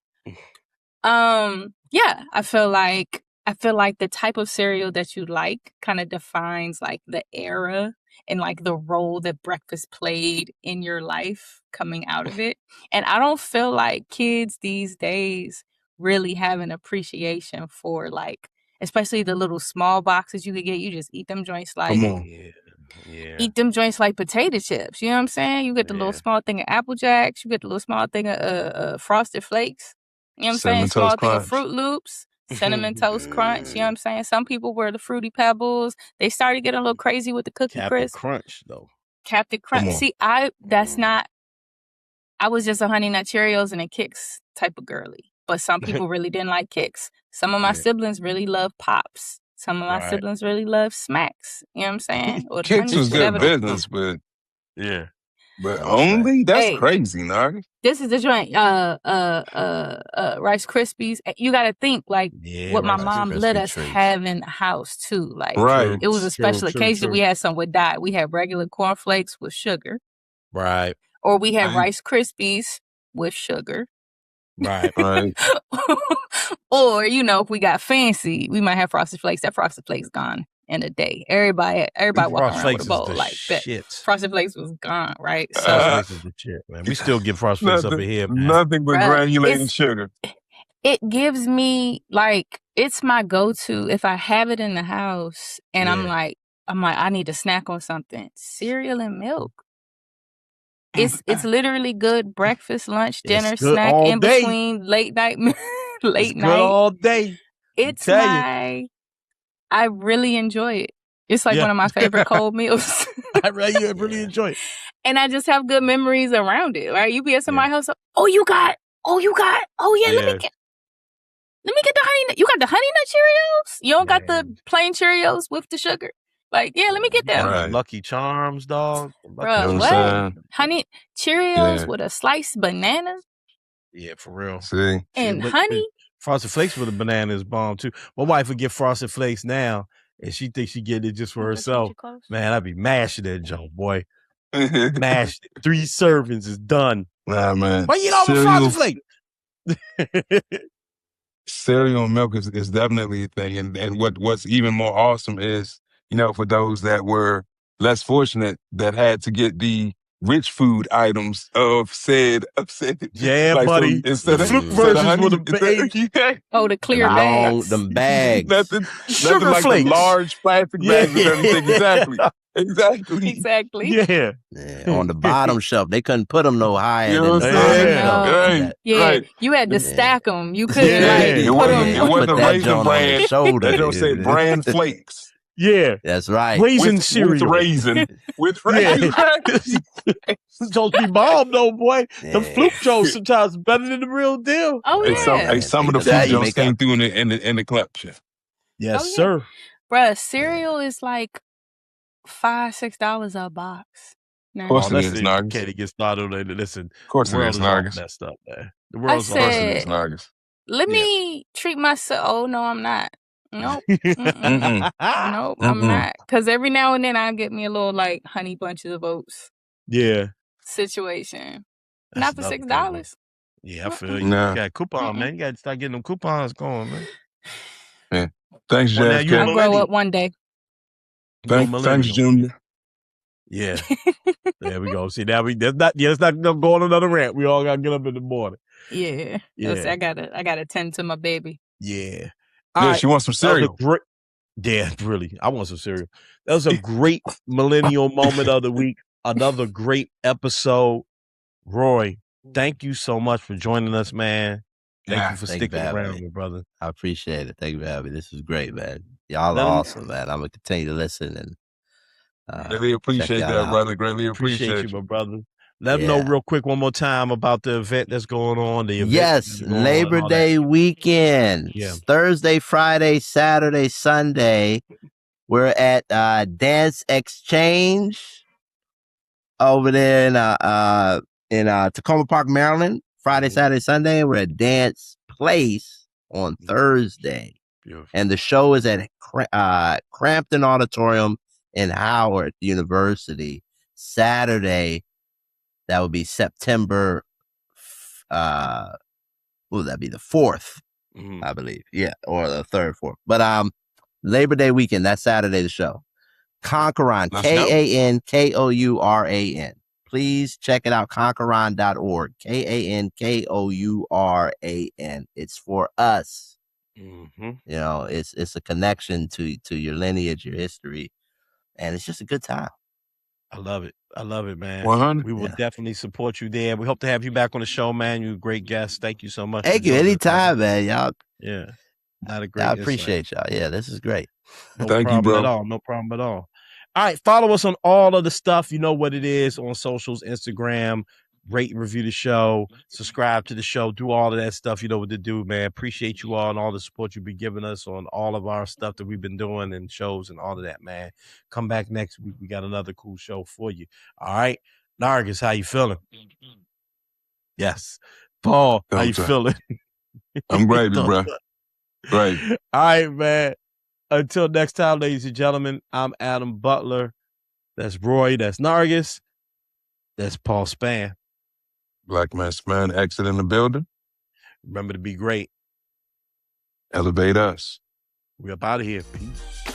Speaker 4: Yeah, I feel like the type of cereal that you like kind of defines like the era and like the role that breakfast played in your life coming out of it. And I don't feel like kids these days really have an appreciation for like, especially the little small boxes you could get. You just eat them joints like, eat them joints like potato chips. You know what I'm saying? You get the little small thing of Apple Jacks. You get the little small thing of Frosted Flakes. You know what I'm saying? Small thing of Fruit Loops, Cinnamon Toast Crunch. You know what I'm saying? Some people were the Fruity Pebbles. They started getting a little crazy with the Cookie Crisp.
Speaker 3: Crunch, though.
Speaker 4: Captain Crunch. See, I was just a Honey Nut Cheerios and a Kix type of girly. But some people really didn't like Kix. Some of my siblings really love Pops. Some of my siblings really love Smacks. You know what I'm saying? Or
Speaker 5: Kix was good business, but but only that's crazy, Nargis.
Speaker 4: This is the joint. Rice Krispies. You got to think like what my mom let us have in the house too. Like it was a special occasion. We had some with dye. We had regular cornflakes with sugar,
Speaker 3: right?
Speaker 4: Or we had Rice Krispies with sugar.
Speaker 3: Right.
Speaker 4: Or, if we got fancy, we might have Frosted Flakes. That Frosted Flakes gone in a day. Everybody walking around with a bowl like that. Frosted Flakes was gone, right? So
Speaker 3: Frosted Flakes is the shit, man. We still get Frosted Flakes up in here, man.
Speaker 5: Nothing but granulated sugar.
Speaker 4: It gives me like, it's my go-to if I have it in the house and I'm like, I need to snack on something. Cereal and milk. It's literally good breakfast, lunch, dinner, snack in between late night. Good
Speaker 3: all day.
Speaker 4: I really enjoy it. It's like one of my favorite cold meals.
Speaker 3: I really enjoy it.
Speaker 4: And I just have good memories around it, right? You be at somebody's house, let me get the honey nut. You got the honey nut Cheerios? You don't got the plain Cheerios with the sugar? Like, let me get them.
Speaker 3: Right. Lucky Charms, dog.
Speaker 4: Bro, what? Honey Cheerios with a sliced banana?
Speaker 3: Yeah, for real.
Speaker 5: See?
Speaker 4: And honey?
Speaker 3: Frosted Flakes with a banana is bomb, too. My wife would get Frosted Flakes now, and she thinks she get it just for herself. Man, I'd be mashing that junk, boy. Mashed it. 3 servings is done.
Speaker 5: Nah, man.
Speaker 3: Why you eat all the Frosted Flakes?
Speaker 5: Cereal and milk is definitely a thing. And what's even more awesome is, for those that were less fortunate that had to get the rich food items of said
Speaker 3: buddy.
Speaker 5: Instead of
Speaker 3: flip versions with a
Speaker 5: bag.
Speaker 4: The clear bags.
Speaker 6: Them bags.
Speaker 5: Nothing like
Speaker 3: flakes.
Speaker 5: the large plastic bags of everything. Exactly.
Speaker 3: Yeah.
Speaker 6: On the bottom shelf, they couldn't put them no higher than the
Speaker 5: bottom shelf.
Speaker 4: Right. You had to stack them. You couldn't put them.
Speaker 5: It wasn't a Raisin Bran. That don't say Bran Flakes.
Speaker 3: Yeah,
Speaker 6: that's right.
Speaker 3: Raisin cereal
Speaker 5: with raisin.
Speaker 3: It's supposed to be bomb, though, boy. The Fluke Joes sometimes better than the real deal.
Speaker 4: Oh yeah.
Speaker 5: Some of the Fluke Joes came through in the collection.
Speaker 3: Yes, sir.
Speaker 4: Bruh, cereal is like $5-6 a box.
Speaker 5: Of course it
Speaker 3: listen,
Speaker 5: is,
Speaker 3: you
Speaker 5: Nargis.
Speaker 3: can't get started on it. Listen,
Speaker 5: Of course
Speaker 3: the
Speaker 5: it
Speaker 3: world
Speaker 5: is,
Speaker 3: is all
Speaker 5: Nargis.
Speaker 3: messed up, man. The
Speaker 4: I
Speaker 3: world's all
Speaker 5: Of course it is,
Speaker 4: said,
Speaker 5: Nargis.
Speaker 4: let
Speaker 3: Yeah.
Speaker 4: me treat myself. Oh, no, I'm not. Nope.
Speaker 5: Mm-mm.
Speaker 4: Nope, I'm
Speaker 5: Mm-mm.
Speaker 4: not. Because every now and then I'll get me a little, like, honey bunches of oats
Speaker 3: Yeah.
Speaker 4: situation.
Speaker 3: That's
Speaker 4: Not for
Speaker 3: another good one.
Speaker 4: $6.
Speaker 3: Yeah, I feel you.
Speaker 5: Nah.
Speaker 3: You got a coupon, man. You got to start getting them coupons going, man.
Speaker 5: Yeah. Thanks,
Speaker 3: Well, now
Speaker 5: Jazz
Speaker 3: you a
Speaker 4: I'll
Speaker 5: K.
Speaker 4: grow
Speaker 3: millennial.
Speaker 4: up one day.
Speaker 3: You a
Speaker 5: Thanks,
Speaker 3: millennial.
Speaker 5: Junior.
Speaker 3: Yeah. There we go. See, now that's not gonna go on another rant. We all gotta get up in the morning.
Speaker 4: Yeah.
Speaker 3: Yeah.
Speaker 4: Listen, I gotta tend to my baby.
Speaker 3: Yeah.
Speaker 5: Yeah,
Speaker 3: All right.
Speaker 5: she wants some
Speaker 3: That was a
Speaker 5: cereal.
Speaker 3: great. Yeah, really. I want some cereal. That was a great millennial moment of the week. Another great episode. Roy, thank you so much for joining us, man. Thank
Speaker 5: Yeah.
Speaker 3: you for
Speaker 6: Thank you for
Speaker 3: sticking
Speaker 6: having
Speaker 3: around,
Speaker 6: me.
Speaker 3: my brother.
Speaker 6: I appreciate it. Thank you for having me. This was great, man. Y'all
Speaker 3: Let
Speaker 6: are
Speaker 3: 'em-
Speaker 6: awesome, man. I'm gonna continue to listen and
Speaker 5: Greatly
Speaker 6: check
Speaker 5: appreciate
Speaker 6: y'all
Speaker 5: that,
Speaker 6: out.
Speaker 5: brother. Greatly
Speaker 3: Appreciate
Speaker 5: appreciate
Speaker 3: you,
Speaker 5: you.
Speaker 3: my brother. Let them know real quick one more time about the event that's going on. The event
Speaker 6: Yes,
Speaker 3: that's going on
Speaker 6: Labor
Speaker 3: and all that.
Speaker 6: Day weekend.
Speaker 3: Yeah.
Speaker 6: Thursday, Friday, Saturday, Sunday. We're at Dance Exchange over there in Tacoma Park, Maryland. Friday, Saturday, Sunday. We're at Dance Place on Thursday.
Speaker 3: Beautiful.
Speaker 6: And the show is at Crampton Auditorium in Howard University. Saturday, that would be September, what would that be? The 4th, I believe. Yeah, or the 3rd, 4th. But Labor Day weekend, that's Saturday, the show. Conqueron, Kankouran. Please check it out, conqueron.org. Kankouran. It's for us.
Speaker 3: Mm-hmm.
Speaker 6: You know, it's a connection to your lineage, your history, and it's just a good time.
Speaker 3: I love it. I love it, man.
Speaker 5: 100.
Speaker 3: We will definitely support you there. We hope to have you back on the show, man. You're a great guest. Thank you so much.
Speaker 6: Thank you. Anytime, man. Y'all.
Speaker 3: Yeah. Not a great
Speaker 6: I
Speaker 3: insight.
Speaker 6: appreciate y'all. Yeah, this is great.
Speaker 3: No
Speaker 5: Thank you,
Speaker 3: problem
Speaker 5: bro.
Speaker 3: at all. No problem at all. All right. Follow us on all of the stuff. You know what it is on socials, Instagram. Rate and review the show. Subscribe to the show. Do all of that stuff. You know what to do, man. Appreciate you all and all the support you've been giving us on all of our stuff that we've been doing and shows and all of that, man. Come back next week. We got another cool show for you. All right. Nargis, how you feeling? Yes. Paul, how you feeling?
Speaker 5: I'm great, bro. Great.
Speaker 3: All right, man. Until next time, ladies and gentlemen, I'm Adam Butler. That's Roy. That's Nargis. That's Paul Span.
Speaker 5: Black Man Span, exit in the building.
Speaker 3: Remember to be great.
Speaker 5: Elevate us.
Speaker 3: We're up out of here. Peace.